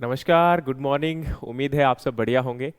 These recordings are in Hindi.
नमस्कार, गुड मॉर्निंग। उम्मीद है आप सब बढ़िया होंगे।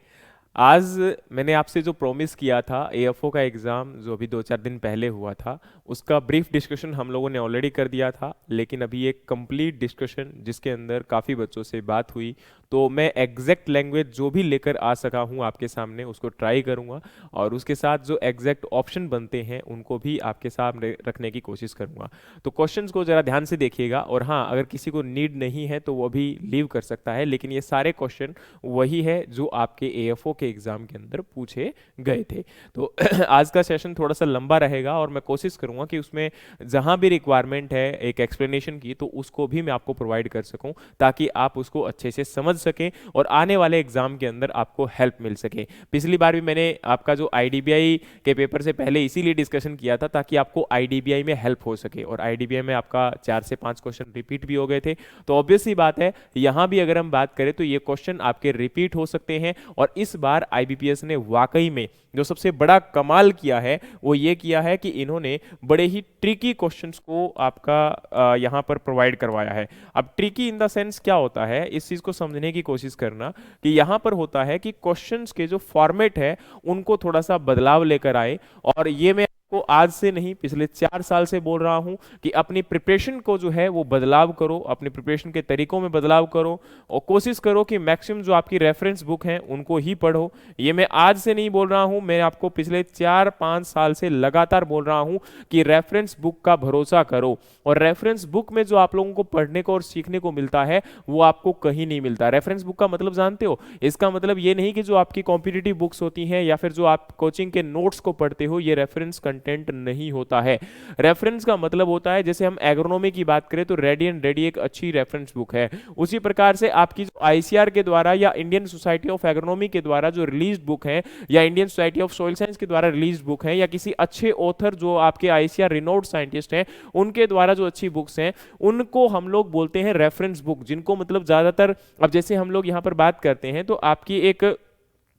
आज मैंने आपसे जो प्रॉमिस किया था एएफओ का एग्ज़ाम जो अभी 2-4 दिन पहले हुआ था, उसका ब्रीफ डिस्कशन हम लोगों ने ऑलरेडी कर दिया था। लेकिन अभी एक कंप्लीट डिस्कशन जिसके अंदर काफ़ी बच्चों से बात हुई, तो मैं एग्जैक्ट लैंग्वेज जो भी लेकर आ सका हूँ आपके सामने उसको ट्राई करूँगा, और उसके साथ जो एग्जैक्ट ऑप्शन बनते हैं उनको भी आपके सामने रखने की कोशिश करूँगा। तो क्वेश्चंस को ज़रा ध्यान से देखिएगा, और हाँ, अगर किसी को नीड नहीं है तो वो भी लीव कर सकता है, लेकिन ये सारे क्वेश्चन वही है जो आपके एएफओ के एग्जाम के अंदर पूछे गए थे। तो आज का सेशन थोड़ा सा लंबा रहेगा, और मैं कोशिश करूंगा कि उसमें जहां भी रिक्वायरमेंट है एक एक्सप्लेनेशन की, तो उसको भी मैं आपको प्रोवाइड कर सकूं, ताकि आप उसको अच्छे से समझ सकें और आने वाले एग्जाम के अंदर आपको हेल्प मिल सके। पिछली बार भी मैंने आपका जो आईडीबीआई के पेपर से पहले इसीलिए डिस्कशन किया था ताकि आपको आईडीबीआई में हेल्प हो सके, और आईडीबीआई में आपका 4 से 5 क्वेश्चन रिपीट भी हो गए थे। तो ऑब्वियस सी बात है, यहां भी अगर हम बात करें तो ये क्वेश्चन आपके रिपीट हो सकते हैं। और इस बार आईबीपीएस ने वाकई में जो सबसे बड़ा कमाल किया है वो ये किया है कि इन्होंने बड़े ही ट्रिकी क्वेश्चंस को आपका यहां पर प्रोवाइड करवाया है। अब ट्रिकी इन द सेंस क्या होता है, इस चीज को समझने की कोशिश करना कि यहां पर होता है कि क्वेश्चंस के जो फॉर्मेट है उनको थोड़ा सा बदलाव लेकर आए। और ये मैं को आज से नहीं, पिछले 4 साल से बोल रहा हूं कि अपनी प्रिपरेशन को जो है वो बदलाव करो, अपनी प्रिपरेशन के तरीकों में बदलाव करो, और कोशिश करो कि मैक्सिमम जो आपकी रेफरेंस बुक हैं उनको ही पढ़ो। ये मैं आज से नहीं बोल रहा हूं, मैं आपको पिछले 4-5 साल से लगातार बोल रहा हूं कि रेफरेंस बुक का भरोसा करो। और रेफरेंस बुक में जो आप लोगों को पढ़ने को और सीखने को मिलता है वो आपको कहीं नहीं मिलता। रेफरेंस बुक का मतलब जानते हो? इसका मतलब ये नहीं कि जो आपकी कॉम्पिटिटिव बुक्स होती हैं या फिर जो आप कोचिंग के नोट्स को पढ़ते हो ये रेफरेंस कंटेंट नहीं होता है। रेफरेंस का मतलब होता है, जैसे हम एग्रोनॉमी की बात करें तो रेडी एंड रेडी एक अच्छी रेफरेंस बुक है, उसी प्रकार से आपकी जो आईसीआर के द्वारा या इंडियन सोसाइटी ऑफ एग्रोनॉमी के द्वारा जो रिलीज बुक है, या Indian society of soil science के द्वारा रिलीज बुक है, या किसी अच्छे ऑथर जो आपके आईसीआर रिनोड साइंटिस्ट हैं उनके द्वारा जो अच्छी बुक्स हैं उनको हम लोग बोलते हैं रेफरेंस बुक। जिनको मतलब ज्यादातर, अब जैसे हम लोग यहां पर बात करते हैं तो आपकी एक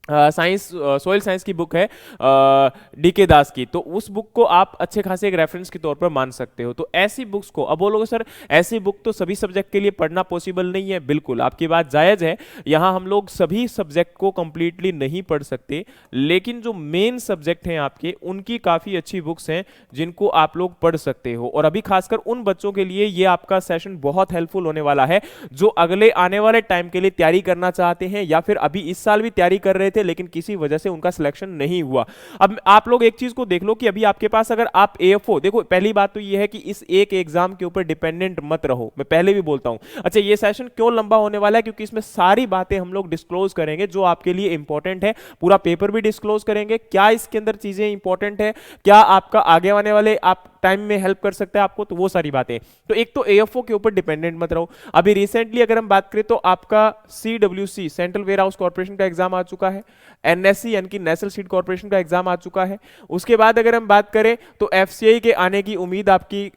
साइंस सॉइल साइंस की बुक है डीके दास की, तो उस बुक को आप अच्छे खासे एक रेफरेंस के तौर पर मान सकते हो। तो ऐसी बुक्स को, अब बोलोगे सर ऐसी बुक तो सभी सब्जेक्ट के लिए पढ़ना पॉसिबल नहीं है। बिल्कुल आपकी बात जायज़ है, यहाँ हम लोग सभी सब्जेक्ट को कंप्लीटली नहीं पढ़ सकते, लेकिन जो मेन सब्जेक्ट हैं आपके उनकी काफ़ी अच्छी बुक्स हैं जिनको आप लोग पढ़ सकते हो। और अभी खासकर उन बच्चों के लिए ये आपका सेशन बहुत हेल्पफुल होने वाला है जो अगले आने वाले टाइम के लिए तैयारी करना चाहते हैं, या फिर अभी इस साल भी तैयारी कर रहे थे लेकिन किसी वजह से उनका सिलेक्शन नहीं हुआ। अब आप लोग एक चीज को देख लो कि अभी आपके पास, अगर आप एएफओ देखो, पहली बात तो ये है कि इस एक एग्जाम के ऊपर डिपेंडेंट मत रहो, मैं पहले भी बोलता हूं। अच्छा, ये सेशन क्यों लंबा होने वाला है? क्योंकि इसमें सारी बातें हम लोग डिस्क्लोज करेंगे जो आपके लिए इंपॉर्टेंट है। पूरा पेपर भी डिस्क्लोज करेंगे, क्या इसके अंदर चीजें इंपॉर्टेंट है, क्या आपका आगे आने वाले आप टाइम में हेल्प कर सकता है आपको, तो वो सारी बातें। तो एक तो एएफओ के ऊपर डिपेंडेंट मत रहो। अभी रिसेंटली अगर हम बात करें तो आपका CWC central warehouse corporation का एग्जाम आ चुका है, एनएससी यानी कि नेशनल सीड कॉर्पोरेशन का एग्जाम आ चुका है। उसके बाद अगर हम बात करें तो एफसीआई के आने की उम्मीद आपकी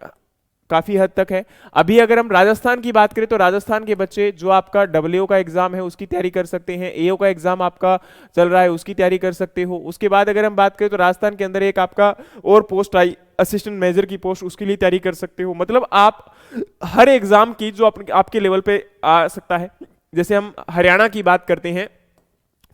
काफी हद तक है। अभी अगर हम राजस्थान की बात करें तो राजस्थान के बच्चे जो आपका डब्ल्यूओ का एग्जाम है उसकी तैयारी कर सकते हैं, एओ का एग्जाम आपका चल रहा है उसकी तैयारी कर सकते हो। उसके बाद अगर हम बात करें तो राजस्थान के अंदर एक आपका और पोस्ट आई, असिस्टेंट मेजर की पोस्ट, उसके लिए तैयारी कर सकते हो। मतलब आप हर एग्जाम की जो आपके लेवल पे आ सकता है, जैसे हम हरियाणा की बात करते हैं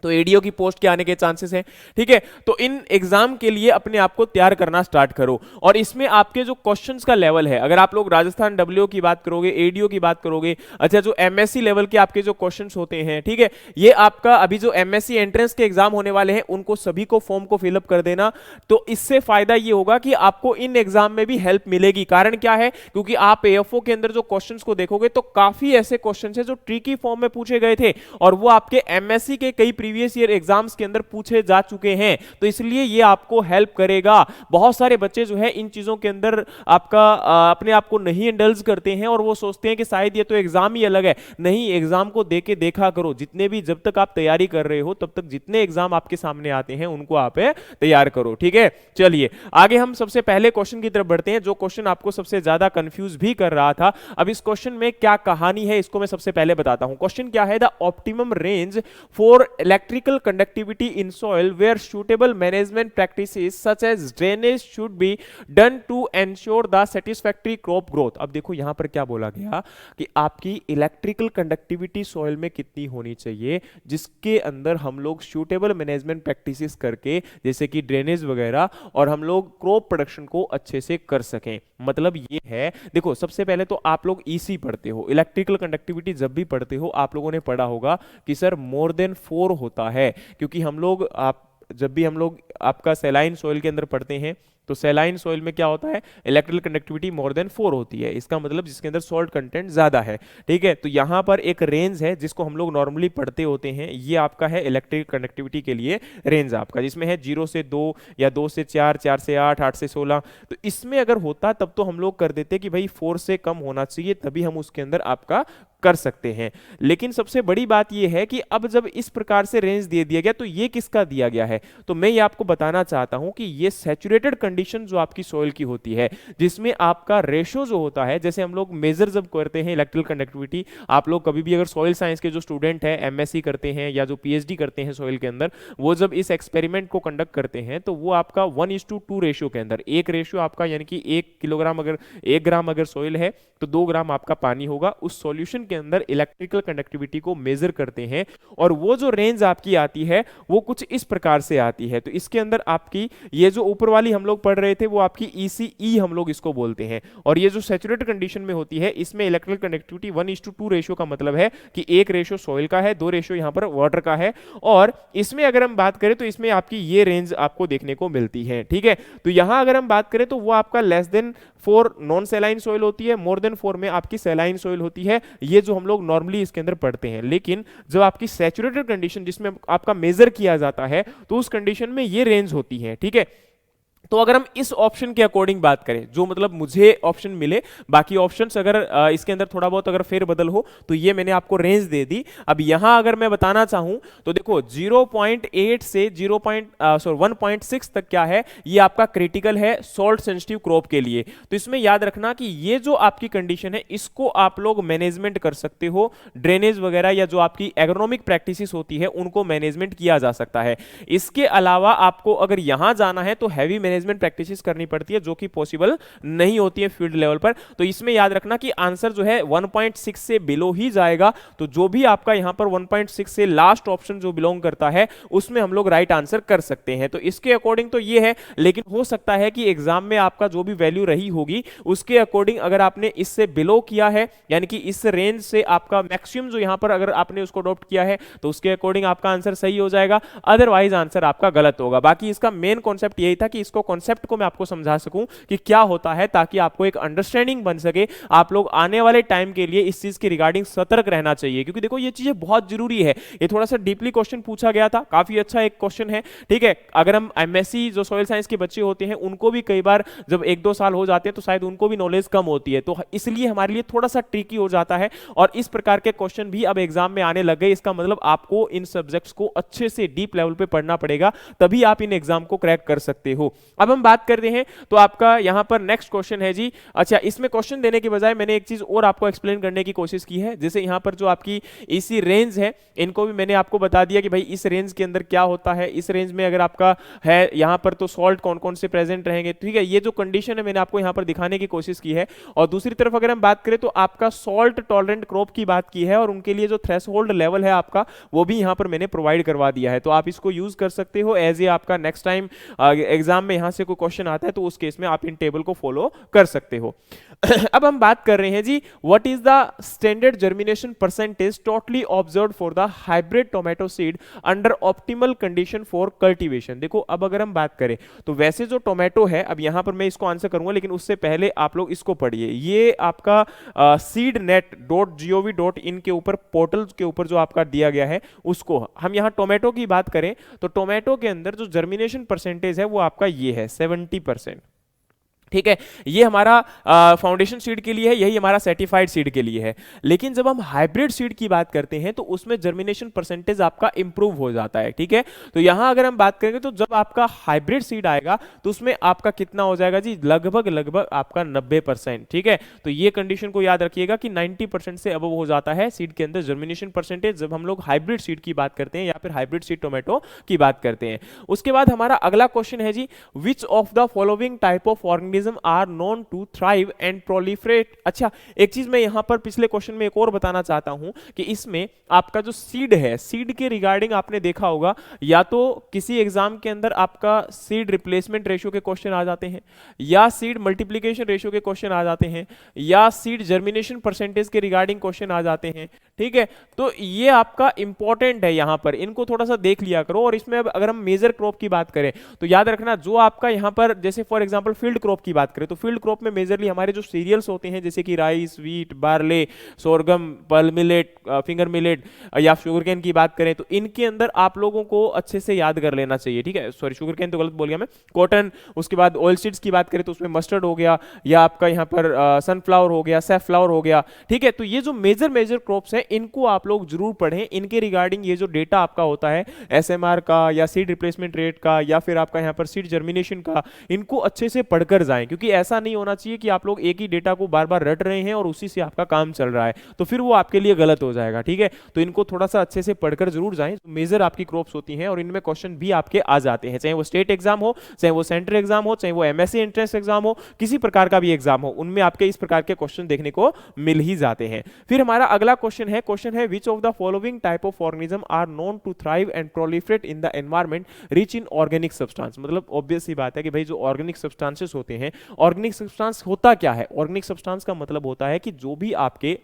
तो एडीओ की पोस्ट के आने के चांसेस हैं। ठीक है, तो इन एग्जाम के लिए अपने आप को तैयार करना स्टार्ट करो। और इसमें आपके जो क्वेश्चंस का लेवल है, अगर आप लोग राजस्थान डब्ल्यूओ की बात करोगे, एडीओ की बात करोगे, अच्छा जो एमएससी लेवल के आपके जो क्वेश्चंस होते हैं, ठीक है, ये आपका अभी जो एमएससी एंट्रेंस के एग्जाम होने वाले हैं उनको सभी को फॉर्म को फिलअप कर देना। तो इससे फायदा ये होगा कि आपको इन एग्जाम में भी हेल्प मिलेगी। कारण क्या है? क्योंकि आप एएफओ के अंदर जो क्वेश्चंस को देखोगे तो काफी ऐसे क्वेश्चंस हैं जो ट्रिकी फॉर्म में पूछे गए थे, और वो आपके एमएससी के कई प्रीवियस ईयर एग्जाम्स के अंदर पूछे जा चुके हैं। तो इसलिए ये आपको हेल्प करेगा। बहुत सारे बच्चे जो है इन चीजों के अंदर आपका अपने आप को नहीं इंडल्ज करते हैं और वो सोचते हैं कि शायद ये तो एग्जाम ही अलग है। नहीं, एग्जाम को देके देखा करो। जितने भी, जब तक आप तैयारी कर रहे हो तब तक जितने एग्जाम आपके सामने आते हैं उनको आप तैयार करो। ठीक है, चलिए आगे हम सबसे पहले क्वेश्चन की तरफ बढ़ते हैं, जो क्वेश्चन आपको सबसे ज्यादा कंफ्यूज भी कर रहा था। अब इस क्वेश्चन में क्या कहानी है इसको मैं सबसे पहले बताता हूं। क्वेश्चन क्या है? The optimum range for electrical conductivity in soil where suitable management practices such as drainage should be done to ensure the satisfactory crop growth. अब देखो यहां पर क्या बोला गया कि आपकी इलेक्ट्रिकल कंडक्टिविटी सॉइल में कितनी होनी चाहिए जिसके अंदर हम लोग सूटेबल मैनेजमेंट प्रैक्टिसेस करके जैसे कि ड्रेनेज वगैरह और हम लोग क्रॉप प्रोडक्शन को अच्छे से कर सकें। मतलब ये है, देखो सबसे पहले तो आप लोग ईसी पढ़ते हो, इलेक्ट्रिकल कंडक्टिविटी जब भी पढ़ते हो आप लोगों ने पढ़ा होगा कि सर मोर देन 4 होता है, क्योंकि हम लोग जब भी हम लोग आपका सैलाइन सॉइल के अंदर पढ़ते हैं तो सैलाइन सॉइल में क्या होता है, इलेक्ट्रिकल कंडक्टिविटी मोर देन 4 होती है, इसका मतलब जिसके अंदर सॉल्ट कंटेंट ज्यादा है। ठीक है, तो यहां पर एक रेंज है जिसको हम लोग नॉर्मली पढ़ते होते हैं, ये आपका है इलेक्ट्रिकल कंडक्टिविटी के लिए रेंज आपका, जिसमें है 0 से 2 या 2 से 4, 4 से 8, 8 से 16। तो इसमें अगर होता तब तो हम लोग कर देते कि भाई 4 से कम होना चाहिए, तभी हम उसके अंदर आपका कर सकते हैं। लेकिन सबसे बड़ी बात यह है कि अब जब इस प्रकार से रेंज दे दिया गया तो ये किसका दिया गया है, तो मैं ये आपको बताना चाहता हूं कि ये सैचुरेटेड कंडीशन जो आपकी सॉइल की होती है जिसमें आपका रेशो जो होता है, जैसे हम लोग मेजर जब करते हैं इलेक्ट्रिकल कंडक्टिविटी, आप लोग कभी भी अगर सॉइल साइंस के जो स्टूडेंट है एमएससी करते हैं या जो पीएचडी करते हैं सॉइल के अंदर, वो जब इस एक्सपेरिमेंट को कंडक्ट करते हैं तो वो आपका 1:2 रेशियो के अंदर, एक रेशियो आपका यानी कि 1 किलोग्राम अगर 1 ग्राम अगर सॉइल है तो 2 ग्राम आपका पानी होगा, उस सॉल्यूशन के अंदर इलेक्ट्रिकल कंडक्टिविटी को मेजर करते हैं और वो जो रेंज आपकी आती है वो कुछ इस प्रकार से आती है। तो इसके अंदर आपकी ये जो ऊपर वाली हम लोग पढ़ रहे थे वो आपकी ईसीई हम लोग इसको बोलते हैं, और ये जो सैचुरेटेड कंडीशन में होती है इसमें इलेक्ट्रिकल कंडक्टिविटी 1:2 रेशियो का मतलब है कि 1 रेशियो सॉइल का है, 2 रेशियो यहां पर वाटर का है, और इसमें अगर हम बात करें तो इसमें आपकी ये रेंज आपको देखने को मिलती है। ठीक है, तो यहां अगर हम बात करें तो वो आपका less than 4 non saline soil होती है, मोर देन 4 में आपकी सैलाइन सॉइल होती है, ये जो हम लोग नॉर्मली इसके अंदर पढ़ते हैं। लेकिन जब आपकी सैचुरेटेड कंडीशन जिसमें आपका मेजर किया जाता है तो उस कंडीशन में ये रेंज होती है। ठीक है, तो अगर हम इस ऑप्शन के अकॉर्डिंग बात करें जो मतलब मुझे ऑप्शन मिले, बाकी ऑप्शंस अगर इसके अंदर थोड़ा बहुत अगर फेरबदल हो तो ये मैंने आपको रेंज दे दी। अब यहां अगर मैं बताना चाहूं तो देखो 0.8 से 1.6 तक क्या है, ये आपका क्रिटिकल है सॉल्ट सेंसिटिव क्रॉप के लिए। तो इसमें याद रखना कि ये जो आपकी कंडीशन है इसको आप लोग मैनेजमेंट कर सकते हो, ड्रेनेज वगैरह या जो आपकी एग्रोनॉमिक प्रैक्टिसेस होती है उनको मैनेजमेंट किया जा सकता है। इसके अलावा आपको अगर यहां जाना है तो हैवी मैनेजमेंट प्रैक्टिसेस करनी पड़ती है जो कि पॉसिबल नहीं होती है फील्ड लेवल पर। तो इसमें याद रखना कि आंसर जो है 1.6 से बिलो ही जाएगा, तो जो भी आपका यहां पर 1.6 से लास्ट ऑप्शन जो बिलोंग करता है उसमें हम लोग राइट आंसर कर सकते हैं। तो इसके अकॉर्डिंग तो ये है, लेकिन हो सकता है कि एग्जाम में आपका जो भी वैल्यू रही होगी उसके अकॉर्डिंग अगर आपने इससे बिलो किया है यानी कि इस रेंज से आपका मैक्सिमम जो यहां पर अगर आपने उसको अडॉप्ट किया है तो उसके अकॉर्डिंग आपका आंसर सही हो जाएगा, अदरवाइज आंसर आपका गलत होगा। बाकी इसका मेन कॉन्सेप्ट यही था कि इसको कॉन्सेप्ट को मैं आपको समझा सकूं कि क्या होता है, ताकि आपको एक अंडरस्टैंडिंग बन सके। आप लोग आने वाले टाइम के लिए इस चीज के रिगार्डिंग सतर्क रहना चाहिए, क्योंकि देखो ये चीजें बहुत जरूरी है। ये थोड़ा सा डीपली क्वेश्चन पूछा गया था, काफी अच्छा एक क्वेश्चन है। ठीक है, अगर हम एमएससी जो सॉइल साइंस के बच्चे होते हैं उनको भी कई बार जब 1-2 साल हो जाते हैं तो शायद उनको भी नॉलेज कम होती है, तो इसलिए हमारे लिए थोड़ा सा ट्रिकी हो जाता है। और इस प्रकार के क्वेश्चन भी अब एग्जाम में आने लग गए, इसका मतलब आपको इन सब्जेक्ट्स को अच्छे से डीप लेवल पे पढ़ना पड़ेगा, तभी आप इन एग्जाम को क्रैक कर सकते हो। अब हम बात करते हैं तो आपका यहां पर नेक्स्ट क्वेश्चन है जी। अच्छा, इसमें क्वेश्चन देने के बजाय मैंने एक चीज और आपको एक्सप्लेन करने की कोशिश की है, जैसे यहां पर जो आपकी इसी रेंज है इनको भी मैंने आपको बता दिया कि भाई इस रेंज के अंदर क्या होता है, इस रेंज में अगर आपका है यहां पर तो सॉल्ट कौन कौन से प्रेजेंट रहेंगे। ठीक है, ये जो कंडीशन है मैंने आपको यहां पर दिखाने की कोशिश की है। और दूसरी तरफ अगर हम बात करें तो आपका सॉल्ट टॉलरेंट क्रॉप की बात की है और उनके लिए जो थ्रेशोल्ड लेवल है आपका वो भी यहां पर मैंने प्रोवाइड करवा दिया है, तो आप इसको यूज कर सकते हो एज ए आपका नेक्स्ट टाइम एग्जाम में यहां से कोई क्वेश्चन आता है तो उस केस में आप इन टेबल को फॉलो कर सकते हो। अब हम बात कर रहे हैं जी, what is the standard germination percentage totally observed for the hybrid tomato seed under optimal condition for cultivation. देखो अब अगर हम बात करें तो वैसे जो टोमेटो है, अब यहां पर मैं इसको आंसर करूंगा लेकिन उससे पहले आप लोग इसको पढ़िए। ये आपका seednet.gov.in के ऊपर पोर्टल के ऊपर जो आपका दिया गया है उसको हम यहां टोमेटो की बात करें तो टोमेटो के अंदर जो जर्मिनेशन परसेंटेज है वो आपका ये है 70%। ठीक है, ये हमारा फाउंडेशन सीड के लिए है, यही हमारा सर्टिफाइड सीड के लिए है। लेकिन जब हम हाइब्रिड सीड की बात करते हैं तो उसमें जर्मिनेशन परसेंटेज आपका इंप्रूव हो जाता है। ठीक है, तो यहां अगर हम बात करेंगे तो जब आपका हाइब्रिड सीड आएगा तो उसमें आपका कितना हो जाएगा जी, लगभग लगभग आपका 90%। ठीक है, तो ये कंडीशन को याद रखिएगा कि 90% से अबव हो जाता है सीड के अंदर जर्मिनेशन परसेंटेज जब हम लोग हाइब्रिड सीड की बात करते हैं या फिर हाइब्रिड सीड टोमेटो की बात करते हैं। उसके बाद हमारा अगला क्वेश्चन है जी, which of the following type of organism are known to thrive and proliferate. अच्छा, एक चीज मैं यहां पर पिछले क्वेश्चन में एक और बताना चाहता हूं कि इसमें आपका जो सीड है, सीड के रिगार्डिंग आपने देखा होगा या तो किसी एग्जाम के अंदर आपका सीड रिप्लेसमेंट रेशियो के क्वेश्चन आ जाते हैं, या सीड मल्टीप्लीकेशन रेशियो के क्वेश्चन आ जाते हैं, या सीड जर्मिनेशन परसेंटेज के रिगार्डिंग क्वेश्चन आ जाते हैं। ठीक है, तो ये आपका इंपॉर्टेंट है, यहां पर इनको थोड़ा सा देख लिया करो। और इसमें अगर हम मेजर क्रॉप की बात करें तो याद रखना, जो आपका यहां पर जैसे फॉर एग्जांपल फील्ड क्रॉप की बात करें तो फील्ड क्रॉप में मेजरली हमारे जो सीरियल्स होते हैं जैसे कि राइस, व्हीट, बार्ले, सोरगम, पल मिलेट, फिंगर मिलेट या शुगरकेन की बात करें तो इनके अंदर आप लोगों को अच्छे से याद कर लेना चाहिए। ठीक है, सॉरी शुगरकेन तो गलत बोल गया मैं, कॉटन। उसके बाद ऑयल सीड्स की बात करें तो उसमें मस्टर्ड हो गया, या आपका यहाँ पर सनफ्लावर हो गया, सैफफ्लावर हो गया। ठीक है, तो ये जो मेजर क्रॉप्स हैं इनको आप लोग जरूर पढ़ें। इनके रिगार्डिंग ये जो डेटा आपका होता है एसएमआर का या सीड रिप्लेसमेंट रेट का या फिर आपका यहाँ पर सीड जर्मिनेशन का, इनको अच्छे से पढ़कर जाएं, क्योंकि ऐसा नहीं होना चाहिए कि आप लोग एक ही डेटा को बार बार रट रहे हैं और उसी से आपका काम चल रहा है, तो फिर वो आपके लिए गलत हो जाएगा। ठीक है, तो इनको थोड़ा सा अच्छे से पढ़कर जरूर जाएं। मेजर आपकी क्रॉप्स होती हैं और इनमें क्वेश्चन भी आपके आ जाते हैं, चाहे वो स्टेट एग्जाम हो, चाहे वो सेंट्रल एग्जाम हो, चाहे वो एमएससी एंट्रेंस एग्जाम हो, किसी प्रकार का भी एग्जाम हो, उनमें आपके इस प्रकार के क्वेश्चन देखने को मिल ही जाते हैं। फिर हमारा अगला क्वेश्चन है which of the following type of organism are known to thrive and proliferate in the environment rich in organic substance. मतलब ऑब्वियस सी बात है कि भाई जो ऑर्गेनिक सब्सटेंसेस होते हैं, ऑर्गेनिक सब्सटेंस होता क्या है? ऑर्गेनिक सब्सटेंस का मतलब होता है कि जो भी आपके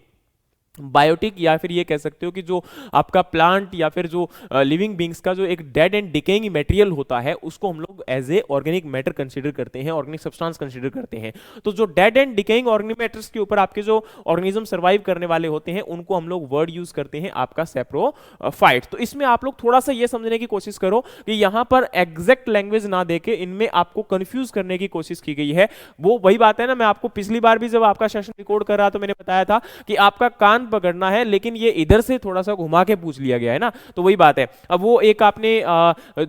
बायोटिक या फिर ये कह सकते हो कि जो आपका प्लांट या फिर जो लिविंग बींग्स का जो एक डेड एंड डिकेइंग मटेरियल होता है उसको हम लोग as a organic matter consider करते हैं, ऑर्गेनिक सब्सटेंस कंसीडर करते हैं। तो जो dead and decaying organic matters के ऊपर आपके जो ऑर्गेनिज्म सर्वाइव करने वाले होते हैं उनको हम लोग वर्ड यूज करते हैं आपका सैप्रोफाइट। तो इसमें आप लोग थोड़ा सा ये समझने की कोशिश करो कि यहां पर एग्जैक्ट लैंग्वेज ना देके इनमें आपको कंफ्यूज करने की कोशिश की गई है। वो वही बात है ना, मैं आपको पिछली बार भी जब आपका सेशन रिकॉर्ड कर रहा तो मैंने बताया था कि आपका कान पकड़ना है, लेकिन ये इधर से थोड़ा सा घुमा के पूछ लिया गया है ना, तो वही बात है। अब वो एक आपने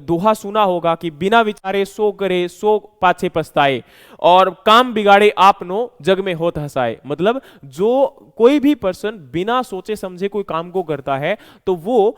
दोहा सुना होगा कि बिना विचारे सो करे सो पाछे पछताए और काम बिगाड़े आपनो जग में होत हंसाए। मतलब जो कोई भी पर्सन बिना सोचे समझे कोई काम को करता है तो वो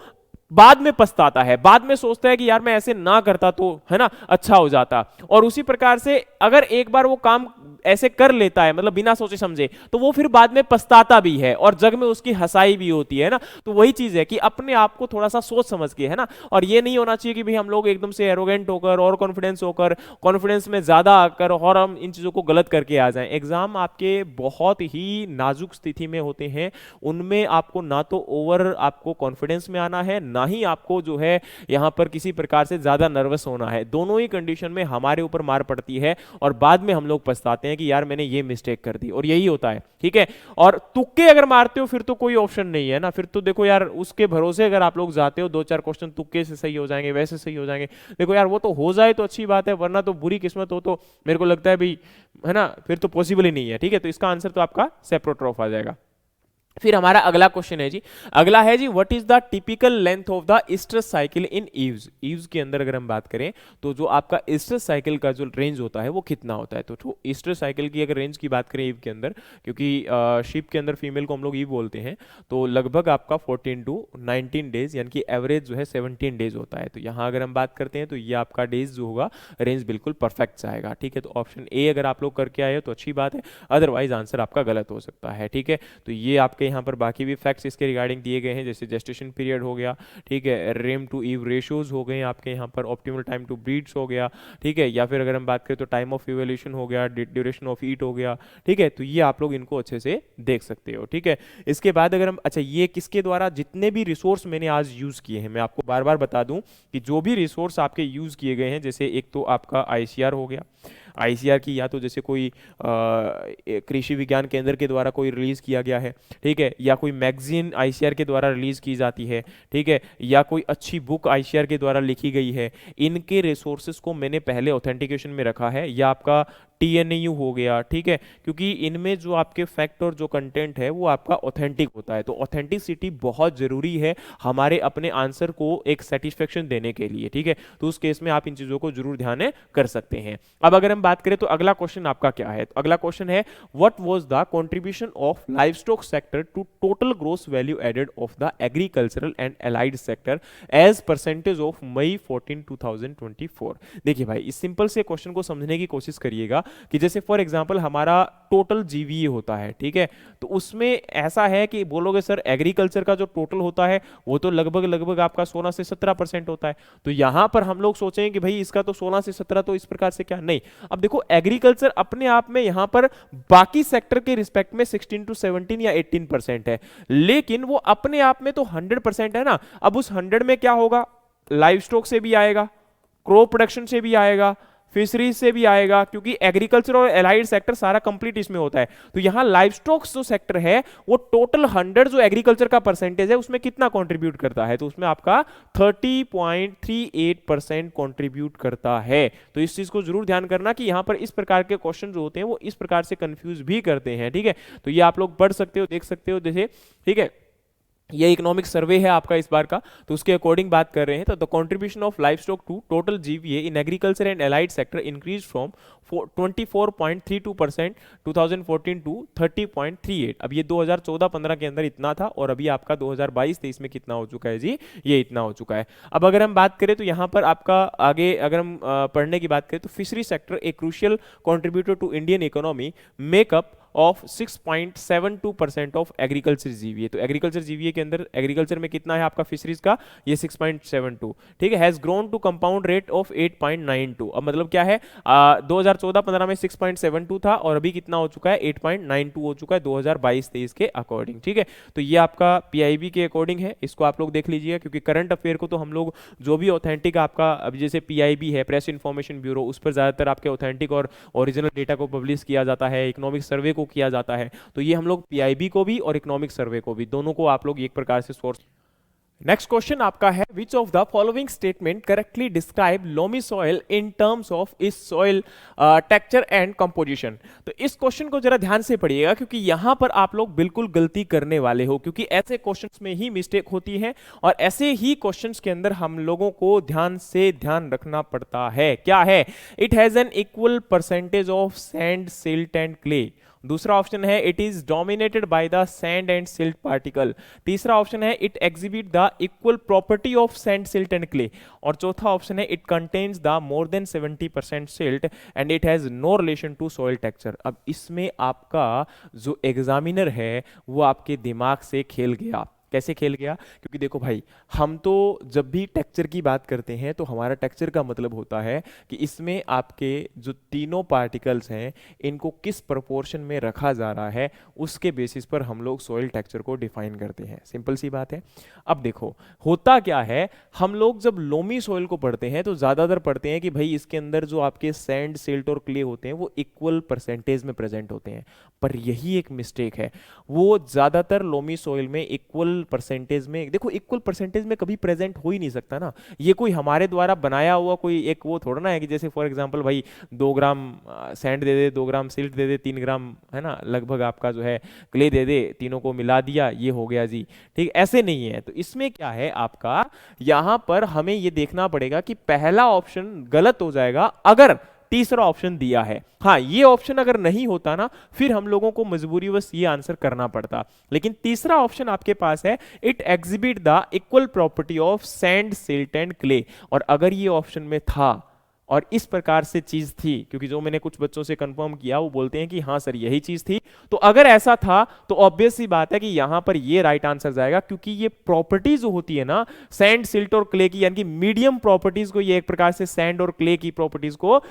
बाद में पछताता है, बाद में सोचता है कि यार मैं ऐसे ना करता तो है ना अच्छा हो जाता। और उसी प्रकार से अगर एक बार वो काम ऐसे कर लेता है मतलब बिना सोचे समझे तो वो फिर बाद में पछताता भी है और जग में उसकी हंसाई भी होती है ना। तो वही चीज है कि अपने आप को थोड़ा सा सोच समझ के है ना, और ये नहीं होना चाहिए कि भाई हम लोग एकदम से एरोगेंट होकर और कॉन्फिडेंस में ज्यादा आकर और हम इन चीजों को गलत करके आ जाएं। एग्जाम आपके बहुत ही नाजुक स्थिति में होते हैं, उनमें आपको ना तो ओवर आपको कॉन्फिडेंस में आना है, ना ही आपको जो है यहां पर किसी प्रकार से ज्यादा नर्वस होना है। दोनों ही कंडीशन में हमारे ऊपर मार पड़ती है और बाद में हम लोग पछताते हैं कि यार मैंने ये मिस्टेक कर दी, और यही होता है। ठीक है, और तुक्के अगर मारते हो फिर तो कोई ऑप्शन नहीं है ना, फिर तो देखो यार उसके भरोसे अगर आप लोग जाते हो 2-4 क्वेश्चन तुक्के से सही हो जाएंगे, वैसे सही हो जाएंगे, देखो यार वो तो हो जाए तो अच्छी बात है, वरना तो बुरी किस्मत हो तो मेरे को लगता है भाई है ना, फिर तो पॉसिबल ही नहीं है। ठीक है, तो इसका आंसर तो आपका सेप्रोट्रॉफ आ जाएगा। फिर हमारा अगला क्वेश्चन है जी, अगला है जी what is the typical length of the stress cycle in ewes. Ewes के अंदर अगर हम बात करें तो जो आपका स्ट्रेस साइकिल का जो रेंज होता है वो कितना होता है। तो स्ट्रेस साइकिल की अगर रेंज की बात करें ईव के अंदर, क्योंकि शिप के अंदर फीमेल को हम लोग ईव बोलते हैं, तो लगभग आपका 14 to 19 डेज यानी कि एवरेज जो है 17 डेज होता है। तो यहाँ अगर हम बात करते हैं तो ये आपका डेज जो होगा रेंज बिल्कुल परफेक्ट आएगा। ठीक है, तो ऑप्शन ए अगर आप लोग करके आए हो तो अच्छी बात है, अदरवाइज आंसर आपका गलत हो सकता है। ठीक है, तो ये आपके यहाँ पर बाकी भी फैक्ट्स इसके रिगार्डिंग दिए गए हैं, जैसे जेस्टेशन पीरियड हो गया, ठीक है, रेम टू ईव रेशियोज हो गए आपके यहाँ पर, ऑप्टिमल टाइम टू ब्रीड्स हो गया, ठीक है, या फिर अगर हम बात करें तो टाइम ऑफ इवोल्यूशन हो गया, ड्यूरेशन ऑफ ईट हो गया। ठीक है, तो ये आप लोग इनको अच्छे से देख सकते हो। ठीक है, इसके बाद अगर हम अच्छा ये किसके द्वारा जितने भी रिसोर्स मैंने आज यूज किए हैं, मैं आपको बार बार बता दूं कि जो भी रिसोर्स आपके यूज किए गए हैं, जैसे एक तो आपका आईसीआर हो गया, आईसीआर की या तो जैसे कोई कृषि विज्ञान केंद्र के द्वारा कोई रिलीज किया गया है, ठीक है, या कोई मैगजीन आईसीआर के द्वारा रिलीज की जाती है, ठीक है, या कोई अच्छी बुक आईसीआर के द्वारा लिखी गई है, इनके रिसोर्सेज को मैंने पहले ऑथेंटिकेशन में रखा है, या आपका TNAU हो गया, ठीक है, क्योंकि इनमें जो आपके फैक्ट और जो कंटेंट है वो आपका ऑथेंटिक होता है। तो ऑथेंटिसिटी बहुत जरूरी है हमारे अपने आंसर को एक सेटिस्फेक्शन देने के लिए, ठीक है। तो उस केस में आप इन चीजों को जरूर ध्यान में कर सकते हैं। अब अगर हम बात करें तो अगला क्वेश्चन आपका क्या है, तो अगला क्वेश्चन है what was the contribution of livestock sector to total gross value added of the agricultural and allied sector as percentage of May 14 2024। देखिए भाई, इस सिंपल से क्वेश्चन को समझने की कोशिश करिएगा कि जैसे फॉर एग्जांपल हमारा टोटल जीवीए होता है, ठीक है, तो उसमें ऐसा है कि बोलोगे सर एग्रीकल्चर का जो टोटल होता है वो तो लगभग लगभग आपका 16 से 17% होता है। तो यहां पर हम लोग सोचें कि भाई इसका तो 16 से 17 तो इस प्रकार से क्या नहीं। अब देखो एग्रीकल्चर अपने आप में यहां पर बाकी सेक्टर के रिस्पेक्ट में 16 to 17 या 18% है, लेकिन वो अपने आप में तो 100% है ना। अब उस 100 में क्या होगा, लाइव स्टॉक से भी आएगा, क्रॉप प्रोडक्शन से भी आएगा, फिशरीज से भी आएगा, क्योंकि एग्रीकल्चर और एलाइड सेक्टर सारा कंप्लीट इसमें होता है। तो यहां लाइव स्टॉक जो सेक्टर है वो टोटल 100 जो एग्रीकल्चर का परसेंटेज है उसमें कितना कंट्रीब्यूट करता है, तो उसमें आपका 30.38% कंट्रीब्यूट करता है। तो इस चीज को जरूर ध्यान करना कि यहां पर इस प्रकार के क्वेश्चन जो होते हैं वो इस प्रकार से कंफ्यूज भी करते हैं, ठीक है। तो ये आप लोग पढ़ सकते हो, देख सकते हो, जैसे, ठीक है, ये इकोनॉमिक सर्वे है आपका इस बार का, तो उसके अकॉर्डिंग बात कर रहे हैं। तो the contribution of livestock to total GVA in agriculture and allied sector increase from 24.32% 2014 to 30.38। अब ये 2014-15 के अंदर इतना था और अभी आपका 2022-23 में कितना हो चुका है जी, ये इतना हो चुका है। अब अगर हम बात करें तो यहाँ पर आपका आगे अगर हम पढ़ने की बात करें तो fishery sector a crucial contributor to Indian economy makeup of 6.72% of agriculture GVA. तो एग्रीकल्चर जीवीए के अंदर एग्रीकल्चर में कितना है आपका फिशरीज का, ये 6.72, ठीक है, has grown to compound rate of 8.92। अब मतलब क्या है, 2014-15 में 6.72 था और अभी कितना हो चुका है, 8.92 हो चुका है 2022-23 के अकॉर्डिंग, ठीक है। तो ये आपका पीआईबी के अकॉर्डिंग है, इसको आप लोग देख लीजिएगा, क्योंकि करंट अफेयर को तो हम लोग जो भी ऑथेंटिक आपका, अभी जैसे पीआईबी है, प्रेस इंफॉर्मेशन ब्यूरो, उस पर ज्यादातर आपके ऑथेंटिक और ओरिजिनल डेटा को पब्लिश किया जाता है, इकोनॉमिक सर्वे को किया जाता है। तो ये हम लोग पीआईबी को भी और इकोनॉमिक सर्वे को भी, दोनों को आप लोग एक प्रकार से सोर्स। नेक्स्ट क्वेश्चन आपका है which of the following statement correctly describe loamy soil in terms of इस सॉइल टेक्सचर एंड कंपोजिशन। तो इस क्वेश्चन को जरा ध्यान से पढ़िएगा, क्योंकि यहां पर आप लोग बिल्कुल गलती करने वाले हो, क्योंकि ऐसे क्वेश्चंस में ही मिस्टेक होती है और ऐसे ही क्वेश्चंस के अंदर हम लोगों को ध्यान रखना पड़ता है। क्या है, it has an equal percentage of sand, silt and clay. दूसरा ऑप्शन है it is dominated by the sand and silt particle. तीसरा ऑप्शन है it exhibit the equal property of sand, silt and clay. और चौथा ऑप्शन है it contains the more than 70% silt and it has no relation to soil texture. अब इसमें आपका जो एग्जामिनर है वो आपके दिमाग से खेल गया। कैसे खेल गया, क्योंकि देखो भाई, हम तो जब भी टेक्सचर की बात करते हैं तो हमारा टेक्सचर का मतलब होता है कि इसमें आपके जो तीनों पार्टिकल्स हैं इनको किस प्रोपोर्शन में रखा जा रहा है, उसके बेसिस पर हम लोग सॉइल टेक्सचर को डिफाइन करते हैं। सिंपल सी बात है। अब देखो होता क्या है, हम लोग जब लोमी सॉइल को पढ़ते हैं तो ज्यादातर पढ़ते हैं कि भाई इसके अंदर जो आपके सैंड, सिल्ट और क्ले होते हैं वो इक्वल परसेंटेज में प्रेजेंट होते हैं, पर यही एक मिस्टेक है। वो ज्यादातर लोमी सॉइल में इक्वल परसेंटेज में, देखो इक्वल परसेंटेज में कभी प्रेजेंट हो ही नहीं सकता ना, ये कोई हमारे द्वारा बनाया हुआ कोई एक वो थोड़ा ना है कि जैसे फॉर एग्जांपल भाई 2 ग्राम सैंड दे दे, 2 ग्राम सिल्ट दे दे, 3 ग्राम है ना लगभग आपका जो है क्ले दे दे, तीनों को मिला दिया ये हो गया जी, ठीक, ऐसे नहीं है। तो इसमें क्या है आपका, यहां पर हमें ये देखना पड़ेगा कि पहला ऑप्शन गलत हो जाएगा अगर तीसरा ऑप्शन दिया है। हाँ, ये ऑप्शन अगर नहीं होता ना फिर हम लोगों को मजबूरीवश ये आंसर करना पड़ता, लेकिन तीसरा ऑप्शन आपके पास है it exhibit the equal property of sand, silt and clay. और अगर ये ऑप्शन में था और इस प्रकार से चीज थी, क्योंकि जो मैंने कुछ बच्चों से कंफर्म किया वो बोलते हैं कि हाँ सर यही चीज थी, तो अगर ऐसा था तो ऑब्वियस सी बात है कि यहां पर ये राइट आंसर जाएगा, क्योंकि ये प्रॉपर्टीज जो होती है ना सैंड, सिल्ट और क्ले की, यानी कि मीडियम प्रॉपर्टीज को ये एक प्रकार से सैंड और क्ले की प्रॉपर्टीज को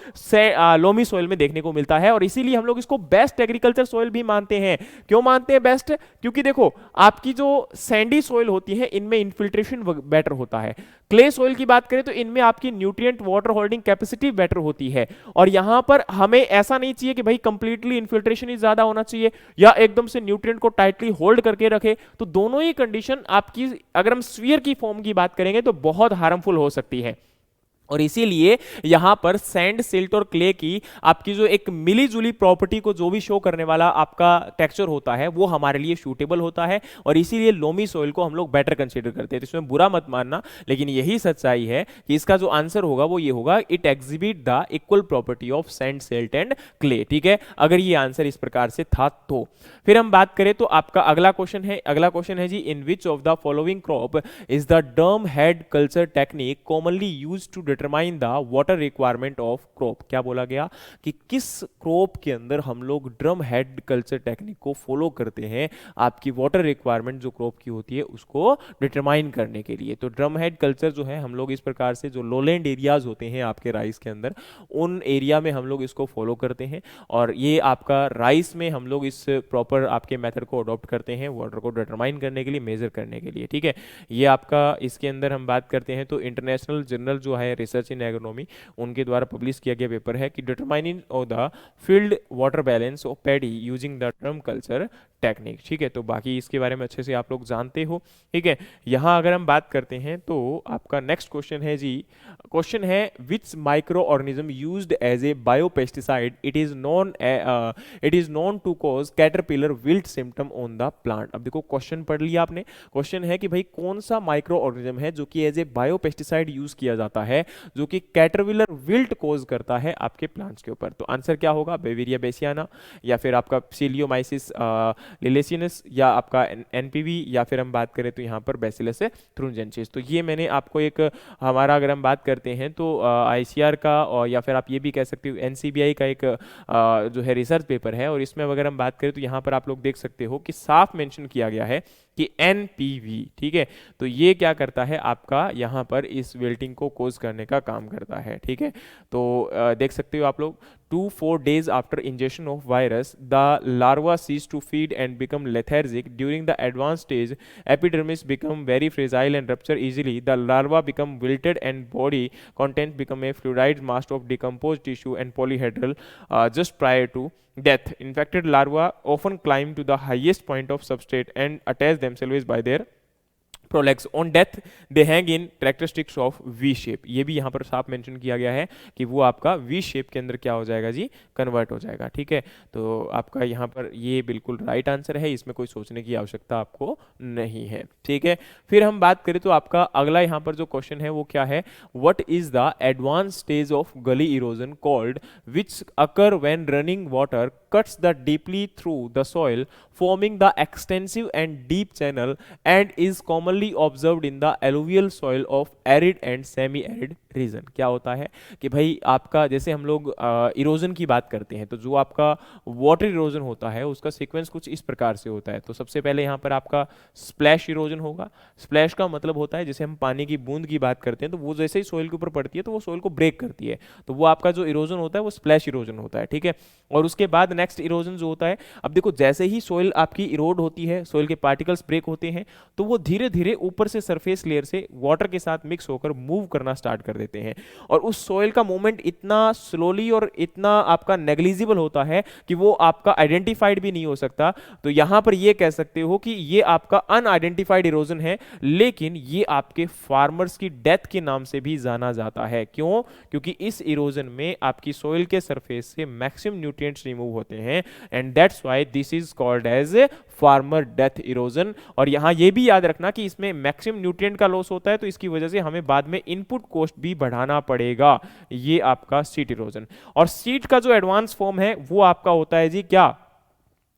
लोमी सॉइल में देखने को मिलता है। और इसीलिए हम लोग इसको बेस्ट एग्रीकल्चर सॉइल भी मानते हैं। क्यों मानते हैं बेस्ट, क्योंकि देखो आपकी जो सैंडी सॉइल होती है इनमें इन्फिल्ट्रेशन बेटर होता है, क्ले सॉइल की बात करें तो इनमें आपकी nutrient water holding capacity better होती है। और यहां पर हमें ऐसा नहीं चाहिए कि भाई कंप्लीटली इन्फिल्ट्रेशन ही ज्यादा होना चाहिए या एकदम से न्यूट्रिएंट को टाइटली होल्ड करके रखे, तो दोनों ही कंडीशन आपकी अगर हम स्फीयर की फॉर्म की बात करेंगे तो बहुत हार्मफुल हो सकती है। और इसीलिए यहाँ पर सैंड, सिल्ट और क्ले की आपकी जो एक मिली जुली प्रॉपर्टी को जो भी शो करने वाला आपका टेक्सचर होता है वो हमारे लिए सूटेबल होता है, और इसीलिए लोमी सॉइल को हम लोग बेटर कंसीडर करते हैं। तो इसमें बुरा मत मानना, लेकिन यही सच्चाई है कि इसका जो आंसर होगा वो ये होगा, it exhibit the equal property of sand, silt and clay. ठीक है, अगर ये आंसर इस प्रकार से था तो। फिर हम बात करें तो आपका अगला क्वेश्चन है जी, in which of the following crop is the drum head culture technique commonly used to determine the water requirement of crop. क्या बोला गया कि किस क्रॉप के अंदर हम लोग ड्रम हेड कल्चर टेक्निक को फॉलो करते हैं आपकी वाटर रिक्वायरमेंट जो क्रॉप की होती है उसको डिटरमाइन करने के लिए। तो ड्रम हेड कल्चर जो है हम लोग इस प्रकार से, जो लोलैंड एरियाज होते हैं आपके राइस के अंदर, उन एरिया में हम लोग इसको फॉलो करते हैं, और ये आपका राइस में हम लोग इस प्रॉपर आपके मेथड को अडॉप्ट करते हैं वाटर को डिटरमाइन करने के लिए, मेजर करने के लिए। ठीक है, ये आपका इसके अंदर हम बात करते हैं तो इंटरनेशनल जर्नल जो है रिसर्च इन एग्रोनॉमी, उनके द्वारा पब्लिश किया गया पेपर है कि determining of the field water balance of paddy using the drum culture technique. ठीक है, तो बाकी इसके बारे में अच्छे से आप लोग जानते हो। ठीक है, यहाँ अगर हम बात करते हैं तो आपका नेक्स्ट क्वेश्चन है जी, क्वेश्चन है which micro organism used as a biopesticide it is known to cause caterpillar wilt symptom on the plant. अब देखो क्वेश्चन पढ़ लिया आपने, क्वेश्चन है कि भाई कौन सा माइक्रो ऑर्गेनिज्म है जो कि एज ए बायोपेस्टिसाइड यूज किया जाता है जो कि कैटरपिलर विल्ट कॉज करता है आपके प्लांट्स के ऊपर। तो आंसर क्या होगा, बेविरिया बेसियाना, या फिर आपका सीलियोमाइसिस लिलेसियनस, या आपका एनपीवी, या फिर हम बात करें तो यहाँ पर बैसिलस थ्रुनजेंसिस। तो ये मैंने आपको एक, हमारा अगर हम बात करते हैं तो आईसीआर का, और या फिर आप ये भी कह सकते हो एनसीबीआई का एक जो है रिसर्च पेपर है, और इसमें अगर हम बात करें तो यहाँ पर आप लोग देख सकते हो कि साफ मेंशन किया गया है कि एनपीवी। ठीक है, तो ये क्या करता है आपका यहाँ पर इस विल्टिंग को कोज करने का काम करता है। ठीक है, तो देख सकते हो आप लोग, 2-4 days after ingestion of virus, the larva cease to feed and become lethargic. During the advanced stage, epidermis become very fragile and rupture easily. The larva become wilted and body contents become a fluidized mass of decomposed tissue and polyhedral just prior to death. Infected larvae often climb to the highest point of substrate and attach themselves by their prolegs on death, they hang in characteristics of V shape. ये भी यहाँ पर साफ मेंशन किया गया है कि वो आपका वी शेप के अंदर क्या हो जाएगा जी, कन्वर्ट हो जाएगा। ठीक है, तो आपका यहाँ पर ये बिल्कुल राइट आंसर है, इसमें कोई सोचने की आवश्यकता आपको नहीं है। ठीक है, फिर हम बात करें तो आपका अगला यहाँ पर जो क्वेश्चन है वो क्या है, what is the advance stage of गली erosion called which occur when running water cuts the deeply through the soil forming the extensive and deep channel and is commonly observed in the alluvial soil of arid and semi arid region. क्या होता है कि भाई आपका, जैसे हम लोग इरोजन की बात करते हैं तो जो आपका वाटर इरोजन होता है उसका सीक्वेंस कुछ इस प्रकार से होता है। तो सबसे पहले यहाँ पर आपका स्प्लैश इरोजन होगा। स्प्लैश का मतलब होता है जैसे हम पानी की बूंद की बात करते हैं तो वो जैसे ही सोइल के ऊपर पड़ती है तो वो सोइल को ब्रेक करती है, तो वो आपका जो इरोजन होता है वो स्प्लैश इरोजन होता है। ठीक है, और उसके बाद नेक्स्ट इरोजन जो होता है, अब देखो जैसे ही सोइल आपकी इरोड होती है, सोइल के पार्टिकल्स ब्रेक होते हैं तो वो धीरे धीरे ऊपर से सरफेस लेयर से वाटर के साथ मिक्स होकर मूव करना स्टार्ट कर देते हैं, और उस सोइल का मूवमेंट इतना स्लोली और इतना आपका नेग्लिजिबल होता है कि वो आपका आइडेंटिफाइड भी नहीं हो सकता। तो यहां पर ये कह सकते हो कि ये आपका अनआइडेंटिफाइड इरोजन है, लेकिन ये आपके फार्मर्स की डेथ के नाम से भी जाना जाता है। क्यों? क्योंकि इस इरोजन में आपकी सोइल के सरफेस से मैक्सिमम न्यूट्रिएंट्स रिमूव होते हैं, and that's why this is called as farmer death erosion. और यहां यह भी याद रखना कि इसमें मैक्सिमम न्यूट्रिएंट का लॉस होता है, तो इसकी वजह से हमें बाद में इनपुट कॉस्ट भी बढ़ाना पड़ेगा। ये आपका सीट इरोजन, और सीट का जो एडवांस फॉर्म है वो आपका होता है जी क्या,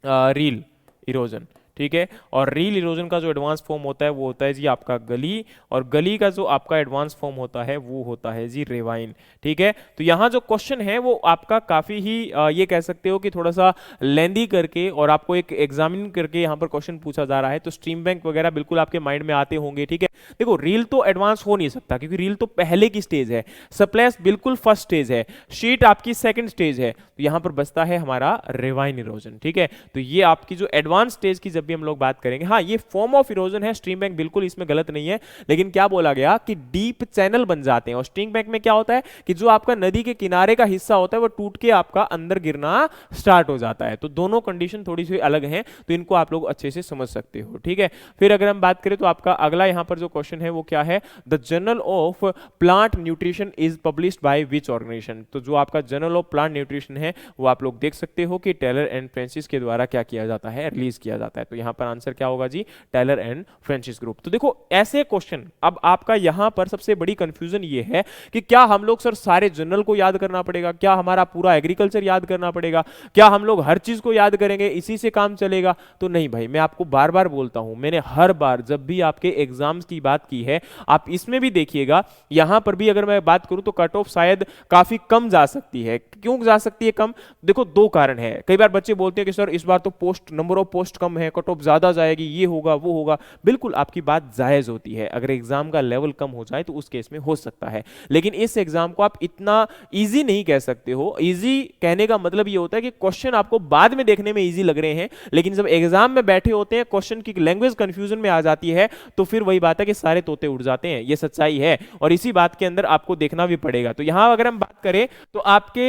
रील इरोजन। ठीक है, और रील इरोजन का जो एडवांस फॉर्म होता है वो होता है जी आपका गली, और गली का जो आपका एडवांस फॉर्म होता है वो होता है जी रेवाइन। ठीक है, तो यहाँ जो क्वेश्चन है वो आपका काफी ही ये कह सकते हो कि थोड़ा सा लेंदी करके और आपको एक एग्जामिन करके यहाँ पर क्वेश्चन पूछा जा रहा है, तो स्ट्रीम बैंक वगैरह बिल्कुल आपके माइंड में आते होंगे। ठीक है, देखो रील तो एडवांस हो नहीं सकता क्योंकि रील तो पहले की स्टेज है, सप्लैश बिल्कुल फर्स्ट स्टेज है, शीट आपकी सेकंड स्टेज है, तो यहाँ पर बचता है हमारा रेवाइन इरोजन। ठीक है, तो ये आपकी जो एडवांस स्टेज की जब भी हम लोग बात करेंगे। हाँ, ये फॉर्म ऑफ इरोजन है, स्ट्रीम बैंक बिल्कुल इसमें गलत नहीं है, लेकिन क्या बोला गया कि डीप चैनल बन जाते हैं। और स्ट्रीम बैंक में क्या होता है कि जो आपका नदी के किनारे का हिस्सा होता है वो टूट के आपका अंदर गिरना स्टार्ट हो जाता है। तो दोनों कंडीशन थोड़ी सी अलग हैं, तो इनको आप लोग अच्छे से समझ सकते हो, ठीक है। फिर अगर हम बात करें तो आपका अगला यहाँ पर जो क्वेश्चन है वो क्या है, the journal of plant nutrition is published by which organization. तो जो आपका जर्नल ऑफ प्लांट न्यूट्रिशन है वो आप लोग देख सकते हो कि टेलर एंड फ्रांसिस के द्वारा क्या किया जाता है, रिलीज किया जाता है। तो यहाँ पर आंसर क्या होगा जी, टेलर एंड फ्रांसिस ग्रुप। तो देखो ऐसे क्वेश्चन, अब आपका यहाँ पर सबसे बड़ी कंफ्यूजन ये है कि क्या हम लोग सर सारे जर्नल को याद करना पड़ेगा, क्या हमारा पूरा एग्रीकल्चर याद करना पड़ेगा, क्या हम लोग हर चीज को याद करेंगे, इसी से काम चलेगा? तो नहीं भाई, मैं आपको बार बार बोलता हूं, मैंने हर बार जब भी आपके एग्जाम्स की बात की है, आप इसमें भी देखिएगा, यहां पर भी अगर मैं बात करूं तो कट ऑफ शायद काफी कम जा सकती है। क्यों जा सकती है कम? देखो दो कारण है। कई बार बच्चे बोलते हैं कि सर इस बार तो पोस्ट, नंबर ऑफ पोस्ट कम है, कट ऑफ ज्यादा जाएगी, ये होगा वो होगा। बिल्कुल आपकी बात जायज होती है, अगर एग्जाम का लेवल कम हो जाए तो उस केस में हो सकता है, लेकिन इस एग्जाम को आप इतना इजी नहीं कह सकते हो। इजी कहने का मतलब ये होता है कि क्वेश्चन आपको बाद में देखने में इजी लग रहे हैं, लेकिन जब एग्जाम में बैठे होते हैं, क्वेश्चन की लैंग्वेज कंफ्यूजन में आ जाती है, तो फिर वही बात है कि सारे तोते उड़ जाते हैं। ये सच्चाई है और इसी बात के अंदर आपको देखना भी पड़ेगा। तो यहां अगर हम बात करें तो आपके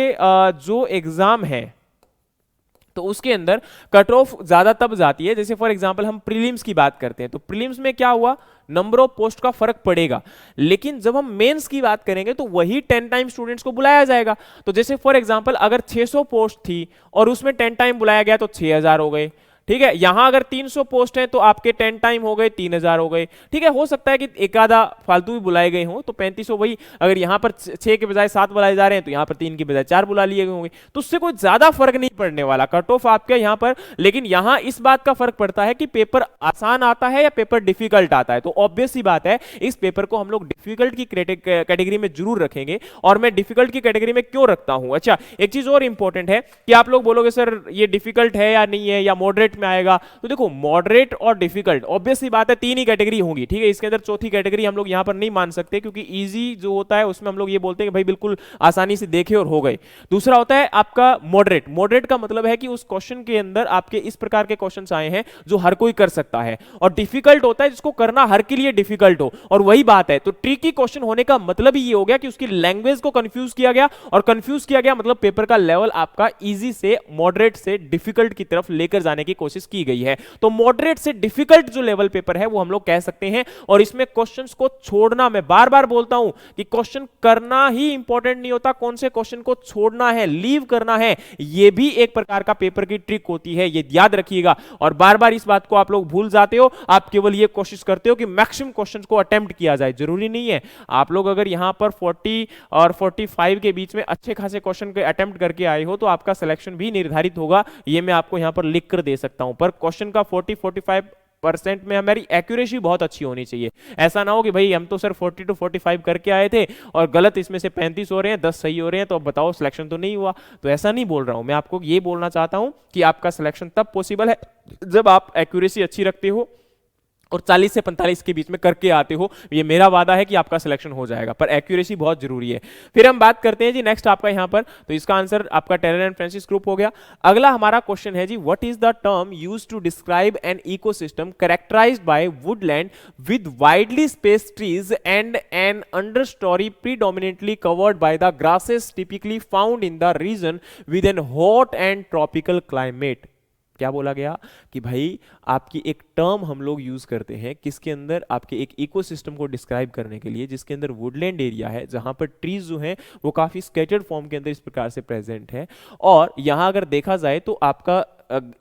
जो एग्जाम है तो उसके अंदर कट ऑफ ज्यादा तब जाती है, जैसे फॉर एग्जांपल हम प्रीलिम्स की बात करते हैं, तो प्रीलिम्स में क्या हुआ, नंबर ऑफ पोस्ट का फर्क पड़ेगा, लेकिन जब हम मेंस की बात करेंगे तो वही 10 टाइम स्टूडेंट्स को बुलाया जाएगा। तो जैसे फॉर एग्जांपल अगर 600 पोस्ट थी और उसमें 10 टाइम बुलाया गया तो 6000 हो गए, ठीक है। यहां अगर 300 पोस्ट हैं तो आपके 10 टाइम हो गए 3000 हो गए, ठीक है। हो सकता है कि एक आधा फालतू भी बुलाए गए हों, तो 3500 वही, अगर यहां पर 6 के बजाय 7 बुलाए जा रहे हैं तो यहां पर 3 के बजाय 4 बुला लिए गए होंगे, तो उससे कोई ज्यादा फर्क नहीं पड़ने वाला कट ऑफ आपके यहां पर। लेकिन यहां इस बात का फर्क पड़ता है कि पेपर आसान आता है या पेपर डिफिकल्ट आता है। तो ऑब्वियस सी बात है इस पेपर को हम लोग डिफिकल्ट की कैटेगरी में जरूर रखेंगे। और मैं डिफिकल्ट की कैटेगरी में क्यों रखता हूं, अच्छा एक चीज और इंपॉर्टेंट है कि आप लोग बोलोगे सर ये डिफिकल्ट है या नहीं है या मॉडरेट में आएगा। तो देखो मॉडरेट और डिफिकल्ट ऑब्वियस सी बात है तीन ही कैटेगरी होंगी, ठीक है। इसके अंदर चौथी कैटेगरी हम लोग यहां पर नहीं मान सकते, क्योंकि इजी जो होता है उसमें हम लोग ये बोलते हैं कि भाई बिल्कुल आसानी से देखे और हो गए। दूसरा होता है आपका मॉडरेट। मॉडरेट का मतलब है कि उस क्वेश्चन के अंदर आपके इस प्रकार के क्वेश्चंस आए हैं जो हर कोई कर सकता है। और डिफिकल्ट होता है जिसको करना हर के लिए डिफिकल्ट हो। और वही बात है, तो ट्रिकी क्वेश्चन होने का मतलब ही ये हो गया कि उसकी लैंग्वेज को कंफ्यूज किया गया, और कंफ्यूज किया गया मतलब पेपर का लेवल आपका इजी से मॉडरेट से डिफिकल्ट की तरफ लेकर जाने की कोशिश की गई है। तो मॉडरेट से डिफिकल्ट जो लेवल पेपर है वो हम लोग कह सकते हैं। और इसमें क्वेश्चंस को छोड़ना, मैं बार बार बोलता हूं कि क्वेश्चन करना ही इंपॉर्टेंट नहीं होता, कौन से क्वेश्चन को छोड़ना है, लीव करना है, यह भी एक प्रकार का पेपर की ट्रिक होती है, ये याद रखिएगा। और बार बार इस बात को आप लोग भूल जाते हो, आप केवल ये कोशिश करते हो कि मैक्सिमम क्वेश्चंस को अटेम्प्ट किया जाए, जरूरी नहीं है। आप लोग अगर यहां पर 40 और 45 के बीच में अच्छे खासे क्वेश्चन के अटेम्प्ट करके आए हो तो आपका सिलेक्शन भी निर्धारित होगा, ये मैं आपको यहां पर लिख कर दे सकता हूं। पर क्वेश्चन का 40-45% में हमारी एक्यूरेसी बहुत अच्छी होनी चाहिए। ऐसा ना हो कि भाई हम तो सर 40 to 45 करके आए थे और गलत इसमें से 35 हो रहे हैं, 10 सही हो रहे हैं, तो अब बताओ सिलेक्शन तो नहीं हुआ। तो ऐसा नहीं बोल रहा हूं मैं, आपको ये बोलना चाहता हूं कि आपका सिलेक्शन तब पॉसिबल है जब आप एक्यूरेसी अच्छी रखते हो और 40 से 45 के बीच में करके आते हो। ये मेरा वादा है कि आपका सिलेक्शन हो जाएगा, पर एक्यूरेसी बहुत जरूरी है। फिर हम बात करते हैं जी नेक्स्ट आपका यहां पर, तो इसका आंसर आपका टेलर एंड फ्रांसिस ग्रुप हो गया। अगला हमारा क्वेश्चन है जी, what is the term used to describe an ecosystem characterized by woodland with widely spaced trees and an understory predominantly covered by the grasses typically found in the region with an hot and tropical climate. क्या बोला गया कि भाई आपकी एक टर्म हम लोग यूज करते हैं किसके अंदर, आपके एक इकोसिस्टम को डिस्क्राइब करने के लिए जिसके अंदर वुडलैंड एरिया है, जहां पर ट्रीज जो हैं वो काफी स्कैटर्ड फॉर्म के अंदर इस प्रकार से प्रेजेंट है। और यहां अगर देखा जाए तो आपका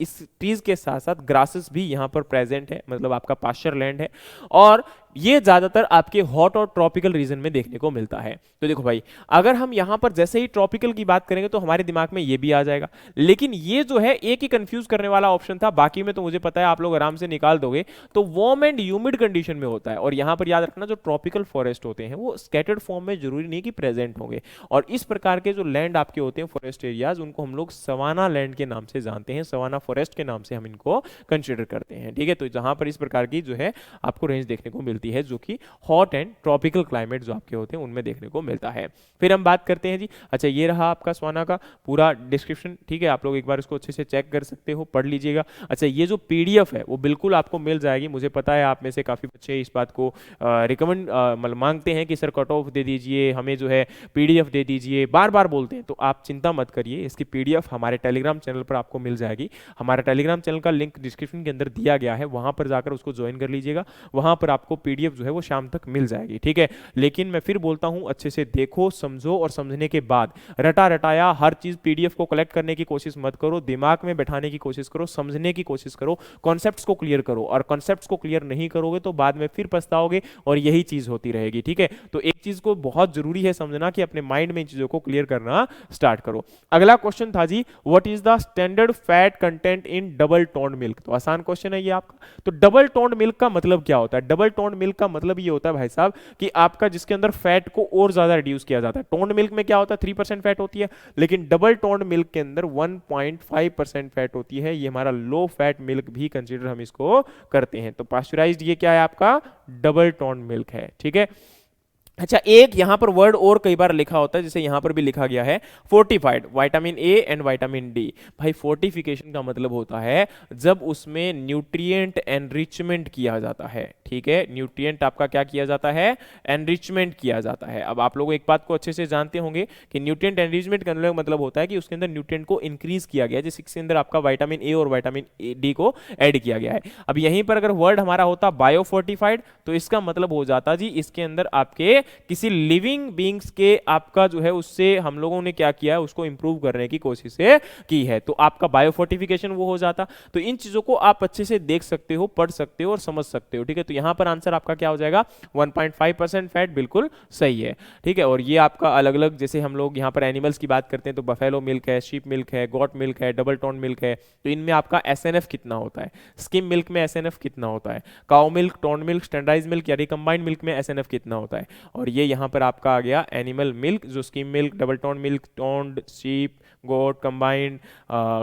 इस ट्रीज के साथ साथ ग्रासेस भी यहां पर प्रेजेंट है, मतलब आपका पास्चर लैंड है। और ये ज्यादातर आपके हॉट और ट्रॉपिकल रीजन में देखने को मिलता है। तो देखो भाई, अगर हम यहां पर जैसे ही ट्रॉपिकल की बात करेंगे तो हमारे दिमाग में ये भी आ जाएगा, लेकिन ये जो है एक ही कंफ्यूज करने वाला ऑप्शन था, बाकी में तो मुझे पता है आप लोग आराम से निकाल दोगे। तो वार्म एंड ह्यूमिड कंडीशन में होता है। और यहां पर याद रखना, जो ट्रॉपिकल फॉरेस्ट होते हैं वो स्कैटर्ड फॉर्म में जरूरी नहीं कि प्रेजेंट होंगे। और इस प्रकार के जो लैंड आपके होते हैं फॉरेस्ट एरियाज, उनको हम लोग सवाना लैंड के नाम से जानते हैं, सवाना फॉरेस्ट के नाम से हम इनको कंसिडर करते हैं, ठीक है। तो जहां पर इस प्रकार की जो है आपको रेंज देखने को मिलती मिलती है, जो कि हॉट एंड ट्रॉपिकल क्लाइमेट जो आपके होते हैं उनमें देखने को मिलता है। फिर हम बात करते हैं जी, अच्छा ये रहा आपका स्वाना का पूरा डिस्क्रिप्शन, ठीक है, आप लोग एक बार इसको अच्छे से चेक कर सकते हो, पढ़ लीजिएगा। अच्छा ये जो पीडीएफ है वो बिल्कुल आपको मिल जाएगी, मुझे पता है आप में से काफ़ी बच्चे इस बात को रिकमेंड मतलब मांगते हैं कि सर कट ऑफ दे दीजिए, हमें जो है पीडीएफ दे दीजिए, बार बार बोलते हैं, तो आप चिंता मत करिए, इसकी पीडीएफ हमारे टेलीग्राम चैनल पर आपको मिल जाएगी। हमारा टेलीग्राम चैनल का लिंक डिस्क्रिप्शन के अंदर दिया गया है, वहां पर जाकर उसको ज्वाइन कर लीजिएगा, वहां पर आपको पीडीएफ जो है वो शाम तक मिल जाएगी, ठीक है। लेकिन मैं फिर बोलता हूं अच्छे से देखो, समझो, और समझने के बाद रटा रटाया हर चीज पीडीएफ को कलेक्ट करने की कोशिश मत करो, दिमाग में बैठाने की कोशिश करो, समझने की कोशिश करो, कॉन्सेप्ट्स को क्लियर करो, और कॉन्सेप्ट्स को क्लियर नहीं करोगे तो बाद में फिर पछताओगे, और यही चीज होती रहेगी, ठीक है। तो एक चीज को बहुत जरूरी है समझना कि अपने माइंड में इन चीजों को क्लियर करना स्टार्ट करो। अगला क्वेश्चन था जी, what is the standard fat content in double toned milk. तो आसान क्वेश्चन है ये आपका। तो डबल टोन्ड मिल्क का मतलब क्या होता है? डबल टोन्ड मिल्क का मतलब ये होता है भाई साहब कि आपका जिसके अंदर फैट को और ज्यादा रिड्यूस किया जाता है। टोन्ड मिल्क में क्या होता है, 3% फैट होती है, लेकिन डबल टोन्ड मिल्क के अंदर 1.5% फैट होती है। ये हमारा लो फैट मिल्क भी कंसीडर हम इसको करते हैं। तो पास्चुराइज्ड ये क्या है आपका, डबल टोन्ड मिल्क है, ठीक है। अच्छा एक यहां पर वर्ड और कई बार लिखा होता है, जैसे यहां पर भी लिखा गया है fortified, vitamin A and vitamin D. भाई फोर्टिफिकेशन का मतलब होता है जब उसमें न्यूट्रिएंट एनरिचमेंट किया जाता है, ठीक है। न्यूट्रिएंट आपका क्या किया जाता है, एनरिचमेंट किया जाता है। अब आप लोग एक बात को अच्छे से जानते होंगे कि न्यूट्रिएंट एनरिचमेंट का मतलब होता है कि उसके अंदर न्यूट्रिएंट को इंक्रीज किया गया है, जिसके अंदर आपका विटामिन ए और विटामिन डी को ऐड किया गया है। अब यहीं पर अगर वर्ड हमारा होता बायोफोर्टिफाइड, तो इसका मतलब हो जाता जी इसके अंदर आपके किसी लिविंग बींग्स के आपका जो है उससे हम लोगों ने क्या किया है, उसको इंप्रूव करने की कोशिश की है, तो आपका बायोफोर्टिफिकेशन वो हो जाता। तो इन चीजों को आप अच्छे से देख सकते हो, पढ़ सकते हो और समझ सकते हो, ठीक है। तो यहां पर आंसर आपका क्या हो जाएगा, 1.5% फैट, बिल्कुल सही है, ठीक है। और ये आपका अलग अलग, जैसे हम लोग यहां पर एनिमल्स की बात करते हैं तो बफेलो मिल्क है, शीप मिल्क है, गॉट मिल्क है, डबल टोन मिल्क है, तो इनमें आपका एसएनएफ कितना होता है, स्किम मिल्क में एसएनएफ कितना होता है, cow milk, tone milk, standardize milk या रिकंबाइंड मिल्क में एसएनएफ कितना होता है। और ये यहां पर आपका आ गया एनिमल मिल्क, जो skim milk, double tone milk, toned, sheep, goat, combined,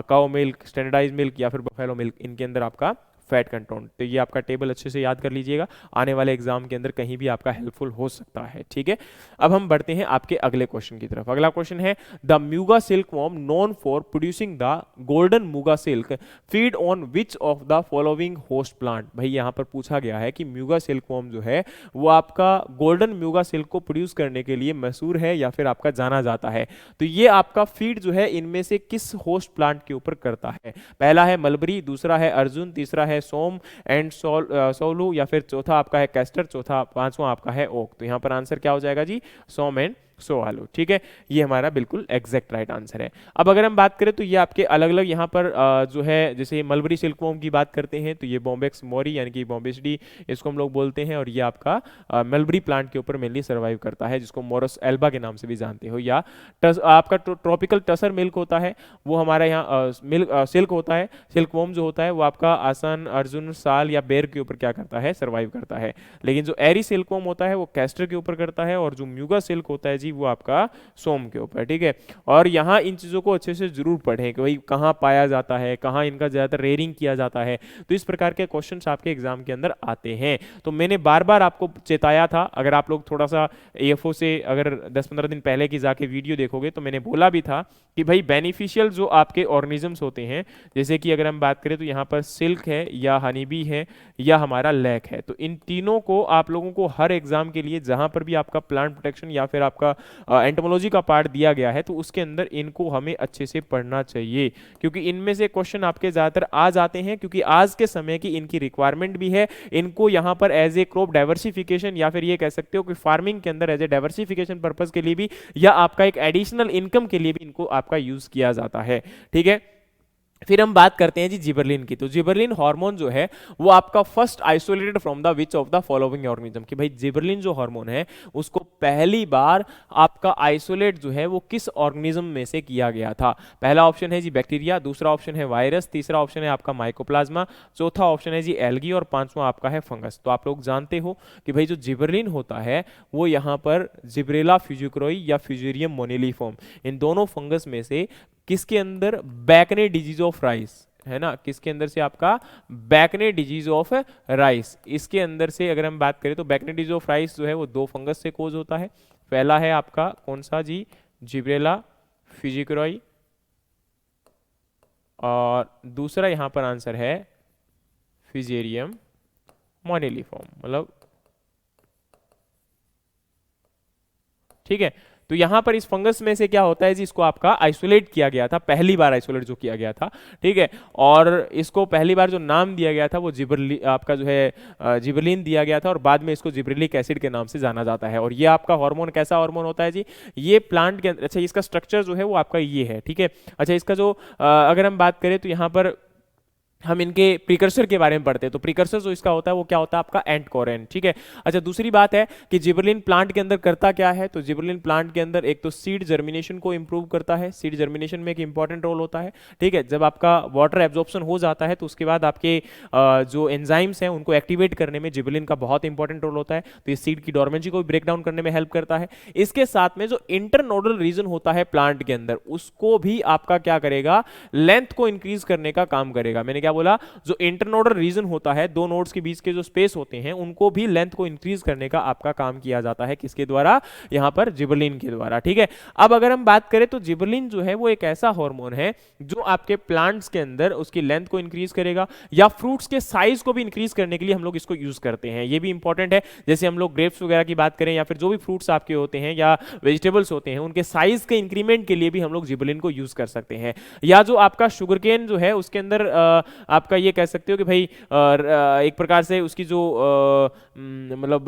cow milk, standardize milk या फिर बफेलो मिल्क, इनके अंदर आपका फैट कंटेंट। तो ये आपका टेबल अच्छे से याद कर लीजिएगा, आने वाले एग्जाम के अंदर कहीं भी आपका हेल्पफुल हो सकता है, ठीक है। अब हम बढ़ते हैं आपके अगले क्वेश्चन की तरफ। अगला क्वेश्चन है, the muga silk worm known for producing the golden muga silk feed on which of the following host plant. भाई यहां पर पूछा गया है कि म्यूगा सिल्क वॉर्म जो है वो आपका गोल्डन म्यूगा सिल्क को प्रोड्यूस करने के लिए मशहूर है या फिर आपका जाना जाता है। तो ये आपका फीड जो है इनमें से किस होस्ट प्लांट के ऊपर करता है? पहला है मलबरी, दूसरा है अर्जुन, तीसरा है सोम एंड सोलू, या फिर चौथा आपका है कैस्टर, चौथा पांचवा आपका है ओक। तो यहां पर आंसर क्या हो जाएगा जी, सोम एंड सोआलू, ठीक है। ये हमारा बिल्कुल एग्जैक्ट राइट आंसर है। अब अगर हम बात करें तो ये आपके अलग अलग यहाँ पर जो है, जैसे मलबरी सिल्कवॉर्म की बात करते हैं तो ये बॉम्बेक्स मोरी यानी कि बॉम्बेसिडी इसको हम लोग बोलते हैं, और ये आपका मलबरी प्लांट के ऊपर मेनली सर्वाइव करता है, जिसको मोरस एल्बा के नाम से भी जानते हो। या आपका ट्रॉपिकल टसर मिल्क होता है, वो हमारा यहाँ मिल्क सिल्क होता है, सिल्कवॉर्म जो होता है वो आपका आसन, अर्जुन, साल या बेर के ऊपर क्या करता है, सर्वाइव करता है। लेकिन जो एरी सिल्कवॉर्म होता है वो कैस्टर के ऊपर करता है, और जो म्यूगा सिल्क होता है वो आपका सोम के ऊपर, ठीक है। और यहाँ इन चीजों को अच्छे से जरूर पढ़ें कि भाई कहाँ पाया जाता है, कहाँ इनका ज्यादातर रेयरिंग किया जाता है। तो इस प्रकार के क्वेश्चंस आपके एग्जाम के अंदर आते हैं। तो मैंने बार बार आपको चेताया था, अगर आप लोग थोड़ा सा एएफओ से अगर 10-15 दिन पहले की जाके वीडियो देखोगे तो मैंने बोला भी था कि भाई बेनिफिशियल जो आपके ऑर्गेनिजम्स होते हैं, जैसे कि अगर हम बात करें तो यहाँ पर सिल्क है या हनीबी है या हमारा लैक है, तो इन तीनों को आप लोगों को हर एग्जाम के लिए जहां पर भी आपका प्लांट प्रोटेक्शन या फिर आपका एंटोमोलॉजी का पार्ट दिया गया है तो उसके अंदर इनको हमें अच्छे से पढ़ना चाहिए, क्योंकि इनमें से क्वेश्चन आपके ज्यादातर आ जाते हैं, क्योंकि आज के समय की इनकी रिक्वायरमेंट भी है। इनको यहाँ पर एज ए क्रॉप डाइवर्सिफिकेशन या फिर ये कह सकते हो कि फार्मिंग के अंदर एज ए डाइवर्सिफिकेशन पर्पज के लिए भी या आपका एक एडिशनल इनकम के लिए भी इनको आपका यूज किया जाता है, ठीक है। फिर हम बात करते हैं जी जिबरलिन की। तो जिबरलिन हार्मोन जो है वो आपका first isolated from the which of the following organism, कि भाई जिबरलिन जो हार्मोन है उसको पहली बार आपका आइसोलेट जो है वो किस ऑर्गेनिज्म में से किया गया था? पहला ऑप्शन है जी बैक्टीरिया, दूसरा ऑप्शन है वायरस, तीसरा ऑप्शन है आपका माइकोप्लाज्मा, चौथा ऑप्शन है जी एल्गी और पांचवा आपका है फंगस। तो आप लोग जानते हो कि भाई जो जिबरलिन होता है वो यहाँ पर जिब्रेला फ्यूजिक्रोई या फ्यूजेरियम मोनेलिफॉर्म, इन दोनों फंगस में से किसके अंदर बैकने डिजीज ऑफ राइस, है ना, किसके अंदर से आपका बैकने डिजीज ऑफ राइस, इसके अंदर से अगर हम बात करें तो बैकने डिजीज ऑफ राइस जो है वो दो फंगस से कोज होता है। पहला है आपका कौन सा जी, जिब्रेला फिजिक्रोई, और दूसरा यहां पर आंसर है फिजेरियम मोनेलिफॉर्म, मतलब ठीक है। तो यहां पर इस फंगस में से क्या होता है जी, इसको आपका आइसोलेट किया गया था, पहली बार आइसोलेट जो किया गया था, ठीक है। और इसको पहली बार जो नाम दिया गया था वो जिबरली आपका जो है जिबरलिन दिया गया था, और बाद में इसको जिब्रेलिक एसिड के नाम से जाना जाता है। और ये आपका हार्मोन कैसा हार्मोन होता है जी, ये प्लांट के अंदर, अच्छा इसका स्ट्रक्चर जो है वो आपका ये है, ठीक है। अच्छा इसका जो अगर हम बात करें तो यहाँ पर हम इनके प्रिकर्सर के बारे में पढ़ते हैं, तो प्रिकर्सर जो इसका होता है वो क्या होता है आपका एंटकोरेन, ठीक है। अच्छा दूसरी बात है कि जिबरलिन प्लांट के अंदर करता क्या है, तो जिबरलिन प्लांट के अंदर एक तो सीड जर्मिनेशन को इंप्रूव करता है, सीड जर्मिनेशन में एक इंपॉर्टेंट रोल होता है, ठीक है। जब आपका वाटर एब्जॉर्प्शन हो जाता है तो उसके बाद आपके जो एंजाइम्स हैं उनको एक्टिवेट करने में जिबरलिन का बहुत इंपॉर्टेंट रोल होता है, तो ये सीड की डोरमेंसी को भी ब्रेक डाउन करने में हेल्प करता है। इसके साथ में जो इंटरनोडल रीजन होता है प्लांट के अंदर, उसको भी आपका क्या करेगा, लेंथ को इंक्रीज करने का काम करेगा। मैंने क्या बोला, जो इंटरनोडल रीजन होता है, दो नोड्स के बीच के जो स्पेस होते हैं उनको भी लेंथ को इंक्रीज करने का आपका काम किया जाता है, किसके द्वारा, यहां पर जिबरलिन के द्वारा, ठीक है। अब अगर हम बात करें तो जिबरलिन जो है वो एक ऐसा हार्मोन है जो आपके प्लांट्स के अंदर उसकी लेंथ को इंक्रीज करेगा, या फ्रूट्स के साइज को भी इंक्रीज करने के लिए हम लोग इसको यूज करते हैं, ये भी इंपॉर्टेंट है। जैसे हम लोग ग्रेप्स वगैरह की बात करें या फिर जो भी फ्रूट्स आपके होते हैं या वेजिटेबल्स होते हैं, उनके साइज के इंक्रीमेंट के लिए भी हम लोग जिबरलिन को यूज कर सकते हैं। या जो आपका शुगर केन जो है उसके अंदर आपका ये कह सकते हो कि भाई एक प्रकार से उसकी जो मतलब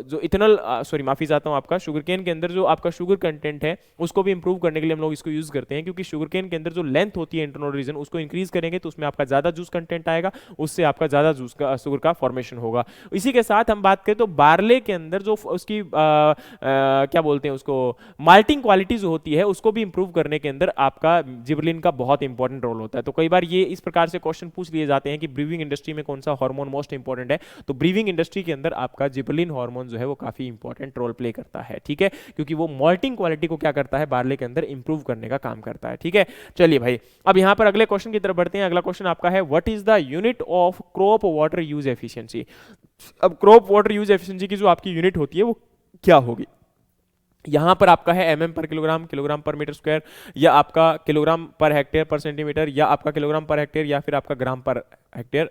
जो इथेनॉल, सॉरी माफी चाहता हूं, आपका शुगर केन के अंदर जो आपका शुगर कंटेंट है उसको भी इंप्रूव करने के लिए हम लोग इसको यूज करते हैं, क्योंकि शुगर केन के अंदर जो लेंथ होती है इंटरनोडल रीजन उसको इंक्रीज करेंगे तो उसमें आपका ज्यादा जूस कंटेंट आएगा, उससे आपका ज्यादा जूस का शुगर का फॉर्मेशन होगा। इसी के साथ हम बात करें तो बार्ले के अंदर जो उसकी क्या बोलते हैं उसको, माल्टिंग क्वालिटी जो होती है उसको भी इंप्रूव करने के अंदर आपका जिबरलिन का बहुत इंपॉर्टेंट रोल होता है। तो कई बार ये इस प्रकार से क्वेश्चन पूछ लिए जाते हैं कि ब्रीविंग इंडस्ट्री में कौन सा हार्मोन मोस्ट इंपॉर्टेंट है, तो ब्रीविंग इंडस्ट्री के अंदर आपका जिबरलिन हार्मोन जो है वो काफी इंपॉर्टेंट रोल प्ले करता है, ठीक है, क्योंकि वो मॉल्टिंग क्वालिटी को क्या करता है, बार्ले के अंदर इंप्रूव करने का काम करता है, ठीक है। चलिए भाई अब यहां पर अगले क्वेश्चन की तरफ बढ़ते हैं। अगला क्वेश्चन आपका है, what is the unit of crop water use efficiency. अब क्रॉप वाटर यूज एफिशिएंसी की जो आपकी यूनिट होती है वो क्या होगी, यहां पर आपका है एमएम पर किलोग्राम, किलोग्राम पर मीटर स्क्वायर, या आपका किलोग्राम पर हेक्टेयर पर सेंटीमीटर, या आपका किलोग्राम पर हेक्टेयर, या फिर आपका ग्राम पर हेक्टेयर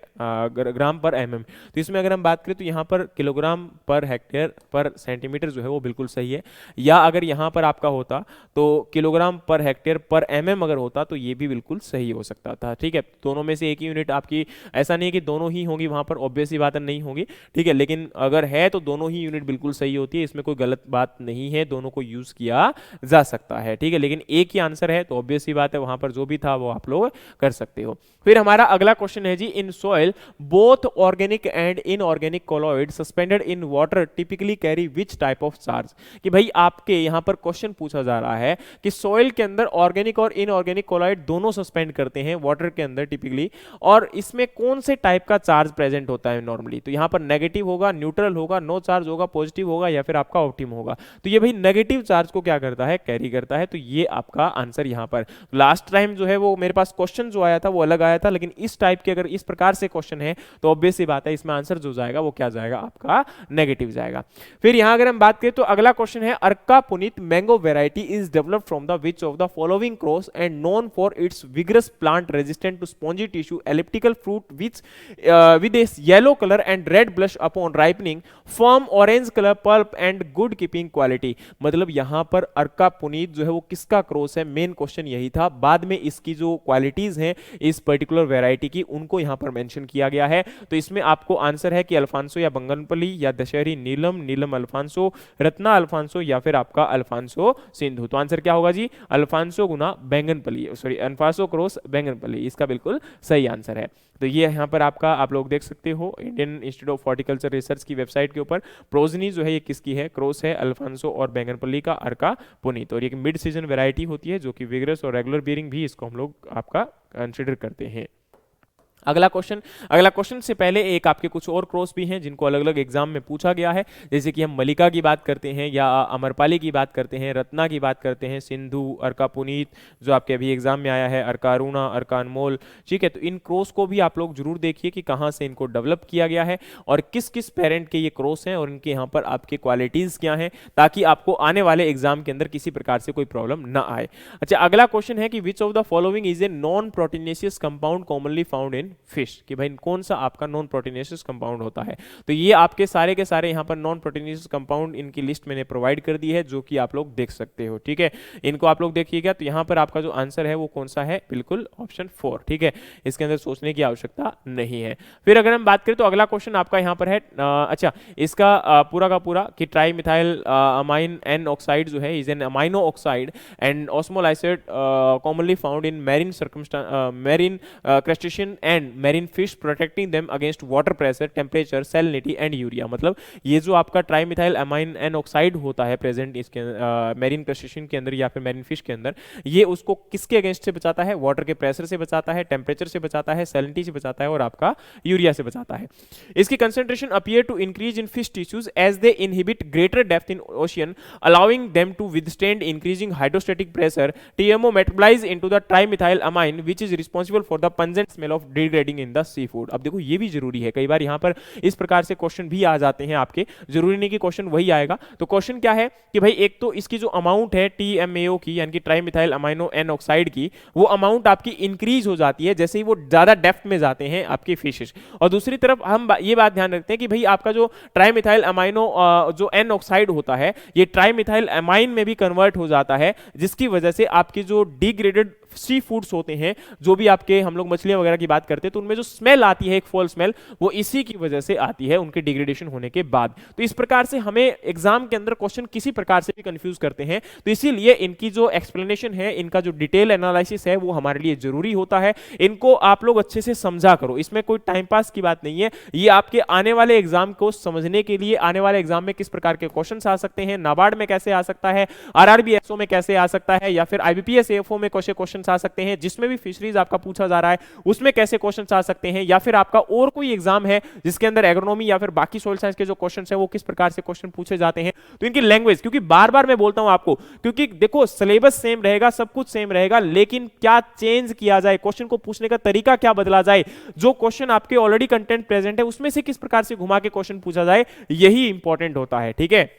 ग्राम पर एमएम। तो इसमें अगर हम बात करें तो यहाँ पर किलोग्राम पर हेक्टेयर पर सेंटीमीटर जो है वो बिल्कुल सही है, या अगर यहाँ पर आपका होता तो किलोग्राम पर हेक्टेयर पर एमएम अगर होता तो ये भी बिल्कुल सही हो सकता था, ठीक है। दोनों में से एक ही यूनिट आपकी, ऐसा नहीं है कि दोनों ही होंगी वहां पर, ऑब्वियस ही बात नहीं होगी, ठीक है, लेकिन अगर है तो दोनों ही यूनिट बिल्कुल सही होती है, इसमें कोई गलत बात नहीं है, दोनों को यूज किया जा सकता है, ठीक है। लेकिन एक ही आंसर है तो ऑब्वियस ही बात है वहां पर जो भी था वो आप लोग कर सकते हो। फिर हमारा अगला क्वेश्चन है जी, in soil both organic and inorganic colloid suspended in water typically carry which type of charge. कि भाई आपके यहां पर क्वेश्चन पूछा जा रहा है कि सॉइल के अंदर ऑर्गेनिक और इनऑर्गेनिक कोलॉइड दोनों सस्पेंड करते हैं वाटर के अंदर टिपिकली, और इसमें कौन से टाइप का चार्ज प्रेजेंट होता है नॉर्मली। तो यहां पर नेगेटिव होगा, न्यूट्रल होगा, नो चार्ज होगा, पॉजिटिव होगा, या फिर आपका ऑप्टिम होगा। तो ये भाई नेगेटिव चार्ज को क्या करता है, कैरी करता है, तो ये आपका आंसर यहां पर। लास्ट टाइम जो है वो मेरे पास क्वेश्चन जो आया था वो अलग आया था, लेकिन इस टाइप के अगर इस प्रकार से क्वेश्चन है तो ऑब्वियस सी बात है इसमें आंसर जो जाएगा वो क्या जाएगा, आपका नेगेटिव जाएगा। फिर यहां अगर हम बात करें तो अगला क्वेश्चन है, Arka Puneet mango variety is developed from the which of the following cross and known for its vigorous plant resistant to spongy tissue elliptical fruit which with a yellow colour and red blush upon ripening firm orange colour pulp and good keeping quality. मतलब यहां पर अर्का पुनीत जो है वो किसका क्रॉस है, मेन क्वेश्चन यही था। बाद में इसकी जो क्वालिटीज हैं इस पर्टिकुलर वैरायटी की उनको यहां पर मेंशन किया गया है। तो इसमें आपको आंसर है कि अल्फांसो या बंगनपली या दशहरी नीलम, नीलम अल्फांसो, रत्ना अल्फांसो, या फिर आपका अल्फांसो सिंधु। तो आंसर क्या होगा जी, अल्फांसो गुना बैंगनपली, सॉरी अल्फांसो क्रॉस बैंगनपली, इसका बिल्कुल सही आंसर है। तो ये यहाँ पर आपका आप लोग देख सकते हो Indian institute of horticulture research की वेबसाइट के ऊपर प्रोजनी जो है ये किसकी है, क्रॉस है अल्फांसो और बैंगनपल्ली का, अर्का पुनीत। और ये मिड सीजन वैरायटी होती है जो कि विगरस और रेगुलर बियरिंग भी इसको हम लोग आपका कंसिडर करते हैं। अगला क्वेश्चन से पहले एक आपके कुछ और क्रॉस भी हैं जिनको अलग अलग एग्जाम में पूछा गया है। जैसे कि हम मलिका की बात करते हैं या अमरपाली की बात करते हैं, रत्ना की बात करते हैं, सिंधु, अर्का पुनीत जो आपके अभी एग्जाम में आया है, अर्का अरुणा, अर्का अनमोल। ठीक है, तो इन क्रॉस को भी आप लोग जरूर देखिए कि कहाँ से इनको डेवलप किया गया है और किस किस पेरेंट के ये क्रॉस हैं और इनके यहाँ पर आपके क्वालिटीज क्या हैं, ताकि आपको आने वाले एग्जाम के अंदर किसी प्रकार से कोई प्रॉब्लम ना आए। अच्छा, अगला क्वेश्चन है कि विच of the following is a non proteinaceous compound commonly found in fish, कि भाई कौन सा आपका नॉन प्रोटीनेशियस कंपाउंड होता है। तो ये आपके सारे के सारे यहाँ पर नॉन प्रोटीनेशियस कंपाउंड इनकी लिस्ट मैंने प्रोवाइड कर दी है, जो कि आप लोग देख सकते हो। ठीक है, इनको आप लोग देखिएगा। तो यहाँ पर आपका जो आंसर है वो कौन सा है, बिल्कुल ऑप्शन 4। ठीक है, इसके अंदर सोचने की आवश्यकता नहीं है। फिर अगर हम बात करें तो अगला क्वेश्चन आपका यहाँ पर है अच्छा, इसका पूरा का पूरा कि trimethylamine N oxide जो है is an amino oxide and osmolyte commonly found in marine crustacean and marine fish, protecting them against water pressure, temperature, salinity and urea. मतलब ये जो आपका ट्राइमिथाइल अमाइन एन ऑक्साइड होता है प्रेजेंट इसके मैरीन क्रस्टेशियन के अंदर या फिर मैरीन फिश के अंदर, ये उसको किसके अगेंस्ट से बचाता है, वाटर के प्रेशर से बचाता है, टेम्परेचर से बचाता है, सैलिनिटी से बचाता है और आपका यूरिया से बचाता है। इसकी concentration appear to increase in fish tissues as they inhibit greater depth in ocean, allowing them to withstand increasing hydrostatic pressure. TMO metabolize into the trimethyl amine which is responsible for the pungent smell of degrading in the seafood. अब देखो ये भी जरूरी है, कई बार यहाँ पर इस प्रकार से क्वेश्चन भी आ जाते हैं आपके, जरूरी नहीं कि क्वेश्चन वही आएगा। तो क्वेश्चन क्या है कि भाई एक तो इसकी जो अमाउंट है TMAO की यानी कि ट्राइमिथाइल अमाइनो एन ऑक्साइड की, वो अमाउंट आपकी इंक्रीज हो जाती है जैसे ही वो ज्यादा डेप्थ में जाते हैं आपके फिशेस। और दूसरी तरफ हम ये बात ध्यान रखते हैं कि भाई आपका जो ट्राइमिथाइल अमाइनो जो एन ऑक्साइड होता है ये ट्राइमिथाइल अमाइन में भी कन्वर्ट हो जाता है, जिसकी वजह से आपकी जो डिग्रेडेड सी फूड्स होते हैं, जो भी आपके हम लोग मछलियां वगैरह की बात करते हैं, तो उनमें जो स्मेल आती है एक फॉल स्मेल, वो इसी की वजह से आती है उनके डिग्रेडेशन होने के बाद। तो इस प्रकार से हमें एग्जाम के अंदर क्वेश्चन किसी प्रकार से भी कंफ्यूज करते हैं, तो इसीलिए इनकी जो एक्सप्लेनेशन है, इनका जो डिटेल एनालिसिस है वो हमारे लिए जरूरी होता है। इनको आप लोग अच्छे से समझा करो, इसमें कोई टाइम पास की बात नहीं है, ये आपके आने वाले एग्जाम को समझने के लिए, आने वाले एग्जाम में किस प्रकार के क्वेश्चन आ सकते हैं, नाबार्ड में कैसे आ सकता है, आरआरबी एसओ में कैसे आ सकता है, या फिर आईबीपीएस एएफओ में कैसे क्वेश्चन आ सकते हैं, जिसमें भी फिशरीज आपका पूछा जा रहा है उसमें कैसे क्वेश्चंस आ सकते हैं, या फिर आपका और कोई एग्जाम है जिसके अंदर एग्रोनॉमी या फिर बाकी सोइल साइंस के जो क्वेश्चंस हैं वो किस प्रकार से क्वेश्चन पूछे जाते हैं। तो इनकी लैंग्वेज, क्योंकि बार बार मैं बोलता हूं आपको, क्योंकि देखो सिलेबस सेम रहेगा, सब कुछ सेम रहेगा, लेकिन क्या चेंज किया जाए, क्वेश्चन को पूछने का तरीका क्या बदला जाए, जो क्वेश्चन आपके ऑलरेडी कंटेंट प्रेजेंट है उसमें से किस प्रकार से घुमा के क्वेश्चन पूछा जाए, यही इंपॉर्टेंट होता है। ठीक है,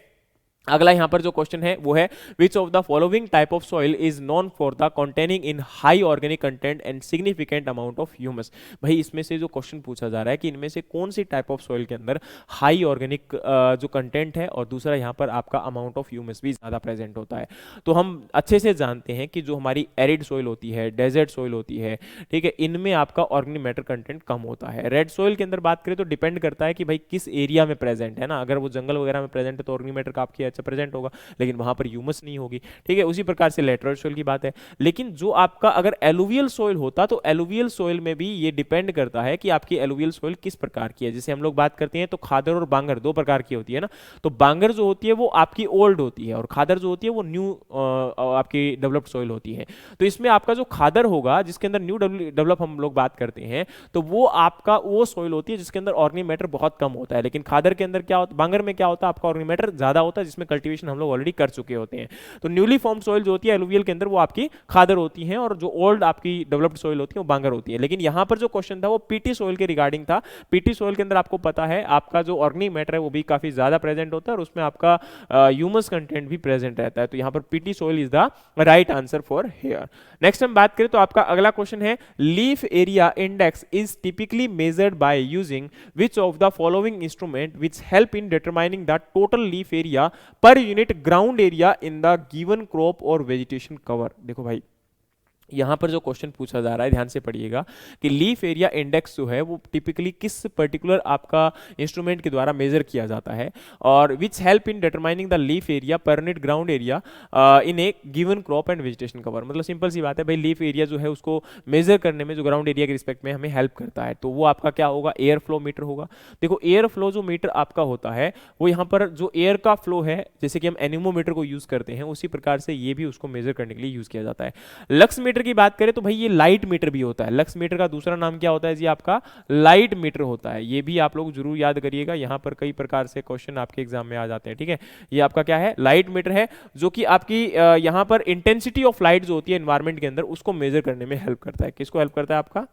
अगला यहां पर जो क्वेश्चन है वो है which of the following type of soil is known for the containing in high organic content and significant amount of humus. भाई इसमें से जो क्वेश्चन पूछा जा रहा है कि इनमें से कौन सी टाइप ऑफ सॉइल के अंदर हाई ऑर्गेनिक जो कंटेंट है और दूसरा यहां पर आपका अमाउंट ऑफ ह्यूमस भी ज्यादा प्रेजेंट होता है। तो हम अच्छे से जानते हैं कि जो हमारी एरिड सॉइल होती है, डेजर्ट सॉइल होती है, ठीक है, इनमें आपका ऑर्गेनिक मैटर कंटेंट कम होता है। रेड सॉइल के अंदर बात करें तो डिपेंड करता है कि भाई किस एरिया में प्रेजेंट है ना, अगर वो जंगल वगैरह में प्रेजेंट है तो ऑर्गेनिक मैटर का आपके अच्छा प्रेजेंट होगा, लेकिन वहां पर ह्यूमस नहीं होगी। ठीक है, उसी प्रकार से लेटरल सोइल की बात है। लेकिन जो आपका अगर एलुवियल सोइल होता तो एलुवियल सोइल में भी ये डिपेंड करता है कि आपकी एलुवियल सोइल किस प्रकार की है। जैसे हम लोग बात करते हैं तो खादर और बांगर दो प्रकार की होती है ना, तो बांगर जो होती है वो आपकी ओल्ड होती है और खादर जो होती है वो न्यू आपकी डेवलप्ड सोइल होती है। तो इसमें आपका जो खादर होगा जिसके अंदर न्यू डेवलप हम लोग बात करते हैं, तो वो आपका वो सोइल होती है जिसके अंदर ऑर्गेनिक मैटर बहुत कम होता है। लेकिन खादर के अंदर क्या होता है, बांगर में क्या होता है, आपका ऑर्गेनिक मैटर ज्यादा होता है, जिसमें कल्टीवेशन हम लोग ऑलरेडी कर चुके होते हैं। तो न्यूली फॉर्म सॉइल जो होती है एलुवियल के अंदर वो आपकी खादर होती है और जो ओल्ड आपकी डेवलप्ड सॉइल होती है वो बांगर होती है। लेकिन यहां पर जो क्वेश्चन था वो पीटी सॉइल के रिगार्डिंग था। पीटी सॉइल के अंदर आपको पता है आपका जो ऑर्गेनिक मैटर है वो भी काफी ज्यादा प्रेजेंट होता है और उसमें आपका ह्यूमस कंटेंट भी प्रेजेंट रहता है। तो यहां पर PT soil is the right answer for here. Next हम बात करें तो आपका अगला क्वेश्चन है leaf area index is typically measured by using which of the following instrument which help in determining the total leaf area per unit ground area in the given crop और वेजिटेशन कवर। देखो भाई यहां पर जो क्वेश्चन पूछा जा रहा है ध्यान से पढ़िएगा कि लीफ एरिया इंडेक्स जो है वो टिपिकली किस पर्टिकुलर आपका इंस्ट्रूमेंट के द्वारा मेजर किया जाता है और which help in determining the leaf area per unit ground area in A given crop and vegetation cover. मतलब सिंपल सी बात है भाई, लीफ एरिया जो है उसको मेजर करने में जो ग्राउंड एरिया के रिस्पेक्ट में हमें हेल्प करता है, तो वो आपका क्या होगा, एयर फ्लो मीटर होगा। देखो एयर फ्लो जो मीटर आपका होता है वो यहाँ पर जो एयर का फ्लो है, जैसे कि हम एनिमोमीटर को यूज करते हैं उसी प्रकार से ये भी उसको मेजर करने के लिए यूज किया जाता है। लक्स मीटर मीटर की बात करें तो भाई ये लाइट मीटर भी होता है। लक्स मीटर का दूसरा नाम क्या होता है जी? आपका लाइट मीटर होता है। ये भी आप लोग जरूर याद करिएगा, यहाँ पर कई प्रकार से क्वेश्चन आपके एग्जाम में आ जाते हैं, ठीक है। ये आपका क्या है? लाइट मीटर है, जो कि आपकी यहाँ पर इंटेंसिटी ऑफ लाइट जो होती है एनवायरमेंट के अंदर, उसको मेजर करने में हेल्प करता है। किसको हेल्प करता है? आपका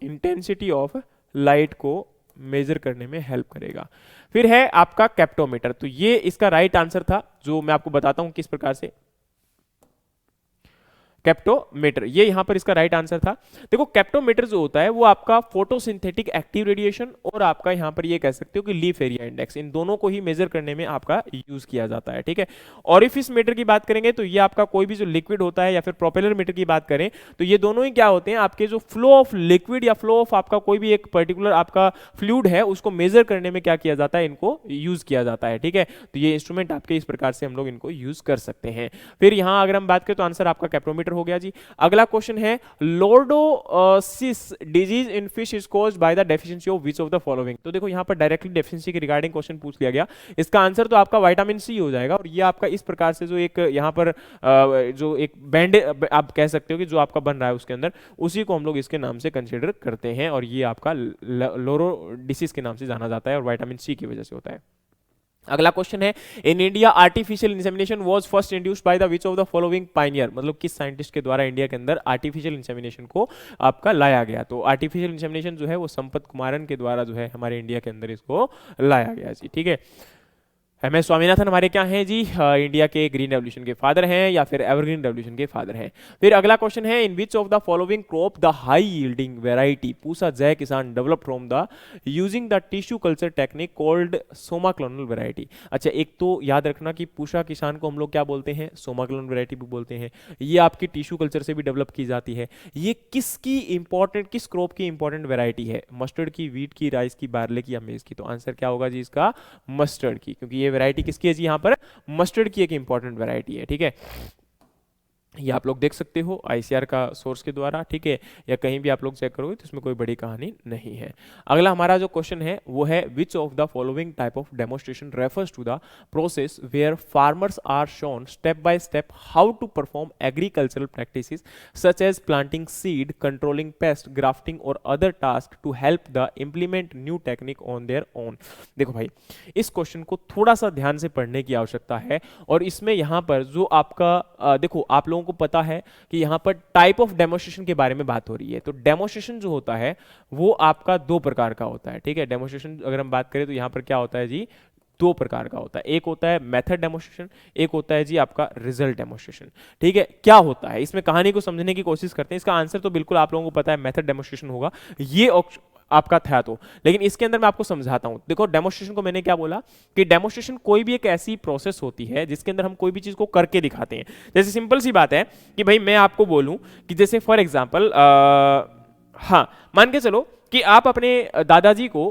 इंटेंसिटी ऑफ लाइट को मेजर करने में हेल्प करेगा। फिर है आपका कैप्टोमीटर। तो ये इसका राइट आंसर था, जो मैं आपको बताता हूं किस प्रकार से। कैप्टोमीटर, ये यहां पर इसका राइट आंसर था। देखो कैप्टोमीटर जो होता है वो आपका फोटोसिंथेटिक एक्टिव रेडिएशन और आपका यहां पर ये कह सकते हो कि लीफ एरिया इंडेक्स, इन दोनों को ही मेजर करने में आपका यूज किया जाता है, ठीक है। ऑरिफिस मीटर की बात करेंगे तो ये आपका कोई भी जो लिक्विड होता है, या फिर प्रोपेलर मीटर की बात करें तो ये दोनों ही क्या होते हैं? आपके जो फ्लो ऑफ लिक्विड या फ्लो ऑफ आपका कोई भी एक पर्टिकुलर आपका फ्लूइड है उसको मेजर करने में क्या किया जाता है? इनको यूज किया जाता है, ठीक है। तो ये इंस्ट्रूमेंट आपके इस प्रकार से हम लोग इनको यूज कर सकते हैं। फिर यहां अगर हम बात करें तो आंसर आपका कैप्टोमीटर हो गया जी। अगला क्वेश्चन है, lordosis disease in fish is caused by the deficiency of which of the following. तो देखो यहाँ पर डायरेक्टली डेफिशिएंसी के रिगार्डिंग क्वेश्चन पूछ लिया गया। इसका आंसर तो आपका विटामिन सी हो जाएगा। और ये आपका इस प्रकार से जो एक यहाँ पर जो एक बैंड आप कह सकते हो कि जो आपका बन रहा है उसके अंदर, उसी को हम लोग इसके नाम से कंसिडर करते हैं। और ये आपका लोरोडिसिस के नाम से जाना जाता है और विटामिन सी की वजह से होता है। अगला क्वेश्चन है, in India artificial insemination was first induced by the which of the following Pioneer. मतलब किस साइंटिस्ट के द्वारा इंडिया के अंदर आर्टिफिशियल इंसेमिनेशन को आपका लाया गया। तो आर्टिफिशियल इंसेमिनेशन जो है वो संपत कुमारन के द्वारा जो है हमारे इंडिया के अंदर इसको लाया गया जी, ठीक है। एम.एस. स्वामीनाथन हमारे क्या हैं जी? इंडिया के ग्रीन रेवोल्यूशन के फादर हैं या फिर एवरग्रीन रेवोल्यूशन के फादर हैं। फिर अगला क्वेश्चन है, in which of the following crop the high yielding variety Pusa Jai Kisan develop from the using the tissue culture technique called somaclonal variety. अच्छा, एक तो याद रखना कि पूसा किसान को हम लोग क्या बोलते हैं? सोमा क्लोनल वेराइटी भी बोलते हैं। ये आपकी टिश्यू कल्चर से भी डेवलप की जाती है। ये किसकी इंपॉर्टेंट, किस क्रॉप की इंपॉर्टेंट वेराइटी है? मस्टर्ड की, वीट की, राइस की, बार्ले की या मेज की? तो आंसर क्या होगा जी इसका? मस्टर्ड की, क्योंकि ये वैरायटी किसकी है जी? यहां पर मस्टर्ड की एक इंपॉर्टेंट वैरायटी है, ठीक है। ये आप लोग देख सकते हो आईसीआर का सोर्स के द्वारा, ठीक है, या कहीं भी आप लोग चेक करोगे तो इसमें कोई बड़ी कहानी नहीं है। अगला हमारा जो क्वेश्चन है वो है, which of the following type of demonstration refers to the process where farmers are shown step by step how to perform agricultural practices such as planting seed, controlling pest, grafting और other task to help the implement new technique on their own. देखो भाई, इस क्वेश्चन को थोड़ा सा ध्यान से पढ़ने की आवश्यकता है। और इसमें यहां पर जो आपका देखो, आप लोगों को पता है कि यहां पर टाइप ऑफ डेमोन्स्ट्रेशन के बारे में बात हो रही है। तो डेमोन्स्ट्रेशन जो होता है वो आपका दो प्रकार का होता है, ठीक है। डेमोन्स्ट्रेशन अगर हम बात करें तो यहां पर क्या होता है जी? दो प्रकार का होता है। एक होता है मेथड डेमोन्स्ट्रेशन, एक होता है जी आपका रिजल्ट डेमोन्स्ट्रेशन, ठीक है। क्या होता है इसमें, कहानी को समझने की कोशिश करते हैं। इसका आंसर तो बिल्कुल आप लोगों को पता है, मेथड डेमोन्स्ट्रेशन होगा ये आपका था। तो लेकिन इसके अंदर मैं आपको समझाता हूं। देखो डेमोन्स्ट्रेशन को मैंने क्या बोला कि डेमोन्स्ट्रेशन कोई भी एक ऐसी प्रोसेस होती है जिसके अंदर हम कोई भी चीज को करके दिखाते हैं। जैसे सिंपल सी बात है कि भाई मैं आपको बोलूं कि जैसे फॉर एग्जांपल हाँ, मान के चलो कि आप अपने दादाजी को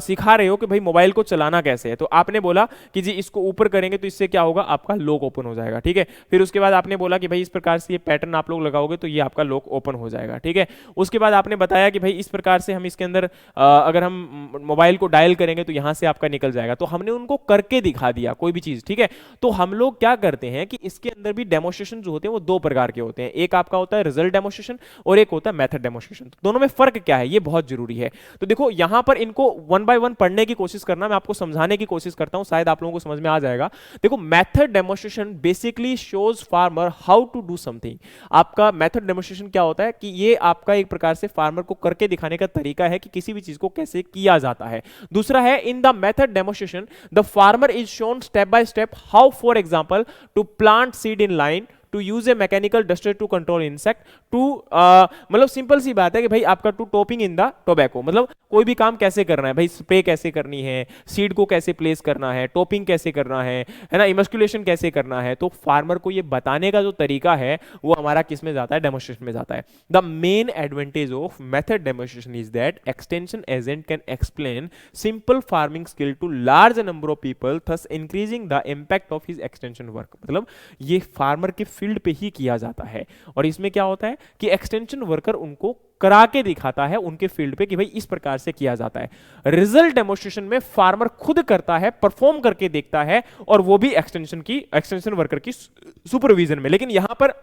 सिखा रहे हो कि भाई मोबाइल को चलाना कैसे है। तो आपने बोला कि जी इसको ऊपर करेंगे तो इससे क्या होगा? आपका लॉक ओपन हो जाएगा, ठीक है। फिर उसके बाद आपने बोला कि भाई इस प्रकार से ये पैटर्न आप लोग लगाओगे तो ये आपका लॉक ओपन हो जाएगा, ठीक है। उसके बाद आपने बताया कि भाई इस प्रकार से हम इसके अंदर अगर हम मोबाइल को डायल करेंगे तो यहाँ से आपका निकल जाएगा। तो हमने उनको करके दिखा दिया कोई भी चीज, ठीक है। तो हम लोग क्या करते हैं कि इसके अंदर भी डेमोन्स्ट्रेशन जो होते हैं वो दो प्रकार के होते हैं। एक आपका होता है रिजल्ट डेमोन्स्ट्रेशन और एक होता है मेथड डेमोन्स्ट्रेशन। दोनों में फर्क क्या है ये बहुत जरूरी है। तो देखो यहां पर इनको वन बाय वन पढ़ने की कोशिश करना, मैं आपको समझाने की कोशिश करता हूं, शायद आप लोगों को समझ में आ जाएगा। देखो method demonstration basically shows farmer how to do something. आपका मेथड डेमोन्स्ट्रेशन क्या होता है कि ये आपका एक प्रकार से फार्मर को करके दिखाने का तरीका है कि किसी भी चीज को कैसे किया जाता है। दूसरा है, in the method demonstration the farmer is shown step by step how for example to plant seed in line, to use a mechanical duster to control insect, to मतलब सिंपल सी बात है कि भाई आपका to topping in the tobacco, मतलब कोई भी काम कैसे करना है भाई, स्प्रे कैसे करनी है, सीड को कैसे प्लेस करना है, टॉपिंग कैसे करना है ना, इमस्कुलेशन कैसे करना है। तो फार्मर को ये बताने का जो तरीका है वो हमारा किस में जाता है? डेमोन्स्ट्रेशन में जाता है। The main advantage of method demonstration is that extension agent can explain simple farming skill to large number of people, thus increasing the impact of his extension work. मतलब ये फार्मर के फील्ड पे ही किया जाता है। और इसमें क्या होता है कि एक्सटेंशन वर्कर उनको करा के दिखाता है उनके फील्ड पे कि भाई इस प्रकार से किया जाता है। रिजल्ट डेमोन्स्ट्रेशन में फार्मर खुद करता है, परफॉर्म करके देखता है, और वो भी एक्सटेंशन वर्कर की सुपरविजन में। लेकिन यहां पर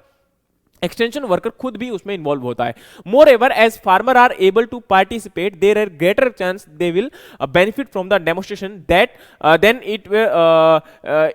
एक्सटेंशन वर्कर खुद भी उसमें इन्वॉल्व होता है। More ever as farmer are able to participate there are greater chance they will benefit from the demonstration that then it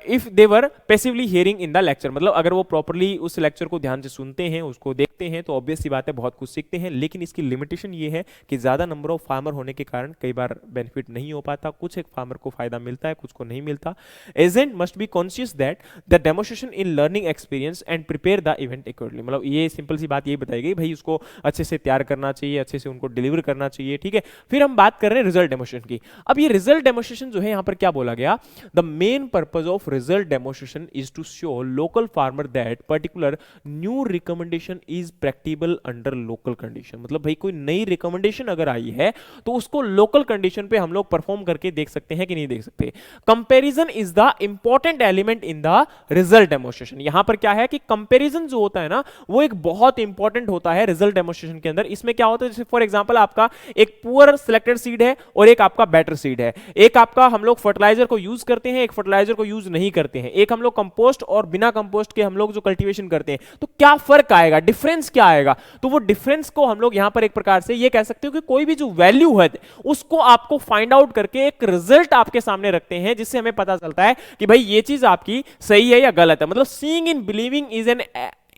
if they were passively hearing in the lecture. मतलब अगर वो प्रॉपरली उस लेक्चर को ध्यान से सुनते हैं, उसको देखते हैं, तो ऑब्वियस सी बात है बहुत कुछ सीखते हैं। लेकिन इसकी लिमिटेशन ये है कि ज्यादा नंबर ऑफ फार्मर होने के कारण कई बार बेनिफिट नहीं हो पाता, कुछ एक फार्मर को फायदा मिलता है, कुछ को नहीं मिलता। Agent must be conscious that the demonstration in learning experience and prepare the event accordingly. मतलब ये सिंपल सी बात ये बताई गई, भाई उसको अच्छे से तैयार करना चाहिए, अच्छे से उनको डिलीवर करना चाहिए, ठीक है। फिर हम बात कर रहे हैं रिजल्ट डेमोस्ट्रेशन की। अब ये रिजल्ट डेमोस्ट्रेशन जो है यहां पर क्या बोला गया, the main purpose of result demonstration is to show local farmer that particular new recommendation is practicable under local condition. मतलब भाई कोई नई रिकमेंडेशन अगर आई है तो उसको लोकल कंडीशन पे हम लोग परफॉर्म करके देख सकते हैं कि नहीं देख सकते। Comparison is the important element in the result demonstration. यहां पर क्या है कि कंपैरिजन जो होता है ना वो एक बहुत इंपॉर्टेंट होता है रिजल्ट डेमोस्ट्रेशन के अंदर। इसमें क्या होता है, जैसे फॉर एग्जांपल आपका एक पुअर सिलेक्टेड सीड है और एक आपका बेटर सीड है। एक आपका हम लोग फर्टिलाइजर को यूज करते हैं, एक फर्टिलाइजर को यूज नहीं करते हैं। एक हम लोग कंपोस्ट और बिना कंपोस्ट के हम लोग जो कल्टीवेशन करते हैं, तो क्या फर्क आएगा, डिफरेंस क्या आएगा। तो वो डिफरेंस को हम लोग यहां पर एक प्रकार से ये कह सकते हो कि कोई भी जो वैल्यू है उसको आपको फाइंड आउट करके एक रिजल्ट आपके सामने रखते हैं, जिससे हमें पता चलता है कि भाई ये चीज आपकी सही है या गलत है। मतलब seeing in believing is an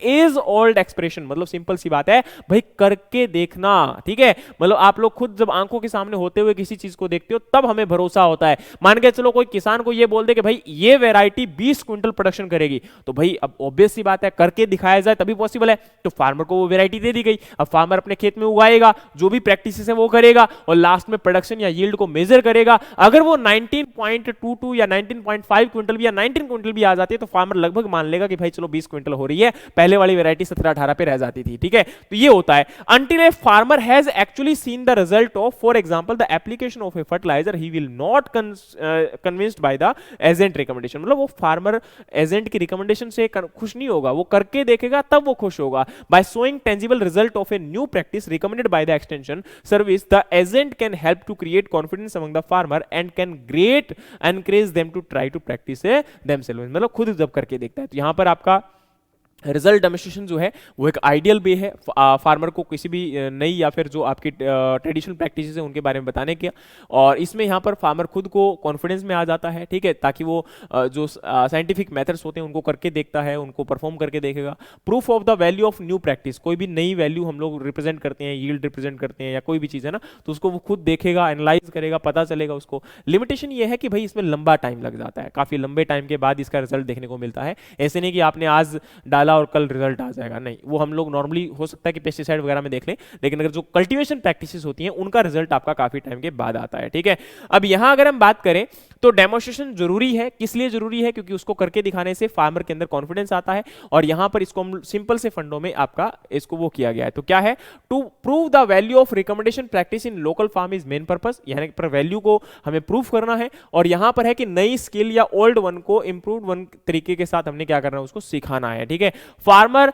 age old expression. मतलब सिंपल सी बात है भाई, करके देखना, ठीक है। मतलब आप लोग खुद जब आंखों के सामने होते हुए किसी चीज को देखते हो तब हमें भरोसा होता है। मान के चलो कोई किसान को ये बोल दे कि भाई ये वैरायटी 20 क्विंटल प्रोडक्शन करेगी, तो भाई अब ऑब्वियस सी बात है करके दिखाया जाए तभी पॉसिबल है। तो फार्मर को वो वैरायटी दे दी गई, अब फार्मर अपने खेत में उगाएगा, जो भी प्रैक्टिस है वो करेगा और लास्ट में प्रोडक्शन या यील्ड को मेजर करेगा। अगर वो 19.22 या 19.5 क्विंटल भी या 19 क्विंटल भी आ जाती है तो फार्मर लगभग मान लेगा कि भाई चलो 20 क्विंटल हो रही है, पहले वाली वैरायटी 17-18 पे रह जाती थी, ठीक है। तो ये होता है until a farmer has actually seen the result of, for example, the application of a fertilizer, he will not convinced by the agent recommendation। मतलब वो फार्मर एजेंट की रिकमेंडेशन से खुश नहीं होगा, वो करके देखेगा तब वो खुश होगा। by showing tangible result of a new practice recommended by the extension service, the agent can help to create confidence among the farmer and can great encourage them to try to practice themselves। मतलब खुद जब करके देखता है। तो यहां पर आपका रिजल्ट डेमोस्ट्रेशन जो है वो एक आइडियल वे है फार्मर को किसी भी नई या फिर जो आपकी ट्रेडिशनल प्रैक्टिसेस है उनके बारे में बताने के। और इसमें यहाँ पर फार्मर खुद को कॉन्फिडेंस में आ जाता है, ठीक है, ताकि वो जो साइंटिफिक मेथड्स होते हैं उनको करके देखता है, उनको परफॉर्म करके देखेगा। Proof of the value of new practice, कोई भी नई वैल्यू हम लोग रिप्रेजेंट करते हैं, यील्ड रिप्रेजेंट करते हैं या कोई भी चीज़ है ना, तो उसको वो खुद देखेगा, एनालाइज करेगा, पता चलेगा उसको। लिमिटेशन ये है कि भाई इसमें लंबा टाइम लग जाता है, काफ़ी लंबे टाइम के बाद इसका रिजल्ट देखने को मिलता है। ऐसे नहीं कि आपने आज डाला और कल रिजल्ट आ जाएगा, नहीं। वो हम लोग नॉर्मली हो सकता है कि पेस्टिसाइड वगैरह में देख लें, लेकिन अगर जो कल्टीवेशन प्रैक्टिसेस होती हैं उनका रिजल्ट आपका काफी टाइम के बाद आता है, ठीक है। अब यहां अगर हम बात करें तो डेमोस्ट्रेशन जरूरी है, किस लिए जरूरी है, क्योंकि उसको करके दिखाने से फार्मर के अंदर कॉन्फिडेंस आता है। और यहां पर इसको हम सिंपल से फंडों में आपका इसको वो किया गया है। तो क्या है, to prove the value of recommendation practice in local farm is main purpose, यानी पर वैल्यू को हमें प्रूफ करना है। और यहां पर है कि नई स्किल या ओल्ड वन को इंप्रूव्ड वन तरीके के साथ हमने क्या करना है, उसको सिखाना है, ठीक है। Farmer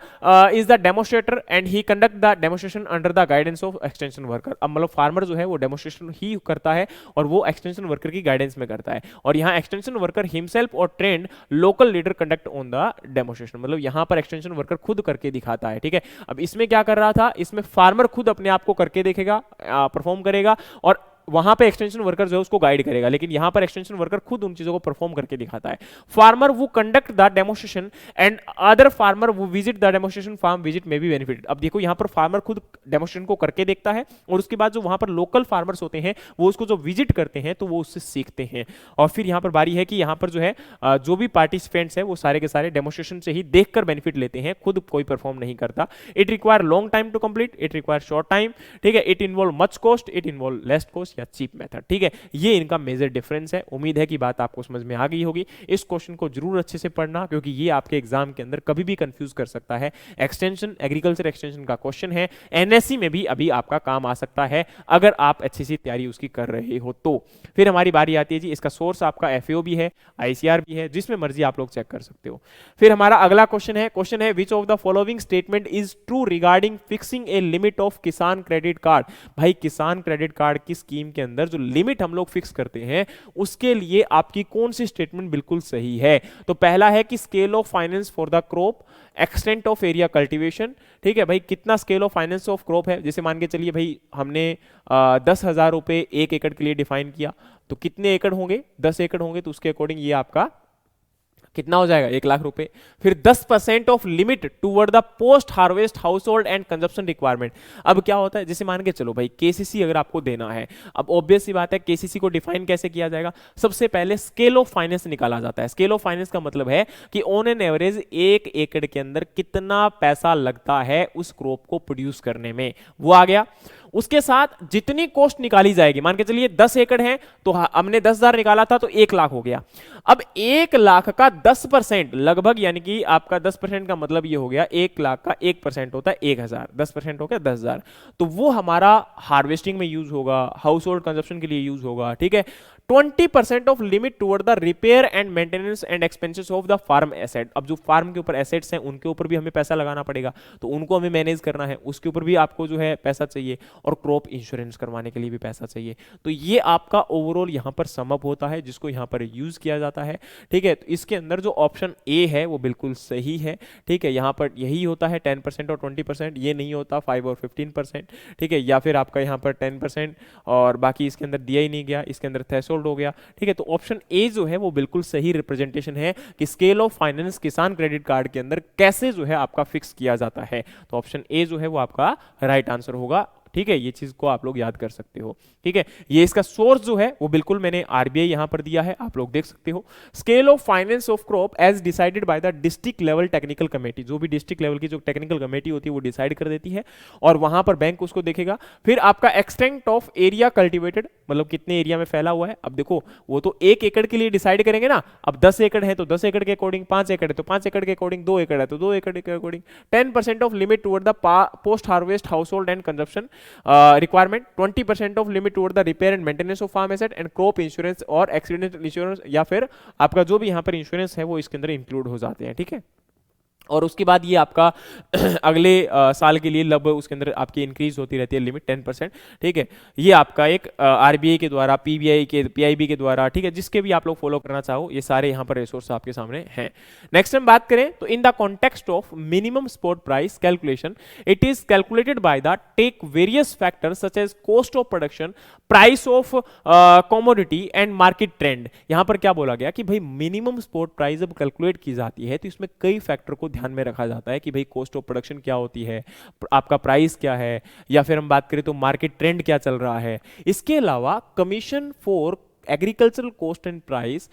is the demonstrator and he conduct the demonstration under the guidance of extension worker. अब मतलब फार्मर जो है वो डेमोस्ट्रेशन ही करता है और वो एक्सटेंशन वर्कर की गाइडेंस में करता है। और यहाँ एक्सटेंशन वर्कर हिमसेल्फ और trend local leader conduct on the demonstration. मतलब यहाँ पर एक्सटेंशन वर्कर खुद करके दिखाता है, ठीक है। अब इसमें क्या कर रहा था, इसमें फार्मर खुद अपने आप को करके देखेगा, परफॉर्म करेगा और वहां पे एक्सटेंशन वर्कर जो है उसको गाइड करेगा। लेकिन यहां पर एक्सटेंशन वर्कर खुद उन चीजों को परफॉर्म करके दिखाता है। Farmer who conduct the demonstration and other farmer who visit the demonstration farm visit में भी बेनिफिट। अब देखो यहां पर फार्मर खुद डेमोस्ट्रेशन को करके देखता है और उसके बाद जो वहां पर लोकल फार्मर्स होते हैं वो उसको जो विजिट करते हैं तो वो उससे सीखते हैं। और फिर यहां पर बारी है कि यहां पर जो है जो भी पार्टिसिपेंट्स है वो सारे के सारे डेमोस्ट्रेशन से ही देखकर बेनिफिट लेते हैं, खुद कोई परफॉर्म नहीं करता। It require long time to complete, it require short time, ठीक है। It involve much cost, it involve less cost या चीप मेथड, ठीक है। ये इनका मेजर डिफरेंस है। उम्मीद है कि बात आपको समझ में आ गई होगी। इस क्वेश्चन को जरूर अच्छे से पढ़ना क्योंकि ये आपके एग्जाम के अंदर कभी भी कंफ्यूज कर सकता है। एक्सटेंशन, एग्रीकल्चर एक्सटेंशन का क्वेश्चन है, एनएससी में भी अभी आपका काम आ सकता है अगर आप अच्छी सी तैयारी उसकी कर रहे हो तो। फिर हमारी बारी आती है जी, इसका सोर्स आपका एफएओ भी है, आईसीआर भी है, जिसमें मर्जी आप लोग चेक कर सकते हो। फिर हमारा अगला क्वेश्चन है which of the following statement is true regarding fixing a limit of किसान क्रेडिट कार्ड। भाई किसान क्रेडिट कार्ड की स्कीम स्कीम के अंदर जो लिमिट हम लोग फिक्स करते हैं उसके लिए आपकी कौन सी स्टेटमेंट बिल्कुल सही है। तो पहला है कि scale of finance for the crop, extent of area cultivation. ठीक है भाई, कितना scale of finance of crop है, जैसे मान के चलिए भाई हमने 10,000 रुपए 1 एकड़ के लिए डिफाइन किया, तो कितने एकड़ होंगे, 10 एकड़ होंगे, तो उसके अकॉर्डिंग ये आपका कितना हो जाएगा, 1 लाख रुपए। फिर 10% of limit toward the post harvest household and consumption requirement. अब क्या होता है, जैसे मान के चलो भाई केसीसी अगर आपको देना है, अब ऑब्वियस सी बात है केसीसी को डिफाइन कैसे किया जाएगा, सबसे पहले स्केल ऑफ फाइनेंस निकाला जाता है। स्केल ऑफ फाइनेंस का मतलब है कि ऑन एन एवरेज 1 एकड़ के अंदर कितना पैसा लगता है उस क्रॉप को प्रोड्यूस करने में, वो आ गया। उसके साथ जितनी कॉस्ट निकाली जाएगी, मान के चलिए 10 एकड़ है तो हमने 10,000 निकाला था तो 1 लाख हो गया। अब 1 लाख का 10% लगभग, यानी कि आपका 10% का मतलब ये हो गया 1 लाख का 1% होता है 1,000, 10% हो गया 10,000, तो वो हमारा हार्वेस्टिंग में यूज होगा, हाउस होल्ड कंजप्शन के लिए यूज होगा। ठीक है, 20% of limit toward the repair and maintenance and expenses of the farm asset. अब जो फार्म के ऊपर एसेट्स हैं उनके ऊपर भी हमें पैसा लगाना पड़ेगा, तो उनको हमें मैनेज करना है, उसके ऊपर भी आपको जो है पैसा चाहिए, और क्रॉप इंश्योरेंस करवाने के लिए भी पैसा चाहिए। तो ये आपका ओवरऑल यहां पर सम अप होता है जिसको यहां पर यूज किया जाता है। ठीक है, तो इसके अंदर जो ऑप्शन ए है वो बिल्कुल सही है। ठीक है, यहां पर यही होता है 10% और 20%, ये नहीं होता 5 और 15%। ठीक है, या फिर आपका यहां पर 10% और बाकी इसके अंदर दिया ही नहीं गया, इसके अंदर थ्रेशोल्ड हो गया। ठीक है, तो ऑप्शन ए जो है वो बिल्कुल सही रिप्रेजेंटेशन है कि स्केल ऑफ फाइनेंस किसान क्रेडिट कार्ड के अंदर कैसे जो है आपका फिक्स किया जाता है। तो ऑप्शन ए जो है वो आपका राइट आंसर होगा। ठीक है, ये चीज को आप लोग याद कर सकते हो। ठीक है, ये इसका सोर्स जो है वो बिल्कुल मैंने आरबीआई यहां पर दिया है, आप लोग देख सकते हो। Scale of finance of crop as decided by the district level technical committee, जो भी डिस्ट्रिक्ट लेवल की जो टेक्निकल कमेटी होती है वो डिसाइड कर देती है और वहां पर बैंक उसको देखेगा। फिर आपका एक्सटेंट ऑफ एरिया कल्टिवेटेड, मतलब कितने एरिया में फैला हुआ है। अब देखो वो तो 1 एकड़ के लिए डिसाइड करेंगे ना, अब 10 एकड़ है तो 10 एकड़ के अकॉर्डिंग, 5 एकड़ है तो 5 एकड़ के अकॉर्डिंग, 2 एकड़ है तो 2 एकड़ के according. 10% of limit toward the post harvest household and consumption requirement, 20% of limit toward the repair and maintenance of farm asset and crop insurance और एक्सीडेंटल इंश्योरेंस, या फिर आपका जो भी यहां पर इंश्योरेंस है वो इसके अंदर इंक्लूड हो जाते हैं। ठीक है, और उसके बाद ये आपका अगले साल के लिए लगभग उसके अंदर आपकी इंक्रीज होती रहती है लिमिट 10%। ठीक है, ये आपका एक आरबीआई के द्वारा, पीबीआई के, पीआईबी के द्वारा, ठीक है, जिसके भी आप लोग फॉलो करना चाहो, ये सारे यहाँ पर रिसोर्स आपके सामने हैं। नेक्स्ट हम बात करें तो in the context of minimum spot price calculation, it is calculated by the take various factors such as cost of production, price of commodity and market trend. यहां पर क्या बोला गया कि भाई मिनिमम स्पॉट प्राइस जब कैलकुलेट की जाती है तो इसमें कई फैक्टर को ध्यान में रखा जाता है कि भाई कॉस्ट ऑफ प्रोडक्शन क्या होती है, आपका प्राइस क्या है, या फिर हम बात करें तो मार्केट ट्रेंड क्या चल रहा है। इसके अलावा commission for agricultural cost and price,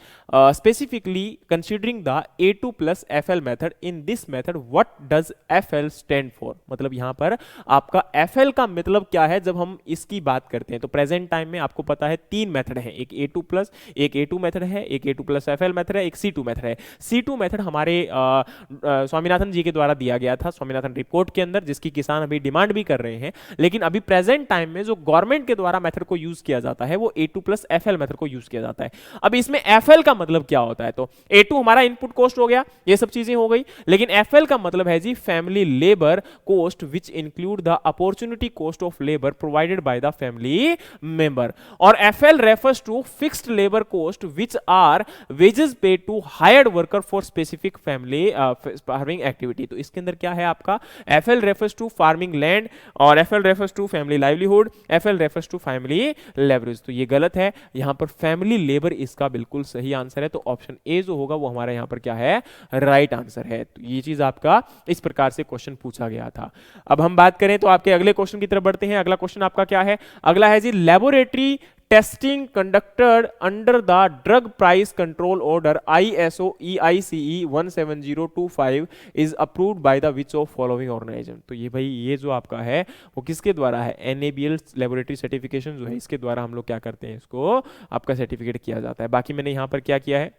specifically considering the A2 plus FL method. In this method what does FL stand for? मतलब यहाँ पर आपका FL का मतलब क्या है जब हम इसकी बात करते हैं। तो प्रेजेंट टाइम में आपको पता है 3 मेथड है, एक A2 प्लस, एक A2 मेथड है, एक A2 प्लस FL मेथड है, एक C2 मेथड है। C2 मेथड हमारे स्वामीनाथन जी के द्वारा दिया गया था स्वामीनाथन रिपोर्ट के अंदर, जिसकी किसान अभी डिमांड भी कर रहे हैं, लेकिन अभी प्रेजेंट टाइम में जो गवर्नमेंट के द्वारा मेथड को यूज किया जाता है वो A2 प्लस FL मेथड को यूज किया जाता है। अब इसमें FL का मतलब क्या होता है, तो A2 हमारा इनपुट कॉस्ट हो गया, ये सब चीजें हो गई, लेकिन FL का मतलब है जी family labour cost which include the opportunity cost of labour provided by the family member. और FL refers to fixed labour cost which are wages paid to hired worker for specific family farming activity. तो इसके अंदर क्या है आपका FL refers to farming land और FL refers to family livelihood, FL refers to family leverage. तो ये गलत है, यहां पर फैमिली लेबर इसका बिल्कुल सही आंसर है। तो ऑप्शन ए जो होगा वो हमारा यहां पर क्या है, राइट आंसर है। तो ये चीज आपका इस प्रकार से क्वेश्चन पूछा गया था। अब हम बात करें तो आपके अगले क्वेश्चन की तरफ बढ़ते हैं। अगला क्वेश्चन आपका क्या है, अगला है जी laboratory testing conducted under the drug price control order ISO EICE 17025 is approved by the which of following organisation. तो ये भाई ये जो आपका है वो किसके द्वारा है, NABL लेबोरेटरी सर्टिफिकेशन जो है इसके द्वारा हम लोग क्या करते हैं, इसको आपका सर्टिफिकेट किया जाता है। बाकी मैंने यहां पर क्या किया है,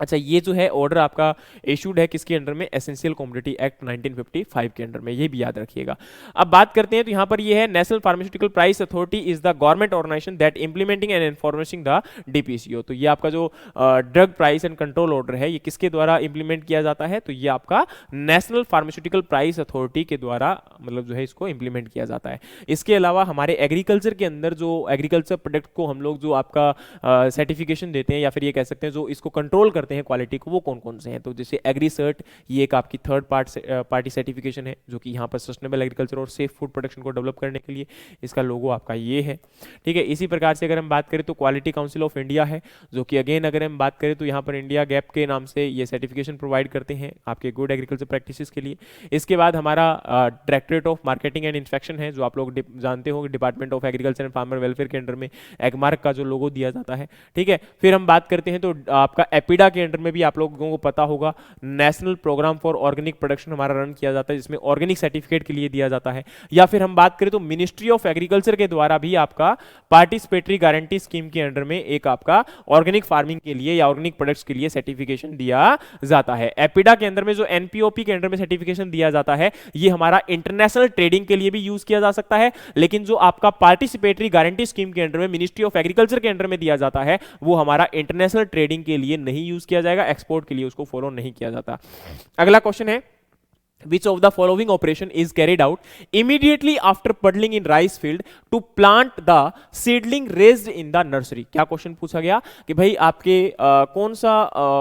अच्छा, ये जो है ऑर्डर आपका इशूड है किसके अंडर में, एसेंशियल कमोडिटी एक्ट 1955 के अंडर में, ये भी याद रखिएगा। अब बात करते हैं तो यहाँ पर ये है national pharmaceutical price authority is the government organisation that implementing and enforcing the DPCO. तो ये आपका जो drug price and control order है ये किसके द्वारा इंप्लीमेंट किया जाता है, तो ये आपका नेशनल फार्मास्यूटिकल प्राइस अथॉरिटी के द्वारा मतलब जो है इसको इंप्लीमेंट किया जाता है। इसके अलावा हमारे एग्रीकल्चर के अंदर जो एग्रीकल्चर प्रोडक्ट को हम लोग जो आपका सर्टिफिकेशन देते हैं या फिर ये कह सकते हैं जो इसको कंट्रोल करते हैं क्वालिटी को, वो कौन कौन से हैं, तो जैसे एग्री सर्ट, ये एक आपकी थर्ड पार्टी सर्टिफिकेशन है जो कि यहाँ पर सस्टेनेबल एग्रीकल्चर और सेफ फूड प्रोडक्शन को डेवलप करने के लिए इसका लोगो आपका ये है। ठीक है, इसी प्रकार से अगर हम बात करें तो क्वालिटी काउंसिल ऑफ इंडिया है जो कि अगेन अगर हम बात करें तो यहाँ पर इंडिया गैप के नाम से ये सर्टिफिकेशन प्रोवाइड करते हैं आपके गुड एग्रीकल्चर प्रैक्टिसेस के लिए। इसके बाद हमारा directorate of marketing and inspection है जो आप लोग जानते होंगे, department of agriculture and farmer welfare के अंडर में एगमार्क का जो लोगो दिया जाता है। ठीक है, फिर हम बात करते हैं तो आपका एपिडा के अंडर में भी आप लोगों को पता होगा national programme for organic production हमारा रन किया जाता है जिसमें ऑर्गेनिक सर्टिफिकेट के लिए दिया जाता है। या फिर हम बात करें तो मिनिस्ट्री ऑफ एग्रीकल्चर के द्वारा भी आपका पार्टिसिपेटरी गारंटी स्कीम के अंडर में एक आपका ऑर्गेनिक फार्मिंग के लिए या ऑर्गेनिक प्रोडक्ट्स के लिए सर्टिफिकेशन दिया जाता है। एपिडा के अंदर में जो एनपीओपी के अंडर में सर्टिफिकेशन दिया जाता है ये हमारा इंटरनेशनल ट्रेडिंग के लिए भी यूज किया जा सकता है, लेकिन जो आपका पार्टिसिपेटरी गारंटी स्कीम के अंडर में मिनिस्ट्री ऑफ एग्रीकल्चर के अंडर में दिया जाता है वो हमारा इंटरनेशनल ट्रेडिंग के लिए नहीं यूज किया जाएगा, एक्सपोर्ट के लिए उसको फॉलो नहीं किया जाता। अगला क्वेश्चन है which of the following operation is carried out immediately after puddling in rice field to plant the seedling raised in the nursery। क्या क्वेश्चन पूछा गया कि भाई आपके कौन सा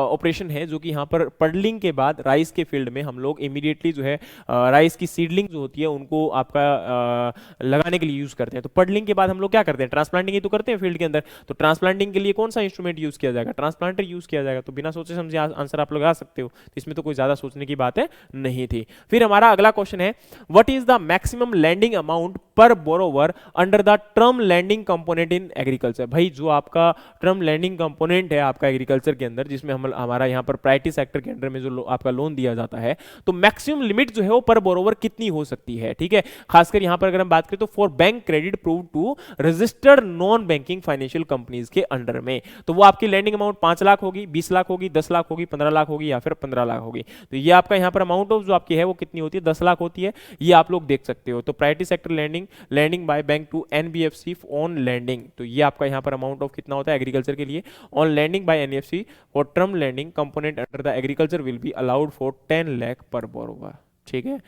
ऑपरेशन है जो कि यहाँ पर पडलिंग के बाद राइस के फील्ड में हम लोग इमीडिएटली जो है राइस की सीडलिंग जो होती है उनको आपका लगाने के लिए यूज करते हैं। तो पडलिंग के बाद हम लोग क्या करते हैं, ट्रांसप्लांटिंग ही तो करते हैं फील्ड के अंदर। तो ट्रांसप्लांटिंग के लिए कौन सा इंस्ट्रूमेंट यूज किया जाएगा, ट्रांसप्लांटर यूज किया जाएगा। तो बिना सोचे समझे आंसर आप लगा सकते हो, इसमें तो कोई ज्यादा सोचने की बात है नहीं थी। फिर हमारा अगला क्वेश्चन है what is the maximum lending amount per borrower under the term lending component in agriculture. भाई जो आपका टर्म लैंडिंग कंपोनेंट है आपका एग्रीकल्चर के अंदर जिसमें हम हमारा यहाँ पर प्रायोरिटी सेक्टर के अंडर में जो आपका लोन दिया जाता है तो मैक्सिमम लिमिट जो है वो पर बोरोवर कितनी हो सकती है। ठीक है, खासकर यहाँ पर अगर हम बात करें तो for bank credit prove to registered non banking financial companies के अंडर में, तो वो आपकी लैंडिंग अमाउंट 5 लाख होगी, 20 लाख होगी, 10 लाख होगी, 15 लाख होगी या फिर 15 लाख होगी। तो ये आपका यहाँ पर अमाउंट ऑफ जो आपकी है वो कितनी होती है, 10 लाख होती है, ये आप लोग देख सकते हो। तो priority sector landing by bank to NBFC on landing, तो ये आपका यहाँ पर अमाउंट ऑफ कितना होता है एग्रीकल्चर के लिए, on lending by NBFC for term lending component under the agriculture will be allowed for 10 lakh per borrower. ठीक है,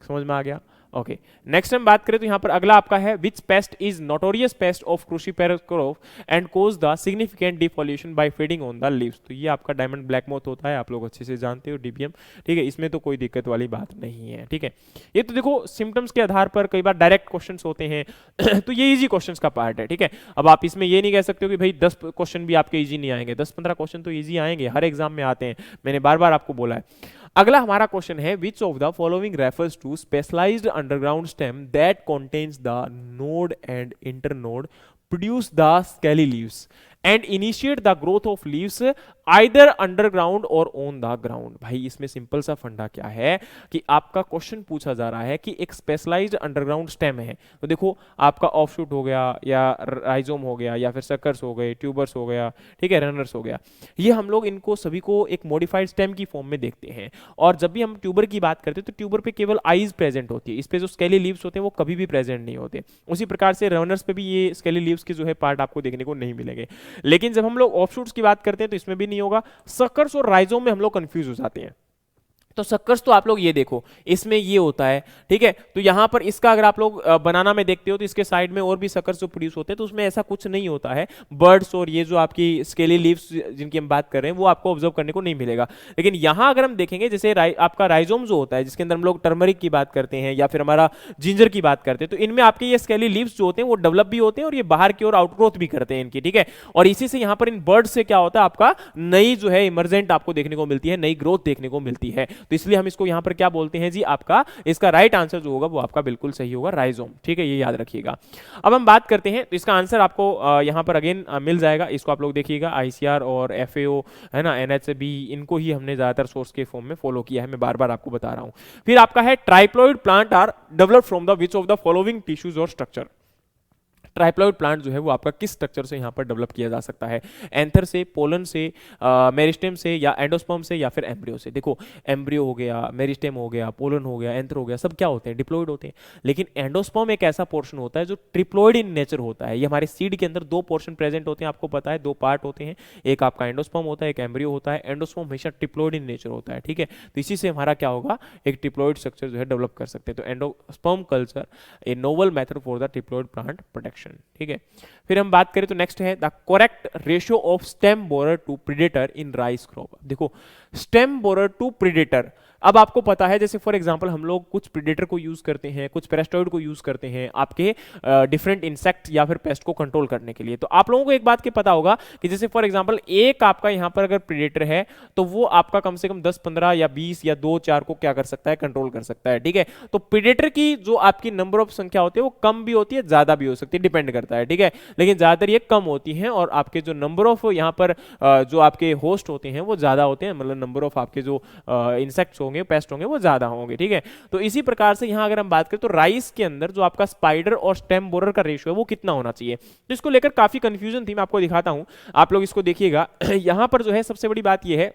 समझ में आ गया। ओके, नेक्स्ट हम बात करें तो यहां पर अगला आपका है which pest is notorious pest of cruciferous crop and cause the significant defoliation by feeding on the leaves. तो ये आपका डायमंड ब्लैक मोथ होता है, आप लोग अच्छे से जानते हो डीबीएम। ठीक है, इसमें तो कोई दिक्कत वाली बात नहीं है। ठीक है, ये तो देखो सिम्टम्स के आधार पर कई बार डायरेक्ट क्वेश्चन होते हैं तो ये इजी क्वेश्चन का पार्ट है। ठीक है, अब आप इसमें ये नहीं कह सकते हो कि भाई 10 क्वेश्चन भी आपके इजी नहीं आएंगे, 10-15 क्वेश्चन तो इजी आएंगे, हर एग्जाम में आते हैं, मैंने बार बार आपको बोला है। अगला हमारा क्वेश्चन है which of the following refers to specialised underground stem that contains the node and internode produce the scaly leaves and initiate the growth of leaves either underground or on the ground. भाई इसमें सिंपल सा फंडा क्या है कि आपका क्वेश्चन पूछा जा रहा है कि एक स्पेशलाइज्ड अंडरग्राउंड स्टेम है, तो देखो आपका ऑफशूट हो गया या राइजोम हो गया या फिर सकर्स हो गए, ट्यूबर्स हो गया, ठीक है, रनर्स हो गया, ये हम लोग इनको सभी को एक मॉडिफाइड स्टेम की फॉर्म में देखते हैं। और जब भी हम ट्यूबर की बात करते हैं तो ट्यूबर पे केवल आइज प्रेजेंट होती है, इस पे जो स्केली लीव्स होते हैं वो कभी भी प्रेजेंट नहीं होते। उसी प्रकार से रनर्स पे भी ये स्केली लीव्स के जो है पार्ट आपको देखने को नहीं मिलेंगे। लेकिन जब हम लोग ऑफशूट्स की बात करते हैं तो इसमें भी नहीं होगा। सकर्स और राइजोम में हम लोग कंफ्यूज हो जाते हैं। तो सक्कर्स तो आप लोग ये देखो इसमें ये होता है, ठीक है, तो यहां पर इसका अगर आप लोग बनाना में देखते हो तो इसके साइड में और भी सक्कर्स जो प्रोड्यूस होते हैं तो उसमें ऐसा कुछ नहीं होता है। बर्ड्स और ये जो आपकी स्केली लीव्स जिनकी हम बात कर रहे हैं वो आपको ऑब्जर्व करने को नहीं मिलेगा। लेकिन यहां अगर हम देखेंगे जैसे आपका राइजोम जो होता है जिसके अंदर हम लोग टर्मरिक की बात करते हैं या फिर हमारा जिंजर की बात करते हैं, तो इनमें आपके ये स्केली लीव्स जो होते हैं वो डेवलप भी होते हैं और ये बाहर की ओर आउटग्रोथ भी करते हैं इनकी, ठीक है। और इसी से यहां पर इन बर्ड्स से क्या होता है, आपका नई जो है इमर्जेंट आपको देखने को मिलती है, नई ग्रोथ देखने को मिलती है। तो इसलिए हम इसको पर क्या बोलते हैं जी, आपका इसका राइट आंसर जो होगा वो आपका बिल्कुल सही होगा, राइजोम। ठीक है, ये याद रखिएगा। अब हम बात करते हैं तो इसका आंसर आपको यहां पर अगेन मिल जाएगा, इसको आप लोग देखिएगा आईसीआर और एफएओ है ना, एनएचबी, इनको ही हमने ज्यादातर सोर्स के फॉर्म में फॉलो किया है, मैं बार बार आपको बता रहा हूं। फिर आपका है triploid plant are developed from the which of the following tissues or structure. Triploid plant जो है वो आपका किस स्ट्रक्चर से यहाँ पर डेवलप किया जा सकता है, एंथर से, पोलन से, मेरिस्टेम से, या एंडोस्पर्म से, या फिर एम्ब्रियो से। देखो एम्ब्रियो हो गया, मेरिस्टेम हो गया, पोलन हो गया, एंथर हो गया, सब क्या होते हैं, डिप्लॉइड होते हैं। लेकिन एंडोस्पर्म एक ऐसा पोर्शन होता है जो ट्रिप्लॉइड इन नेचर होता है। ये हमारे सीड के अंदर दो पोर्शन प्रेजेंट होते हैं, आपको पता है, दो पार्ट होते हैं, एक आपका एंडोस्पर्म होता है, एक एम्ब्रियो होता है। एंडोस्पर्म हमेशा ट्रिप्लॉइड इन नेचर होता है, ठीक है। तो इसी से हमारा क्या होगा, एक ट्रिप्लॉइड स्ट्रक्चर जो है डेवलप कर सकते हैं। तो endosperm culture a novel method for the triploid plant protection, ठीक है। फिर हम बात करें तो नेक्स्ट है the correct ratio of stem borer to predator in rice crop. देखो स्टेम बोरर टू प्रीडेटर, अब आपको पता है जैसे फॉर एग्जांपल हम लोग कुछ प्रीडेटर को यूज करते हैं, कुछ पेस्टोइड को यूज करते हैं आपके डिफरेंट इंसेक्ट या फिर पेस्ट को कंट्रोल करने के लिए। तो आप लोगों को एक बात की पता होगा कि जैसे फॉर एग्जांपल एक आपका यहां पर अगर प्रीडेटर है तो वो आपका कम से कम 10 15 या 20 या 2 4 को क्या कर सकता है, कंट्रोल कर सकता है, ठीक है। तो प्रीडेटर की जो आपकी नंबर ऑफ संख्या होती है वो कम भी होती है, ज्यादा भी हो सकती है, डिपेंड करता है, ठीक है। लेकिन ज्यादातर ये कम होती है और आपके जो नंबर ऑफ यहाँ पर जो आपके होस्ट होते हैं वो ज्यादा होते हैं, मतलब नंबर ऑफ आपके जो इंसेक्ट्स होंगे, पेस्ट होंगे वो ज्यादा होंगे, ठीक है। तो इसी प्रकार से यहां अगर हम बात करें तो राइस के अंदर जो आपका स्पाइडर और स्टेम बोरर का रेशियो है वो कितना होना चाहिए, तो इसको लेकर काफी कंफ्यूजन थी। मैं आपको दिखाता हूं, आप लोग इसको देखिएगा। यहां पर जो है सबसे बड़ी बात यह है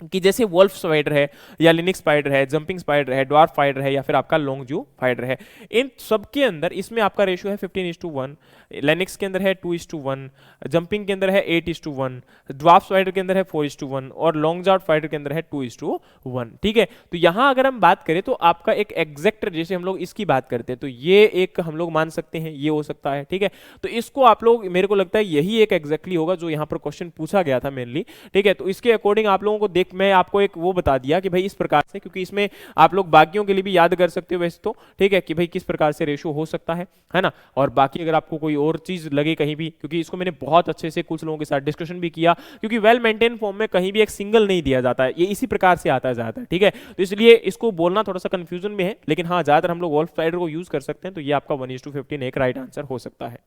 कि जैसे वोल्फ स्पाइडर है या लिनिक्स स्पाइडर है, जंपिंग स्पाइडर है, ड्वार्फ स्पाइडर है, या फिर आपका लॉन्गजू स्पाइडर है, इन सब के अंदर इसमें आपका रेशियो है 15:1, लिनिक्स के अंदर है 2:1, जंपिंग के अंदर है 8:1, ड्वार्फ स्पाइडर के अंदर है 4:1 और लॉन्गजार्ड स्पाइडर के अंदर है 2:1, ठीक है। तो यहां अगर हम बात करें तो आपका एक एग्जैक्ट, जैसे हम लोग इसकी बात करते हैं तो ये एक हम लोग मान सकते हैं ये हो सकता है, ठीक है। तो इसको आप लोग, मेरे को लगता है यही एक एग्जैक्टली होगा जो यहां पर क्वेश्चन पूछा गया था मेनली, ठीक है। तो इसके अकॉर्डिंग आप लोगों को मैं आपको एक वो बता दिया कि भाई इस प्रकार से, क्योंकि इसमें आप लोग बाकियों के लिए भी याद कर सकते हो वैसे तो, ठीक है, कि भाई किस प्रकार से रेशियो हो सकता है ना। और बाकी अगर आपको कोई और चीज लगे कहीं भी, क्योंकि इसको मैंने बहुत अच्छे से कुछ लोगों के साथ डिस्कशन भी किया, क्योंकि वेल मेंटेन फॉर्म में कहीं भी एक सिंगल नहीं दिया जाता है, ये इसी प्रकार से आता है ज्यादातर, ठीक है। तो इसलिए इसको बोलना थोड़ा सा कंफ्यूजन में है, लेकिन हाँ ज्यादातर हम लोग वोल्फ स्पाइडर को यूज कर सकते हैं। तो ये आपका 1:15 एक राइट आंसर हो सकता है।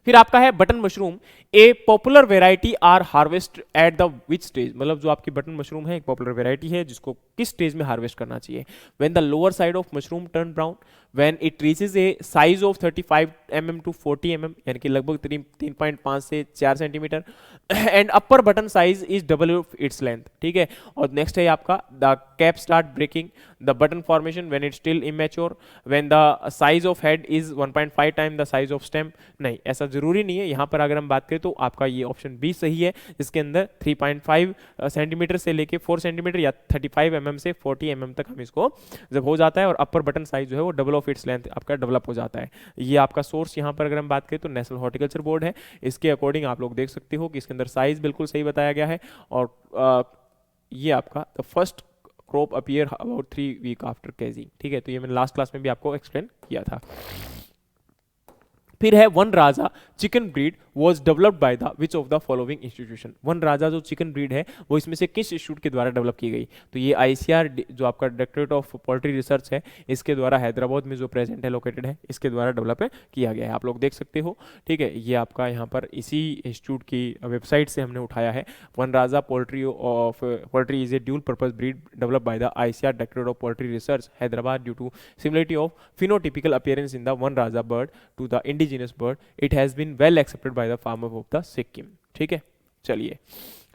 फिर आपका है button mushroom, a popular variety are harvest at the which stage, मतलब जो आपकी बटन मशरूम है एक पॉपुलर वेराइटी है जिसको किस स्टेज में हार्वेस्ट करना चाहिए। When the lower side of mushroom turn brown, when it reaches a size of 35 mm to 40 mm, यानी कि लगभग 3.5 से 4 centimetre, and upper button size is double of its length, ठीक है। और नेक्स्ट है आपका the cap start breaking, the button formation when it still immature, when the size of head is 1.5 time the size of stem. नहीं, ऐसा जरूरी नहीं है। यहां पर अगर हम बात करें तो आपका ये ऑप्शन बी सही है, जिसके अंदर 3.5 सेंटीमीटर से लेके 4 सेंटीमीटर या 35 mm से 40 mm तक हम इसको जब हो जाता है, और अपर बटन साइज जो है वो डबल ऑफ इट्स लेंथ आपका डेवलप हो जाता है। ये आपका सोर्स यहां पर अगर हम बात करें तो नेशनल हॉर्टिकल्चर बोर्ड है, इसके अकॉर्डिंग आप लोग देख सकते हो कि इसके अंदर साइज बिल्कुल सही बताया गया है। और ये आपका the first crop appear about 3 week after caging, ठीक है। तो ये मैंने लास्ट क्लास में भी आपको एक्सप्लेन किया था। फिर है Vanaraja chicken breed was developed by the which of the following institution. Vanaraja जो चिकन ब्रीड है वो इसमें से किस इंस्टीट्यूट के द्वारा डेवलप की गई, तो ये आईसीआर जो आपका डायरेक्टरेट ऑफ पोल्ट्री रिसर्च है, इसके द्वारा हैदराबाद में जो प्रेजेंट है लोकेटेड है, इसके द्वारा डेवलप किया गया है, आप लोग देख सकते हो, ठीक है। ये आपका यहाँ पर इसी इंस्टीट्यूट की वेबसाइट से हमने उठाया है। Vanaraja poultry is a dual purpose breed developed by the ICR directorate of poultry research Hyderabad due to similarity of phenotypical appearance in the Vanaraja bird to the indigenous bird, it has been well accepted by the farmer of the Sikkim, ठीक है। चलिए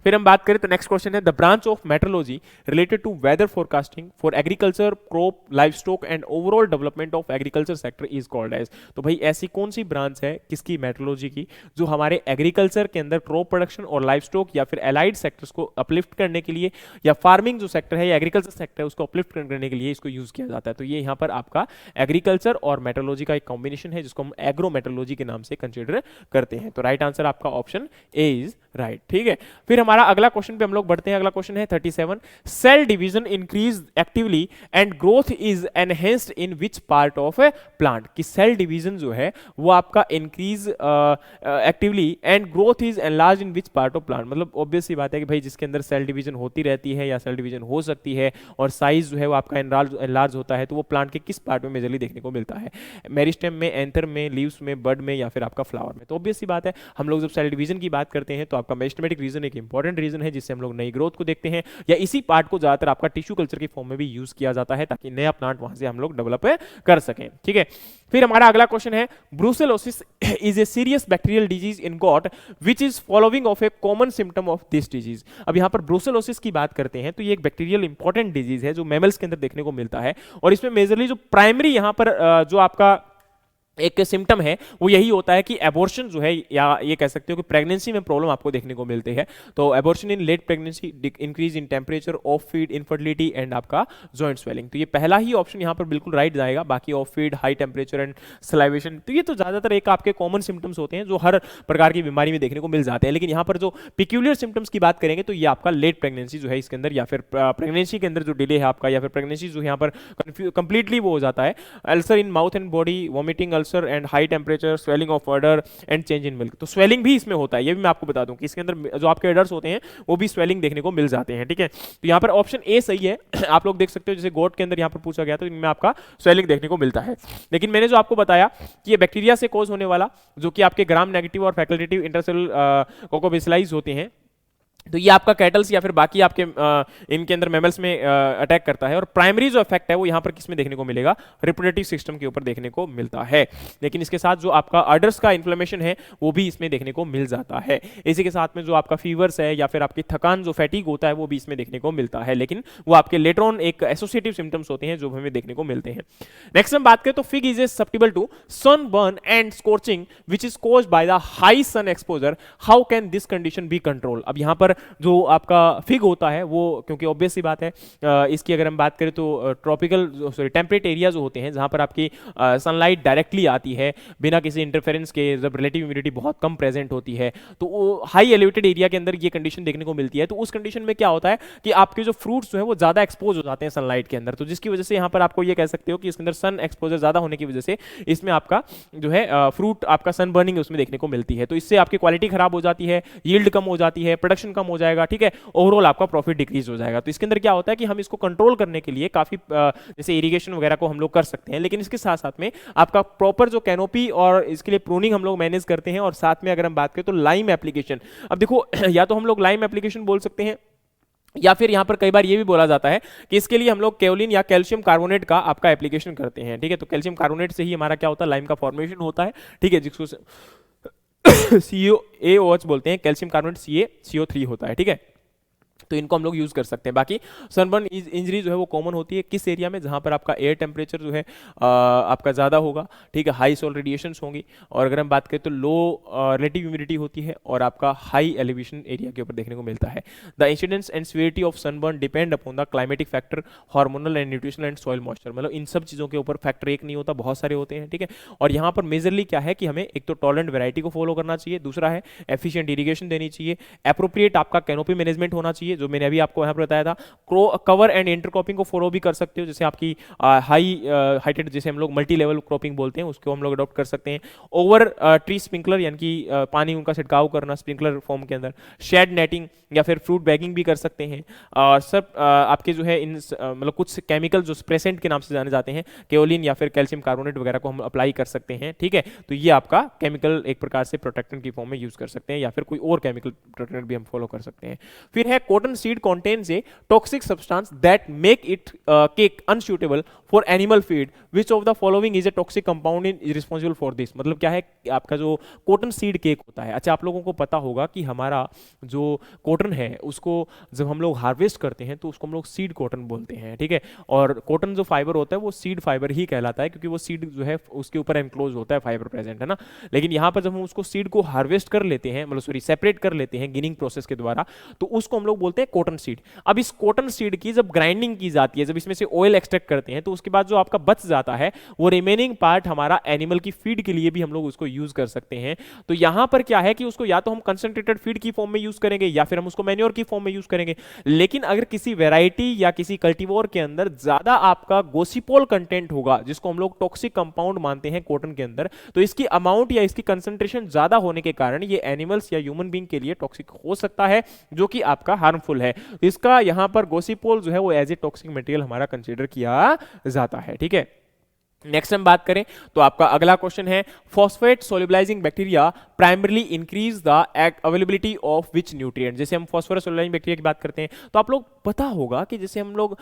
फिर हम बात करें तो नेक्स्ट क्वेश्चन है the branch of meteorology related to weather forecasting for agriculture, crop, livestock and overall development of agriculture sector is called as. तो भाई ऐसी कौन सी ब्रांच है किसकी, मेट्रोलॉजी की, जो हमारे एग्रीकल्चर के अंदर क्रॉप प्रोडक्शन और लाइवस्टॉक या फिर एलाइड सेक्टर्स को अपलिफ्ट करने के लिए, या फार्मिंग जो सेक्टर है या एग्रीकल्चर सेक्टर है उसको अपलिफ्ट करने के लिए इसको यूज किया जाता है। तो ये यहाँ पर आपका एग्रीकल्चर और मेट्रोलॉजी का एक कॉम्बिनेशन है जिसको हम एग्रो मेट्रोलॉजी के नाम से कंसिडर करते हैं। तो राइट आंसर आपका ऑप्शन ए इज राइट, ठीक है। फिर हमारा अगला क्वेश्चन पे हम लोग बढ़ते हैं। अगला क्वेश्चन है 37, cell division increase actively and growth is enhanced in which part of a plant. कि सेल डिवीजन जो है वो आपका increase actively and growth is enlarge in which part of plant, मतलब ऑब्वियस सी बात है कि भाई जिसके अंदर सेल डिवीजन होती रहती है या सेल डिवीजन हो सकती है और साइज जो है वो आपका एनलार्ज होता है, तो वो प्लांट के किस पार्ट में मेजरली देखने को मिलता है, मेरिस्टेम में, एंथर में, लीव्स में, बड में, या फिर आपका फ्लावर में। तो ऑब्वियस सी बात है हम लोग जब सेल डिवीजन की बात करते हैं तो आपका मेरिस्टेमेटिक रीजन एक इंपॉर्टेंट रीजन है जिससे हम लोग नई ग्रोथ को देखते हैं, या इसी पार्ट को ज्यादातर आपका टिश्यू कल्चर की फॉर्म में भी यूज किया जाता है ताकि नया प्लांट वहां से हम लोग डेवलप कर सकें। ठीक है, फिर हमारा अगला क्वेश्चन है brucellosis is a serious bacterial disease in got which is following of A common symptom of this disease. अब यहां पर ब्रूसेलोसिस की बात करते हैं तो ये एक बैक्टीरियल इंपॉर्टेंट डिजीज है जो मैमल्स के अंदर देखने को मिलता है, और इसमें मेजरली जो प्राइमरी यहां पर जो आपका एक सिम्टम है वो यही होता है कि एबॉर्शन जो है, या ये कह सकते हो कि प्रेगनेंसी में प्रॉब्लम आपको देखने को मिलते हैं। तो abortion in late pregnancy, increase in temperature, off feed, infertility and आपका जॉइंट स्वेलिंग। तो ये पहला ही ऑप्शन यहाँ पर बिल्कुल राइट जाएगा। बाकी of feed, high temperature and salivation, तो ये तो ज्यादातर एक आपके कॉमन सिम्टम्स होते हैं जो हर प्रकार की बीमारी में देखने को मिल जाते हैं। लेकिन यहाँ पर जो पिक्यूलियर सिम्टम्स की बात करेंगे तो ये आपका लेट प्रेगनेंसी जो है इसके अंदर, या फिर प्रेगनेंसी के अंदर जो डिले है आपका, या फिर प्रेगनेंसी जो यहाँ पर कंप्लीटली वो हो जाता है। Ulcer in mouth and body, vomiting ulcer and high temperature, swelling of order and change in milk. तो स्वेलिंग भी इसमें होता है, ये भी मैं आपको बता दूं कि इसके अंदर जो आपके अडर्स होते हैं वो भी स्वेलिंग देखने को मिल जाते हैं। ठीक है, तो यहाँ पर ऑप्शन ए सही है। आप लोग देख सकते हो जैसे गोट के अंदर यहाँ पर पूछा गया तो इनमें आपका स्वेलिंग देखने को मिलता है। लेकिन मैंने जो आपको बताया कि ये बैक्टीरिया से कोज होने वाला जो कि आपके ग्राम नेगेटिव और फैकल्टेटिव इंटरसेलुलर कोकोबैसिलाइज होते हैं, तो ये आपका कैटल्स या फिर बाकी आपके इनके अंदर मैमल्स में अटैक करता है। और प्राइमरी जो इफेक्ट है वो यहाँ पर किस में देखने को मिलेगा, रिप्रोडक्टिव सिस्टम के ऊपर देखने को मिलता है। लेकिन इसके साथ जो आपका अडर्स का इन्फ्लेमेशन है वो भी इसमें देखने को मिल जाता है। इसी के साथ में जो आपका फीवर्स है या फिर आपकी थकान जो फैटिग होता है वो भी इसमें देखने को मिलता है, लेकिन वो आपके लेटर ऑन एक एसोसिएटिव सिम्टम्स होते हैं जो हमें देखने को मिलते हैं। नेक्स्ट हम बात करें तो fig is susceptible to sunburn and scorching which is caused by the high sun exposure, how can this condition be control. अब यहाँ पर जो आपका फिग होता है वो, क्योंकि ऑब्वियस सी बात है इसकी अगर हम बात करें तो ट्रॉपिकल सॉरी टेम्परेट एरिया जो होते हैं जहां पर आपकी सनलाइट डायरेक्टली आती है बिना किसी इंटरफेरेंस के, जब रिलेटिव ह्यूमिडिटी बहुत कम प्रेजेंट होती है तो वो हाई एलिवेटेड एरिया के अंदर ये कंडीशन देखने को मिलती है। तो उस कंडीशन में क्या होता है कि आपके जो फ्रूट्स जो है वो ज्यादा एक्सपोज हो जाते हैं सनलाइट के अंदर, तो जिसकी वजह से यहाँ पर आपको ये कह सकते हो कि इसके अंदर सन एक्सपोजर ज्यादा होने की वजह से इसमें आपका जो है फ्रूट आपका सन बर्निंग उसमें देखने को मिलती है। तो इससे आपकी क्वालिटी खराब हो जाती है, यील्ड कम हो जाती है, प्रोडक्शन कम हो जाएगा। ठीक है, ओवरऑल आपका प्रॉफिट डिक्रीज हो जाएगा। तो इसके अंदर क्या होता है कि हम इसको कंट्रोल करने के लिए काफी जैसे इरिगेशन वगैरह को हम लोग कर सकते हैं, लेकिन इसके साथ साथ में आपका प्रॉपर जो कैनोपी और इसके लिए प्रूनिंग हम लोग मैनेज करते हैं। और साथ में अगर हम बात करें तो लाइम एप्लीकेशन, अब देखो या तो हम लोग लाइम एप्लीकेशन बोल सकते हैं या फिर यहां पर कई बार ये भी बोला जाता है कि इसके लिए हम लोग केओलिन या कैल्शियम कार्बोनेट का आपका एप्लीकेशन करते हैं। ठीक है, तो कैल्शियम कार्बोनेट से ही हमारा क्या होता है, लाइम का फॉर्मेशन होता है। ठीक है, जिसको CaOH बोलते हैं, कैल्शियम कार्बोनेट CaCO3 होता है। ठीक है, तो इनको हम लोग यूज कर सकते हैं। बाकी सनबर्न इंजरी जो है वो कॉमन होती है किस एरिया में, जहां पर आपका एयर टेम्परेचर जो है आपका ज्यादा होगा। ठीक है, हाई सोल रेडिएशंस होंगी, और अगर हम बात करें तो लो रिलेटिव ह्यूमिडिटी होती है और आपका हाई एलिवेशन एरिया के ऊपर देखने को मिलता है। The incidence and severity of sunburn depend upon the climatic factor, hormonal and nutritional and soil moisture, मतलब इन सब चीजों के ऊपर फैक्टर एक नहीं होता, बहुत सारे होते हैं। ठीक है, और यहाँ पर मेजरली क्या है कि हमें एक तो टॉलरेंट वैरायटी को फॉलो करना चाहिए, दूसरा है एफिशिएंट इरिगेशन देनी चाहिए, एप्रोप्रिएट आपका कैनोपी मैनेजमेंट होना चाहिए जो मैंने अभी आपको यहाँ पर बताया था, कवर एंड इंटरक्रॉपिंग को फॉलो भी कर सकते हो, जैसे आपकी हाइटेड जैसे हम लोग मल्टी लेवल क्रॉपिंग बोलते हैं उसको हम लोग अडॉप्ट कर सकते हैं। ओवर ट्री स्प्रिंकलर यानी कि पानी उनका छिड़काव करना स्प्रिंकलर फॉर्म के अंदर, शेड नेटिंग या फिर फ्रूट बैगिंग भी कर सकते हैं। और सब आपके जो है इन मतलब कुछ केमिकल जो स्प्रेसेंट के नाम से जाने जाते हैं, केओलिन या फिर कैल्शियम कार्बोनेट वगैरह को हम अप्लाई कर सकते हैं। ठीक है, तो ये आपका केमिकल एक प्रकार से प्रोटेक्टेंट की फॉर्म में यूज कर सकते हैं, या फिर कोई और केमिकल प्रोटेक्टेंट भी हम फॉलो कर सकते हैं। फिर है cotton seed contains a toxic substance that make it cake unsuitable for animal feed, which of the following is a toxic compound is responsible for this। मतलब क्या है आपका जो कॉटन सीड केक होता है, अच्छा आप लोगों को पता होगा कि हमारा जो कॉटन है उसको जब हम लोग हार्वेस्ट करते हैं तो उसको हम लोग सीड कॉटन बोलते हैं। ठीक है, और कॉटन जो फाइबर होता है वो सीड फाइबर ही कहलाता है, क्योंकि वो सीड जो है उसके ऊपर एनक्लोज होता है, फाइबर प्रेजेंट है ना। लेकिन यहाँ पर जब हम उसको सीड को हार्वेस्ट कर लेते हैं, मतलब सॉरी सेपरेट कर लेते हैं गिनिंग प्रोसेस के द्वारा, तो उसको हम लोग बोलते हैं कॉटन सीड। अब इस कॉटन सीड की जब ग्राइंडिंग की जाती है, जब इसमें से ऑयल एक्सट्रैक्ट करते हैं, तो उसके बाद जो आपका बच जाता है वो रिमेनिंग पार्ट हमारा एनिमल की फीड के लिए भी हम लोग उसको यूज कर सकते हैं। तो यहां पर क्या है कि उसको या तो हम कंसंट्रेटेड फीड की फॉर्म में यूज करेंगे या फिर हम उसको मैन्योर की फॉर्म में यूज करेंगे। लेकिन अगर किसी वैरायटी या किसी कल्टीवोर के अंदर ज्यादा आपका गोसिपोल कंटेंट होगा, जिसको हम लोग टॉक्सिक कंपाउंड मानते हैं कॉटन के अंदर, तो इसकी अमाउंट या इसकी कंसंट्रेशन ज्यादा होने के कारण ये एनिमल्स या ह्यूमन बीइंग के लिए टॉक्सिक हो सकता है, जो कि आपका हार्मफुल है। इसका यहां पर गोसिपोल जो है वो एज ए टॉक्सिक मटेरियल हमारा कंसीडर किया जाता है। ठीक है, नेक्स्ट हम बात करें तो आपका अगला क्वेश्चन है phosphate solubilizing bacteria primarily increase the availability of which nutrient. जैसे हम फॉस्फोरस सोल्युबलाइजिंग बैक्टीरिया की बात करते हैं तो आप लोग पता होगा कि जैसे हम लोग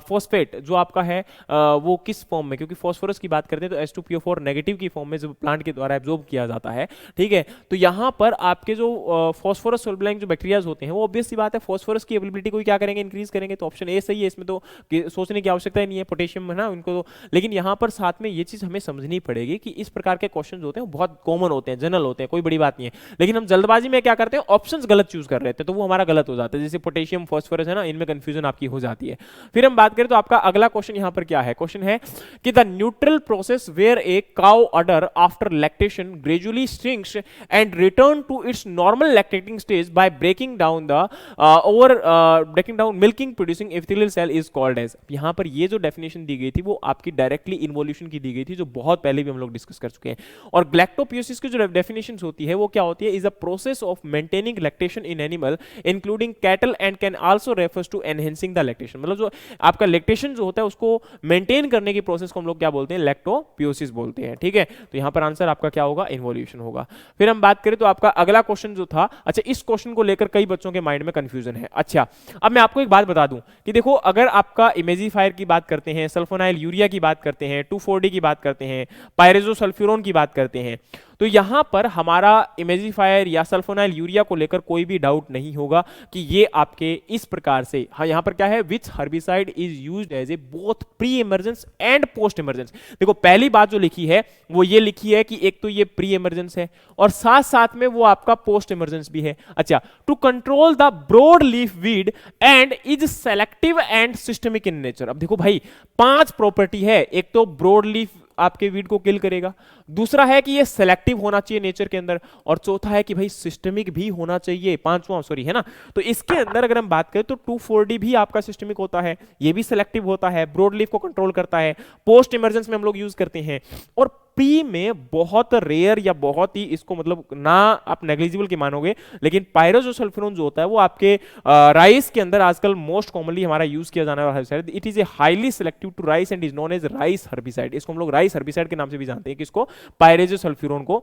फॉस्फेट जो आपका है वो किस फॉर्म में, क्योंकि फॉस्फोरस की बात करते हैं तो H2PO4 नेगेटिव की फॉर्म में जब प्लांट के द्वारा एब्जॉर्ब किया जाता है, ठीक है। तो यहाँ पर आपके जो फॉस्फोरस सोल्युबलाइजिंग जो बैक्टीरियाज होते हैं वो ऑब्वियस सी बात है फॉस्फोरस की अवेलेबिलिटी को क्या करेंगे, इंक्रीज करेंगे। तो ऑप्शन ए सही है, इसमें तो सोचने की आवश्यकता ही नहीं है, पोटेशियम है ना उनको तो। लेकिन यहाँ पर साथ में ये चीज हमें समझनी पड़ेगी कि इस प्रकार के क्वेश्चन होते हैं बहुत कॉमन होते हैं, जनरल होते हैं, कोई बड़ी बात नहीं है। लेकिन हम जल्दबाजी में क्या करते हैं, ऑप्शंस गलत चूज कर रहे थे तो वो हमारा गलत हो जाता है। जैसे पोटेशियम फॉस्फोरस है ना, इनमें कंफ्यूजन आपकी हो जाती है। फिर हम बात करें तो आपका अगला क्वेश्चन यहाँ पर क्या है, क्वेश्चन है कि the neutral process where a cow udder after lactation gradually shrinks and return to its normal lactating stage by breaking down the breaking down milking producing epithelial cell is called as. यहाँ पर ये जो डेफिनेशन दी गई थी वो आपकी डायरेक्टली इन्वोल्यूशन की दी गई थी, जो बहुत पहले भी हम लोग डिस्कस कर चुके हैं। और ग्लैक्टोपियोसिस की जो डेफिनेशन होती है वो क्या होती है, is a process of maintaining lactation in animal including cattle and can also refers to enhancing the lactation. मतलब जो आपका लैक्टेशन जो होता है उसको मेंटेन करने की प्रोसेस को हम लोग क्या बोलते हैं, लैक्टोपियोसिस बोलते हैं, ठीक है। तो यहां पर आंसर आपका क्या होगा, इन्वोल्यूशन होगा। फिर हम बात करें तो आपका अगला क्वेश्चन जो था, अच्छा इस क्वेश्चन को लेकर कई बच्चों के माइंड में कंफ्यूजन है। अच्छा अब मैं आपको एक बात बता दूं कि देखो अगर आपका इमेजिफायर की बात करते हैं, सल्फोनाइल यूरिया की बात करते हैं, 2,4-D की बात करते हैं, पायरेजोसल्फ्यूरोन की बात करते हैं, तो यहां पर हमारा इमेजिफायर या सल्फोनाइल यूरिया को लेकर कोई भी डाउट नहीं होगा कि ये आपके इस प्रकार से, हाँ यहां पर क्या है, which herbicide is used as a both pre emergence and post emergence. देखो पहली बात जो लिखी है वो ये लिखी है कि एक तो ये प्री इमरजेंस है और साथ साथ में वो आपका पोस्ट इमरजेंस भी है। अच्छा, to control the broad leaf weed and is selective and systemic in nature. अब देखो भाई 5 प्रॉपर्टी है, एक तो ब्रॉड लीफ आपके वीड को किल करेगा, दूसरा है कि ये सेलेक्टिव होना चाहिए नेचर के अंदर, और चौथा है कि भाई सिस्टमिक भी होना चाहिए, पांचवा सॉरी है ना। तो इसके अंदर अगर हम बात करें तो 2,4-D भी आपका सिस्टमिक होता है, ये भी सेलेक्टिव होता है, ब्रॉड लीफ को कंट्रोल करता है, पोस्ट इमरजेंस में हम लोग यूज करते हैं। और प्री में बहुत रेयर या बहुत ही इसको मतलब ना आप नेग्लिजिबल की मानोगे, लेकिन पायरोजोसल्फिरोन जो होता है वो आपके राइस के अंदर आजकल मोस्ट कॉमनली हमारा यूज किया जाने वाला herbicide. It is a highly selective to rice and is known as rice herbicide. इसको हम लोग राइस हर्बिसाइड के नाम से भी जानते हैं, किसको, पायरेजोसल्फ्यूरोन को।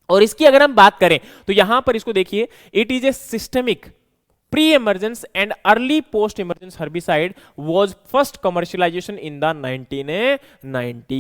और इसकी अगर हम बात करें तो यहां पर इसको देखिए, it is A systemic pre-emergence and early post-emergence herbicide was first commercialization in the 1990।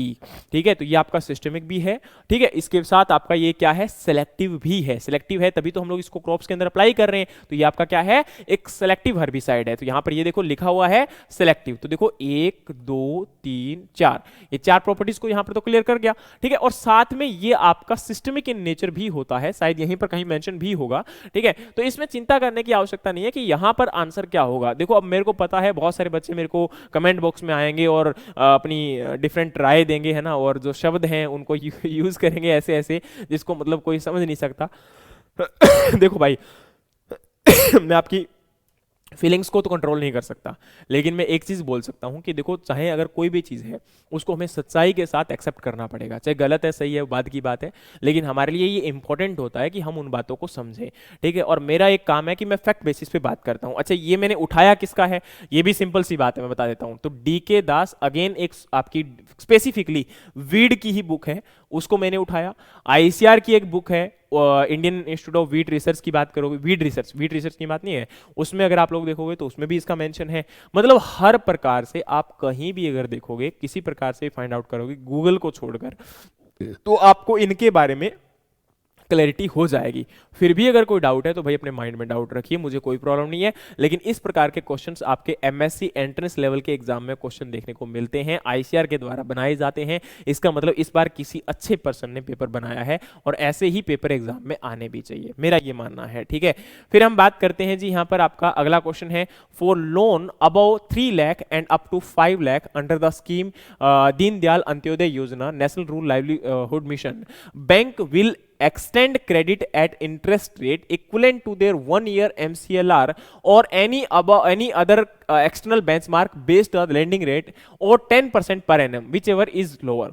ठीक है, तो ये आपका सिस्टमिक भी है, ठीक है। इसके साथ आपका ये क्या है, सेलेक्टिव भी है। सेलेक्टिव है तभी तो हम लोग इसको क्रॉप्स के अंदर अप्लाई कर रहे हैं, तो ये आपका क्या है, एक सेलेक्टिव हर्बिसाइड है। तो यहां पर ये देखो लिखा हुआ है सेलेक्टिव, तो देखो 1 2 3 4, ये 4 प्रॉपर्टीज को यहां पर तो क्लियर कर गया, ठीक है। और साथ में ये आपका सिस्टमिक इन नेचर भी होता है, शायद यहीं पर कहीं मेंशन भी होगा, ठीक है। तो इसमें चिंता करने की आवश्यकता नहीं है कि यहां पर आंसर क्या होगा। देखो अब मेरे को पता है बहुत सारे बच्चे मेरे को कमेंट बॉक्स में आएंगे और अपनी डिफरेंट राय देंगे, है ना, और जो शब्द हैं उनको यूज करेंगे ऐसे ऐसे जिसको मतलब कोई समझ नहीं सकता। देखो भाई मैं आपकी फीलिंग्स को तो कंट्रोल नहीं कर सकता, लेकिन मैं एक चीज बोल सकता हूं कि देखो चाहे अगर कोई भी चीज है उसको हमें सच्चाई के साथ एक्सेप्ट करना पड़ेगा, चाहे गलत है सही है वो बात की बात है, लेकिन हमारे लिए ये इंपॉर्टेंट होता है कि हम उन बातों को समझें, ठीक है। और मेरा एक काम है कि मैं फैक्ट बेसिस पे बात करता हूं। अच्छा ये मैंने उठाया किसका है, ये भी सिंपल सी बात है, मैं बता देता हूं। तो DK दास अगेन एक आपकी स्पेसिफिकली वीड की ही बुक है, उसको मैंने उठाया। ICR की एक बुक है, Indian institute of wheat research की बात करोगे, वीट रिसर्च की बात नहीं है, उसमें अगर आप लोग देखोगे तो उसमें भी इसका मेंशन है। मतलब हर प्रकार से आप कहीं भी अगर देखोगे, किसी प्रकार से फाइंड आउट करोगे गूगल को छोड़कर, तो आपको इनके बारे में क्लैरिटी हो जाएगी। फिर भी अगर कोई डाउट है तो भाई अपने माइंड में डाउट रखिए, मुझे कोई प्रॉब्लम नहीं है। लेकिन इस प्रकार के क्वेश्चंस आपके MSc एंट्रेंस लेवल के एग्जाम में क्वेश्चन देखने को मिलते हैं, ICR के द्वारा बनाए जाते हैं। इसका मतलब इस बार किसी अच्छे पर्सन ने पेपर बनाया है और ऐसे ही पेपर एग्जाम में आने भी चाहिए, मेरा ये मानना है, ठीक है। फिर हम बात करते हैं जी, यहाँ पर आपका अगला क्वेश्चन है, for loan above 3 lakh and up to 5 lakh under the scheme Deendayal Antyodaya Yojana national rural livelihood mission, bank will extend credit at interest rate equivalent to their 1-year MCLR or any other external benchmark based on lending rate or 10% per annum whichever is lower.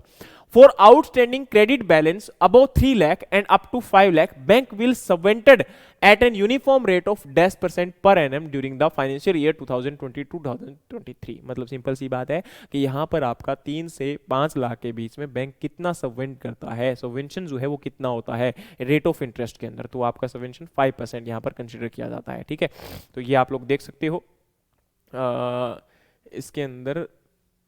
For outstanding credit balance above 3 lakh and up to 5 lakh, bank will subvented at an uniform rate of -% per annum during the financial year 2022-2023। मतलब सिंपल सी बात है कि यहाँ पर आपका 3 से 5 लाख के बीच में बैंक कितना सबवेंट करता है, सबवेंशन जो है वो कितना होता है रेट ऑफ इंटरेस्ट के अंदर, तो आपका सबवेंशन 5% यहाँ पर कंसिडर किया जाता है। ठीक है, तो ये आप लोग देख सकते हो इसके अंदर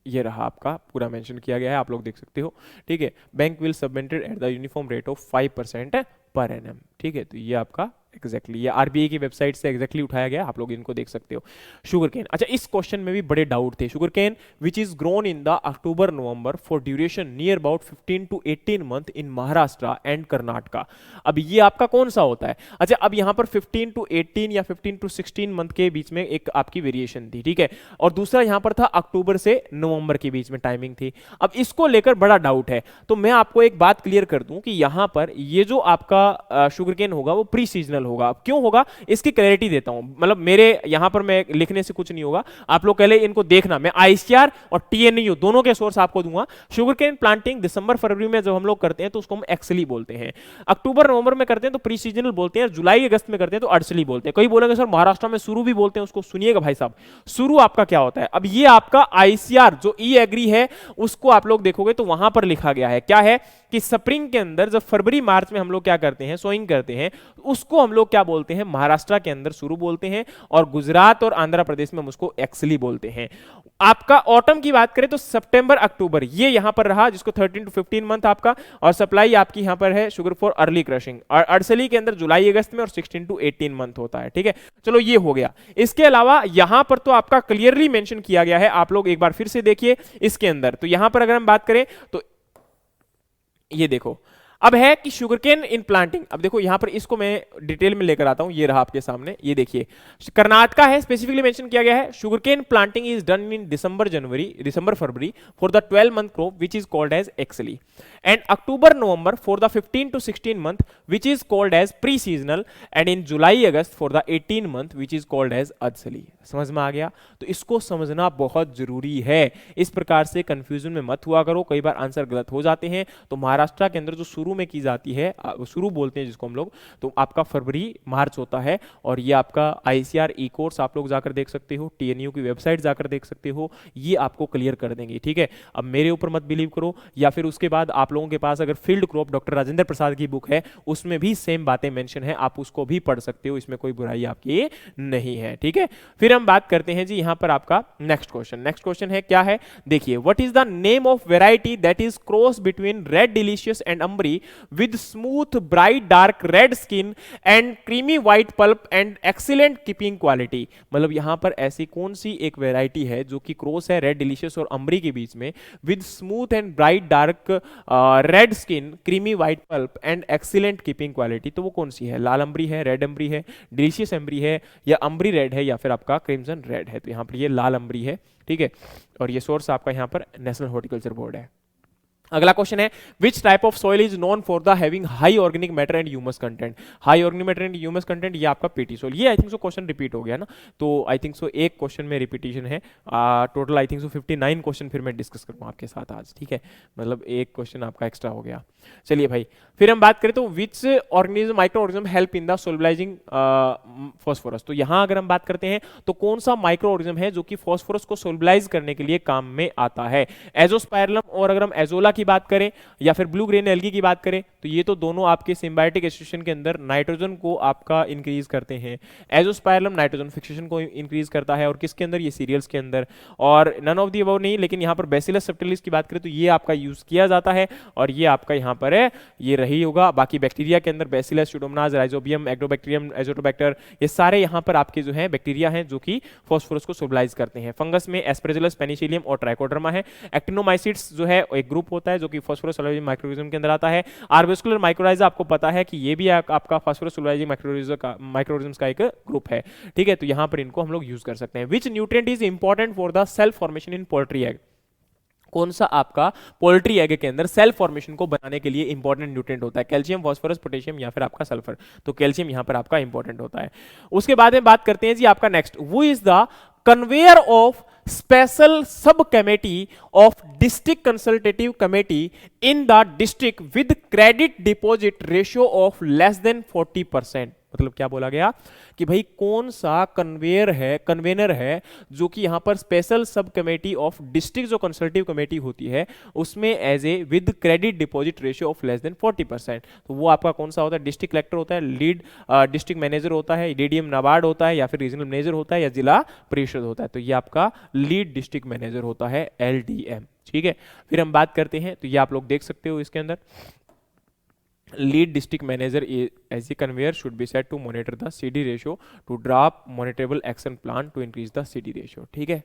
ये रहा आपका पूरा मेंशन किया गया है, आप लोग देख सकते हो। ठीक है, bank will subvented at the uniform rate of 5% per annum. ठीक है, तो ये आपका एग्जैक्टली ये आरबीआई की वेबसाइट से एग्जैक्टली उठाया गया, आप लोग इनको देख सकते हो। शुगर केन, अच्छा इस क्वेश्चन में भी बड़े डाउट थे। Sugar cane which is grown in the October November for duration near about 15 to 18 month in Maharashtra and Karnataka. अब ये आपका कौन सा होता है? अच्छा, अब यहाँ पर 15 to 18 या 15 to 16 मंथ के बीच में एक आपकी वेरिएशन थी। ठीक है, और दूसरा यहाँ पर था अक्टूबर से नवंबर के बीच में टाइमिंग थी। अब इसको लेकर बड़ा डाउट है, तो मैं आपको एक बात क्लियर कर दूं कि यहाँ पर ये जो आपका शुगर केन होगा वो प्री सीजनल होगा। क्यों होगा इसकी क्लैरिटी देता हूं, मतलब मेरे यहां पर मैं लिखने से कुछ नहीं होगा, आप लोग पहले इनको देखना, मैं आईसीआर और टीएनयू दोनों के सोर्स आपको दूंगा। शुगर केन प्लांटिंग दिसंबर फरवरी में जब हम लोग करते हैं तो उसको हम एक्चुअली बोलते हैं, अक्टूबर नवंबर में करते हैं तो प्री सीजनल बोलते हैं, जुलाई अगस्त में करते हैं तो अर्सली बोलते हैं। कोई बोलेंगे सर महाराष्ट्र में शुरू भी बोलते हैं उसको, सुनिएगा भाई साहब, शुरू आपका क्या होता है। अब ये आपका आईसीआर जो ई एग्री है उसको आप लोग देखोगे तो वहां पर लिखा गया है क्या है कि स्प्रिंग के अंदर जब फरवरी मार्च में हम लोग क्या करते हैं, सोइंग करते हैं, उसको हम लोग क्या बोलते हैं, महाराष्ट्र के अंदर शुरू बोलते हैं, और गुजरात और आंध्र प्रदेश में हम उसको एक्चुअली बोलते हैं। आपका ऑटम की बात करें तो सितंबर अक्टूबर ये यहां पर रहा, जिसको 13 to 15 मंथ आपका, और सप्लाई आपकी यहां पर है शुगर फॉर अर्ली क्रशिंग, और अर्सली के अंदर जुलाई अगस्त में, और 16 to 18 मंथ होता है। ठीक है, चलो ये हो गया। इसके अलावा यहां पर तो आपका क्लियरली मेंशन किया गया है, आप लोग एक बार फिर से देखिए इसके अंदर, तो यहां पर अगर हम बात करें तो ये देखो अब है कि शुगरकेन इन प्लांटिंग। अब देखो यहां पर इसको मैं डिटेल में लेकर आता हूं, ये रहा आपके सामने, ये देखिए कर्नाटका है, स्पेसिफिकली मेंशन किया गया है sugarcane planting is done in December February for the 12 month crop which is called as actually, and October November for the 15 to 16 month which is called as pre seasonal, and in July August for the 18 month which is called as अर्सली। समझ में आ गया? तो इसको समझना बहुत जरूरी है, इस प्रकार से कंफ्यूजन में मत हुआ करो, कई बार आंसर गलत हो जाते हैं। तो महाराष्ट्र के अंदर जो शुरू में की जाती है, शुरू बोलते हैं जिसको हम लोग, तो आपका फरवरी मार्च होता है, और ये आपका आईसीआर ई कोर्स आप लोग जाकर देख सकते हो, टीएनयू की वेबसाइट जाकर देख सकते हो, ये आपको क्लियर कर देंगे। ठीक है, अब मेरे ऊपर मत बिलीव करो, या फिर उसके बाद आप लोगों के पास अगर field crop doctor Rajendra Prasad की बुक है उसमें भी सेम बातें मेंशन है, आप उसको भी पढ़ सकते हो, इसमें कोई बुराई आपकी नहीं है। ठीक है, फिर हम बात करते हैं जी यहां पर आपका नेक्स्ट क्वेश्चन है क्या है, देखिए what is the name of variety that is cross between red delicious and ambery with smooth bright dark red skin and creamy white pulp and excellent keeping quality। मतलब यहां पर ऐसी कौन सी एक वैरायटी है जो कि क्रॉस है रेड डिलीशियस और अम्बरी के बीच में, with smooth and bright dark red skin, creamy white pulp and excellent keeping quality, तो वो कौन सी है? लाल अम्बरी है, रेड अम्बरी है, डिलीशियस अम्बरी है, या अम्बरी रेड है, या फिर आपका क्रिम्सन रेड है? तो यहां पर ये लाल अम्बरी है। ठीक है, और ये सोर्स आपका यहां पर नेशनल हॉर्टिकल्चर बोर्ड है। अगला क्वेश्चन है which type of soil is known for the having high organic matter and humus content. High organic matter and humus content, ये आपका पीटी सॉइल। ये I think so question repeat हो गया ना, तो आई थिंक सो एक क्वेश्चन में रिपीटिशन है, total I think so 59 question फिर मैं डिस्कस करूंगा आपके साथ आज। ठीक है, मतलब एक क्वेश्चन आपका एक्स्ट्रा हो गया। चलिए भाई, फिर हम बात करें तो which organism microorganism help in the solubilizing phosphorus. तो यहां अगर हम बात करते हैं तो कौन सा माइक्रो ऑर्गेनिज्म है जो कि फॉस्फोरस को सोलबिलाइज करने के लिए काम में आता है? एजोस्पाइरलम, और अगर हम एजोला की बात करें या फिर ब्लू ग्रेन एल्गी की बात करें तो ये तो दोनों आपके सिम्बायोटिक एसोसिएशन के अंदर नाइट्रोजन को आपका इंक्रीज करते हैं। एजोस्पाइरलम नाइट्रोजन फिक्सेशन को इंक्रीज करता है, और किसके अंदर? ये सीरियल्स के अंदर। और नन ऑफ दी अबव नहीं, लेकिन यहां पर बैसिलस सबटिलिस की बात करें तो ये आपका यूज किया जाता है, और ये आपका यहां पर है, ये रही होगा। बाकी बैक्टीरिया के अंदर bacillus, Pseudomonas, rhizobium, agrobacterium, Azotobacter, ये सारे यहां पर आपके जो है बैक्टीरिया हैं जो कि फॉस्फोरस को सोलबिलाइज करते हैं। फंगस में एस्परजिलस, पेनिसिलियम और ट्राइकोडर्मा है। एक्टिनोमाइसिट्स जो है एक ग्रुप होता है जो कि फॉस्फोरस सोलबिलाइजिंग माइक्रोऑर्गेनिज्म के अंदर आता है। आर्बोस्कुलर माइक्रोराइजा, आपको पता है कि ये भी आपका फॉस्फोरस सोलबिलाइजिंग माइक्रोऑर्गेनिज्म का एक ग्रुप है। ठीक है, तो यहां पर इनको हम लोग यूज कर सकते हैं। Which nutrient is important for the cell formation in poultry egg. कौन सा आपका पोल्ट्री एग के अंदर सेल फॉर्मेशन को बनाने के लिए इंपॉर्टेंट न्यूट्रिएंट होता है? कैल्शियम, फास्फोरस, पोटेशियम या फिर आपका सल्फर। तो कैल्शियम यहां पर आपका इंपॉर्टेंट होता है। उसके बाद में बात करते हैं जी आपका नेक्स्ट, वो is the conveyor of special sub committee of district consultative committee in the district with credit deposit ratio of less than 40%। मतलब क्या बोला गया कि भाई कौन सा कन्वेनर है जो कि यहां पर special sub committee of district जो कंसल्टेटिव कमेटी होती है उसमें as a with credit deposit ratio of less than 40%। तो वो आपका कौन सा होता है? डिस्ट्रिक्ट कलेक्टर होता है, लीड डिस्ट्रिक्ट मैनेजर होता है, डीडीएम नाबार्ड होता है, या फिर रीजनल मैनेजर होता है, या जिला परिषद होता है। तो ये आपका लीड डिस्ट्रिक्ट मैनेजर होता है, एलडीएम। ठीक है, फिर हम बात करते हैं, तो ये आप लोग देख सकते हो इसके अंदर, lead district manager as a conveyor should be set to monitor the CD ratio to drop monitorable action plan to increase the CD ratio। ठीक है।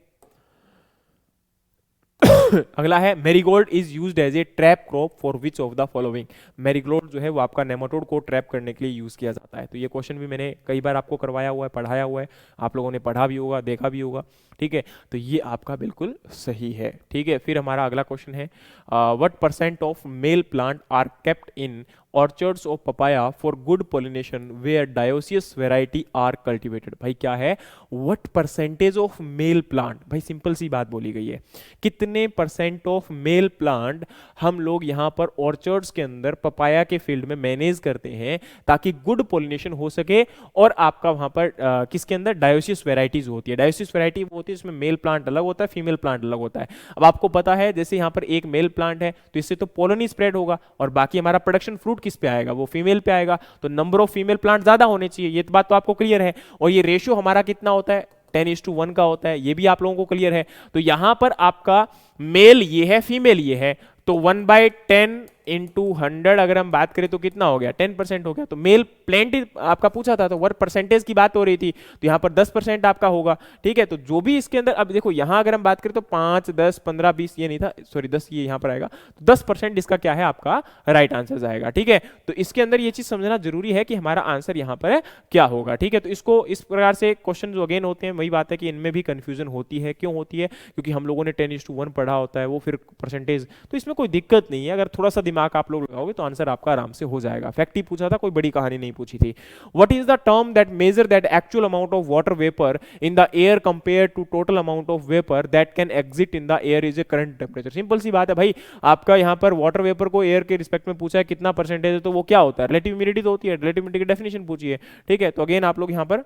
अगला है marigold is used as a trap crop for which of the following. Marigold जो है वो आपका नेमाटोड को ट्रैप करने के लिए यूज किया जाता है। तो ये क्वेश्चन भी मैंने कई बार आपको करवाया हुआ है, पढ़ाया हुआ है, आप लोगों ने पढ़ा भी होगा, देखा भी होगा। ठीक है, तो ये आपका बिल्कुल सही है। ठीक है, फिर हमारा अगला क्वेश्चन है what percent of male plant are kept in orchards of papaya for good pollination where dioecious variety are cultivated. भाई क्या है? What percentage of male plant. भाई सिंपल सी बात बोली गई है, कितने परसेंट ऑफ मेल प्लांट हम लोग यहां पर ऑर्चर्ड्स के अंदर पपाया के फील्ड में मैनेज करते हैं ताकि गुड पॉलिनेशन हो सके। और आपका वहां पर किसके अंदर डायोसियस वेराइटीज होती है। डायोसियस वेराइटी वो होती है इसमें मेल प्लांट अलग होता है, फीमेल प्लांट अलग होता है। अब आपको पता है जैसे यहां पर एक मेल प्लांट है तो इससे तो पोलन ही स्प्रेड होगा और बाकी हमारा प्रोडक्शन फ्रूट किस पे आएगा? वो फीमेल पे आएगा। तो नंबर ऑफ फीमेल प्लांट ज्यादा होने चाहिए, ये बात तो आपको क्लियर है। और ये रेशियो हमारा कितना होता है? 10:1 का होता है, ये भी आप लोगों को क्लियर है। तो यहां पर आपका मेल ये है, फीमेल ये है, तो 1/10 इंटू 100 अगर हम बात करें तो कितना हो गया? 10% हो गया। तो मेल प्लेंटी आपका पूछा था तो वर्क परसेंटेज की बात हो रही थी, तो यहां पर 10% आपका होगा। ठीक है, तो जो भी इसके अंदर, अब देखो यहां अगर हम बात करें तो 5, 10, 15, 20 ये नहीं था, सॉरी 10 ये यहां पर आएगा, तो 10% इसका क्या है? आपका राइट आंसर जाएगा। ठीक है, तो इसके अंदर ये चीज समझना जरूरी है कि हमारा आंसर यहां पर क्या होगा। ठीक है, तो इसको इस प्रकार से क्वेश्चन जो अगेन होते हैं, वही बात है कि इनमें भी कंफ्यूजन होती है। क्यों होती है? क्योंकि हम लोगों ने 10:1 पढ़ा होता है, वो फिर परसेंटेज, तो इसमें कोई दिक्कत नहीं है। अगर थोड़ा सा दिमाग आप लोग लगाओगे तो आंसर आपका आराम से हो जाएगा। फैक्ट ही पूछा था, कोई बड़ी कहानी नहीं पूछी थी। What is the term that measure that actual amount of water vapour in the air compare to total amount of vapour that can exit in the air is a current temperature. Simple सी बात है भाई, आपका यहां पर वाटर वेपर को एयर के रिस्पेक्ट में पूछा है कितना परसेंटेज है, तो वो क्या होता है? रिलेटिव ह्यूमिडिटी तो होती है, रिलेटिव ह्यूमिडिटी की डेफिनेशन पूछी है। ठीक है, तो अगेन आप लोग यहां पर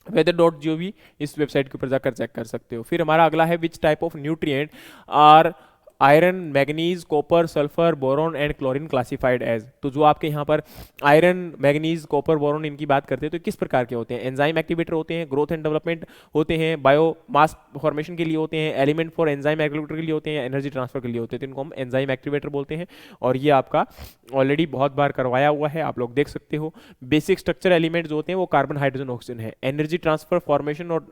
weather.gov इस वेबसाइट के ऊपर जाकर चेक कर सकते हो। फिर हमारा अगला है which type of nutrient are iron, manganese, copper, sulphur, boron and chlorine classified as. तो जो आपके यहाँ पर आयरन, मैग्नीज, कॉपर, बोरॉन इनकी बात करते हैं तो किस प्रकार के होते हैं? एंजाइम एक्टिवेटर होते हैं, ग्रोथ एंड डेवलपमेंट होते हैं, बायो मास फॉर्मेशन के लिए होते हैं, एलिमेंट फॉर एंजाइम एक्टिवेटर के लिए होते हैं, एनर्जी ट्रांसफर के लिए होते हैं। तो इनको हम एंजाइम एक्टिवेटर बोलते हैं और ये आपका ऑलरेडी बहुत बार करवाया हुआ है, आप लोग देख सकते हो। बेसिक स्ट्रक्चर एलिमेंट जो होते हैं वो कार्बन, हाइड्रोजन, ऑक्सीजन है। एनर्जी ट्रांसफर, फॉर्मेशन और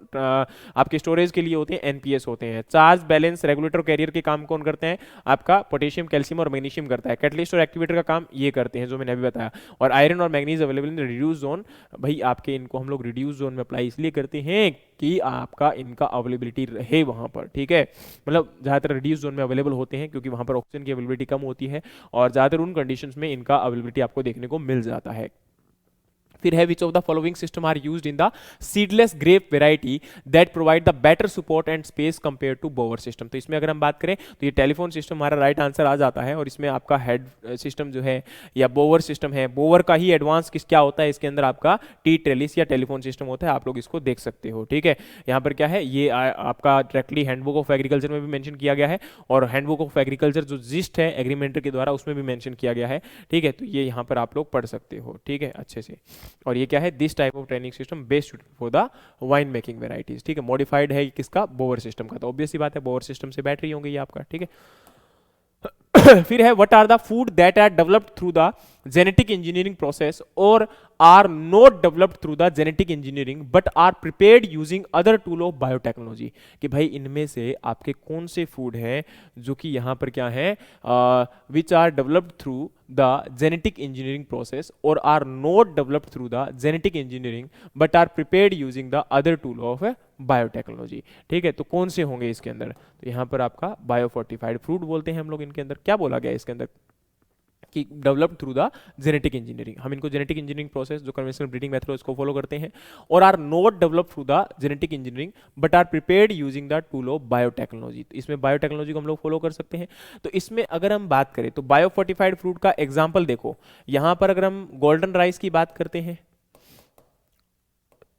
आपके स्टोरेज के लिए होते हैं, एनपीएस होते हैं। चार्ज बैलेंस, रेगुलेटर, कैरियर के काम कौन करते हैं? आपका पोटेशियम, कैल्शियम और मैग्नीशियम करता है। कैटलिस्ट और एक्टिवेटर का काम ये करते हैं जो मैंने अभी बताया। और आयरन और manganese available in reduce zone. भाई आपके इनको हम लोग रिड्यूस जोन में अप्लाई इसलिए करते हैं कि आपका इनका अवेलेबिलिटी रहे वहां पर। ठीक है, मतलब ज्यादातर रिड्यूस जोन में अवेलेबल होते हैं क्योंकि वहां पर ऑक्सीजन की अवेलेबिलिटी कम होती है और ज्यादातर उन कंडीशंस में इनका अवेलेबिलिटी आपको देखने को मिल जाता है। फिर है which of the following system are used in the seedless grape variety that provide the better support and space compare to bower system. तो इसमें अगर हम बात करें तो ये टेलीफोन सिस्टम हमारा राइट आंसर आ जाता है और इसमें आपका हेड सिस्टम जो है या बोवर सिस्टम है, बोवर का ही एडवांस क्या होता है इसके अंदर आपका टी ट्रेलिस या टेलीफोन सिस्टम होता है। आप लोग इसको देख सकते हो। ठीक है, यहाँ पर क्या है ये आपका डायरेक्टली हैंडबुक ऑफ एग्रीकल्चर में भी मेंशन किया गया है और हैंडबुक ऑफ एग्रीकल्चर जो जिस्ट है एग्रीमेंटर के द्वारा उसमें भी मेंशन किया गया है। ठीक है, तो ये यहाँ पर आप लोग पढ़ सकते हो। ठीक है, अच्छे से। और ये क्या है? This type of training system best for the wine making varieties. ठीक है, मॉडिफाइड है किसका? बोवर सिस्टम का। तो ऑब्वियस सी बात है बोवर सिस्टम से बैटरी होंगे ये आपका। ठीक है, फिर है what are the food that are developed through the genetic engineering process और are not developed through the genetic engineering but are prepared using other tool of biotechnology. कि भाई इनमें से आपके कौन से फूड हैं जो कि यहाँ पर क्या है? Which are developed through the genetic engineering process और are not developed through the genetic engineering but are prepared using the other tool of biotechnology. ठीक है, तो कौन से होंगे इसके अंदर? तो यहाँ पर आपका बायोफोर्टिफाइड फ्रूट बोलते हैं हम लोग इनके अंदर। क्या बोला गया इसके अंदर? कि developed through the genetic engineering, हम इनको जेनेटिक इंजीनियरिंग प्रोसेस जो कन्वेंशनल ब्रीडिंग मेथड है उसको फॉलो करते हैं, और are not developed through the genetic engineering but are prepared using the tool of biotechnology. तो इसमें बायोटेक्नोलॉजी को हम लोग फॉलो कर सकते हैं। तो इसमें अगर हम बात करें तो बायो फोर्टिफाइड फ्रूट का एग्जाम्पल देखो, यहां पर अगर हम गोल्डन राइस की बात करते हैं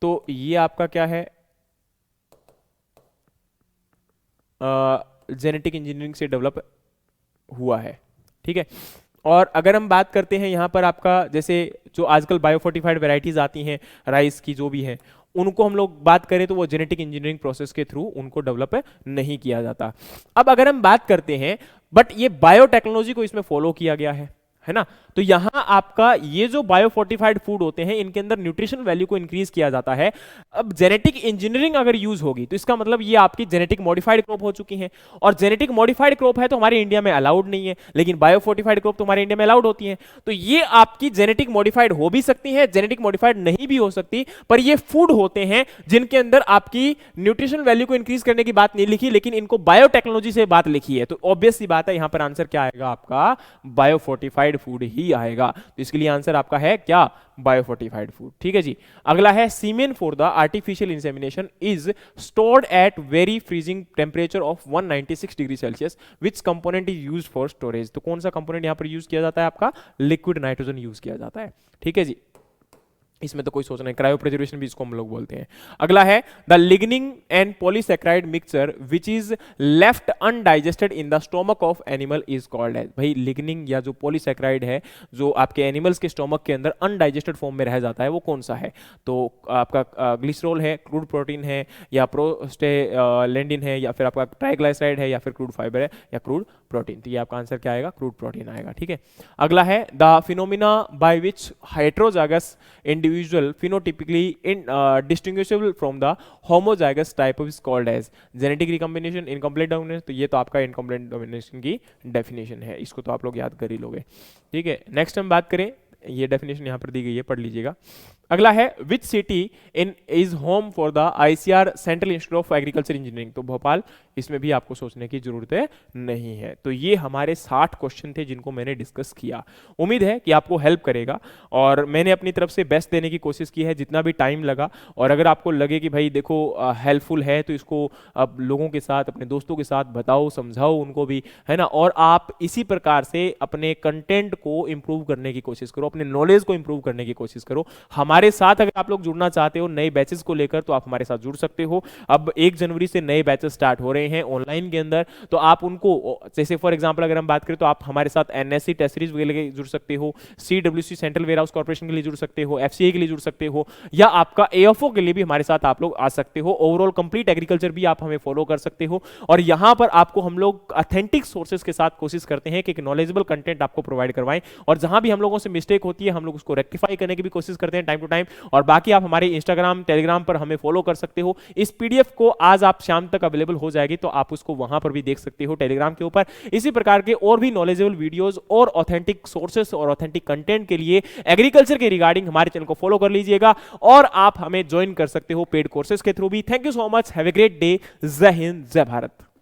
तो ये आपका क्या है, जेनेटिक इंजीनियरिंग से डेवलप हुआ है, ठीक है। और अगर हम बात करते हैं यहाँ पर आपका जैसे जो आजकल बायोफोर्टिफाइड वैरायटीज आती हैं राइस की जो भी है, उनको हम लोग बात करें तो वो जेनेटिक इंजीनियरिंग प्रोसेस के थ्रू उनको डेवलप नहीं किया जाता। अब अगर हम बात करते हैं बट ये बायोटेक्नोलॉजी को इसमें फॉलो किया गया है ना, तो यहां आपका ये जो बायोफोर्टिफाइड फूड होते हैं इनके अंदर न्यूट्रिशन वैल्यू को इंक्रीज किया जाता है। अब जेनेटिक इंजीनियरिंग अगर यूज होगी तो इसका मतलब ये आपकी जेनेटिक मॉडिफाइड क्रॉप हो चुकी है, और जेनेटिक मॉडिफाइड क्रॉप है तो हमारे इंडिया में अलाउड नहीं है, लेकिन बायोफोर्टिफाइड क्रॉप तो हमारे इंडिया में अलाउड होती है। तो ये आपकी जेनेटिक मॉडिफाइड हो भी सकती है, जेनेटिक मॉडिफाइड नहीं भी हो सकती, पर ये फूड होते हैं जिनके अंदर आपकी न्यूट्रिशन वैल्यू को इंक्रीज करने की बात नहीं लिखी, लेकिन इनको बायोटेक्नोलॉजी से बात लिखी है। तो ऑब्वियस सी बात है यहां पर आंसर क्या आएगा, आपका बायोफोर्टिफाइड फूड ही आएगा। तो इसके लिए आंसर आपका है क्या, बायोफोर्टिफाइड फूड, ठीक है जी। अगला है semen for the artificial insemination is stored at very freezing temperature of 196 degree Celsius, which component is used for storage. तो कौन सा कंपोनेंट यहां पर यूज किया जाता है, आपका लिक्विड नाइट्रोजन यूज किया जाता है, ठीक है जी। इसमें तो कोई सोचना है, क्रायो प्रिजर्वेशन भी इसको हम लोग बोलते हैं। अगला है the lignin and polysaccharide mixture which is left undigested in the stomach of animal is called as. भाई लिग्निन या जो पॉलीसैकेराइड है जो आपके एनिमल्स के स्टोमक के अंदर अनडाइजेस्टेड फॉर्म में रह जाता है वो कौन सा है, तो आपका ग्लिसरॉल है, क्रूड प्रोटीन है, या प्रोस्टेलेंडिन है, या फिर आपका ट्राइग्लाइसराइड है, या फिर क्रूड फाइबर है, या क्रूड प्रोटीन। तो ये आपका आंसर क्या आएगा, क्रूड प्रोटीन आएगा, ठीक है। अगला है the phenomena by which heterozygous individual phenotypically distinguishable from the homozygous type is called as genetic recombination, incomplete dominance। तो ये तो आपका incomplete domination की डेफिनेशन है, इसको तो आप लोग याद कर ही लोगे, ठीक है। नेक्स्ट हम बात करें, ये डेफिनेशन यहां पर दी गई है, पढ़ लीजिएगा। अगला है which city in is home for the ICR central institute of agriculture engineering. तो भोपाल, इसमें भी आपको सोचने की जरूरत नहीं है। तो ये हमारे 60 क्वेश्चन थे जिनको मैंने डिस्कस किया। उम्मीद है कि आपको हेल्प करेगा, और मैंने अपनी तरफ से बेस्ट देने की कोशिश की है जितना भी टाइम लगा। और अगर आपको लगे कि भाई देखो हेल्पफुल है तो इसको अब लोगों के साथ, अपने दोस्तों के साथ बताओ, समझाओ उनको भी, है ना। और आप इसी प्रकार से अपने कंटेंट को इंप्रूव करने की कोशिश करो, अपने नॉलेज को इंप्रूव करने की कोशिश करो। हमारे साथ अगर आप लोग जुड़ना चाहते हो नए बैचेस को लेकर तो आप हमारे साथ जुड़ सकते हो। अब 1 जनवरी से नए बैचेस स्टार्ट हो रहे हैं ऑनलाइन के अंदर, तो आप उनको, जैसे फॉर एग्जांपल अगर हम बात करें तो आप हमारे साथ एनएससी टेस्ट सीरीज के लिए जुड़ सकते हो, CWC central warehouse corporation के लिए जुड़ सकते हो, एफसीए के लिए जुड़ सकते हो, या आपका एएफओ के लिए भी हमारे साथ आप लोग आ सकते हो। ओवरऑल कंप्लीट एग्रीकल्चर भी आप हमें फॉलो कर सकते हो। और यहां पर आपको हम लोग ऑथेंटिक सोर्सेज के साथ कोशिश करते हैं कि एक नॉलेजेबल कंटेंट आपको प्रोवाइड करवाएं, और जहां भी हम लोगों से मिस्टेक होती है हम लोग उसको रेक्टिफाई करने की भी कोशिश करते हैं टाइम टू टाइम। और बाकी आप हमारे इंस्टाग्राम टेलीग्राम पर हमें फॉलो कर सकते हो। इस पीडीएफ को आज आप शाम तक अवेलेबल हो जाएगी, तो आप उसको वहां पर भी देख सकते हो टेलीग्राम के ऊपर। इसी प्रकार के और भी नॉलेजेबल वीडियोस और ऑथेंटिक सोर्सेस और ऑथेंटिक कंटेंट के लिए एग्रीकल्चर के रिगार्डिंग हमारे चैनल को फॉलो कर लीजिएगा, और आप हमें ज्वाइन कर सकते हो पेड कोर्सेज के थ्रू भी। Thank you so much, have a great day, जय हिंद, जय भारत।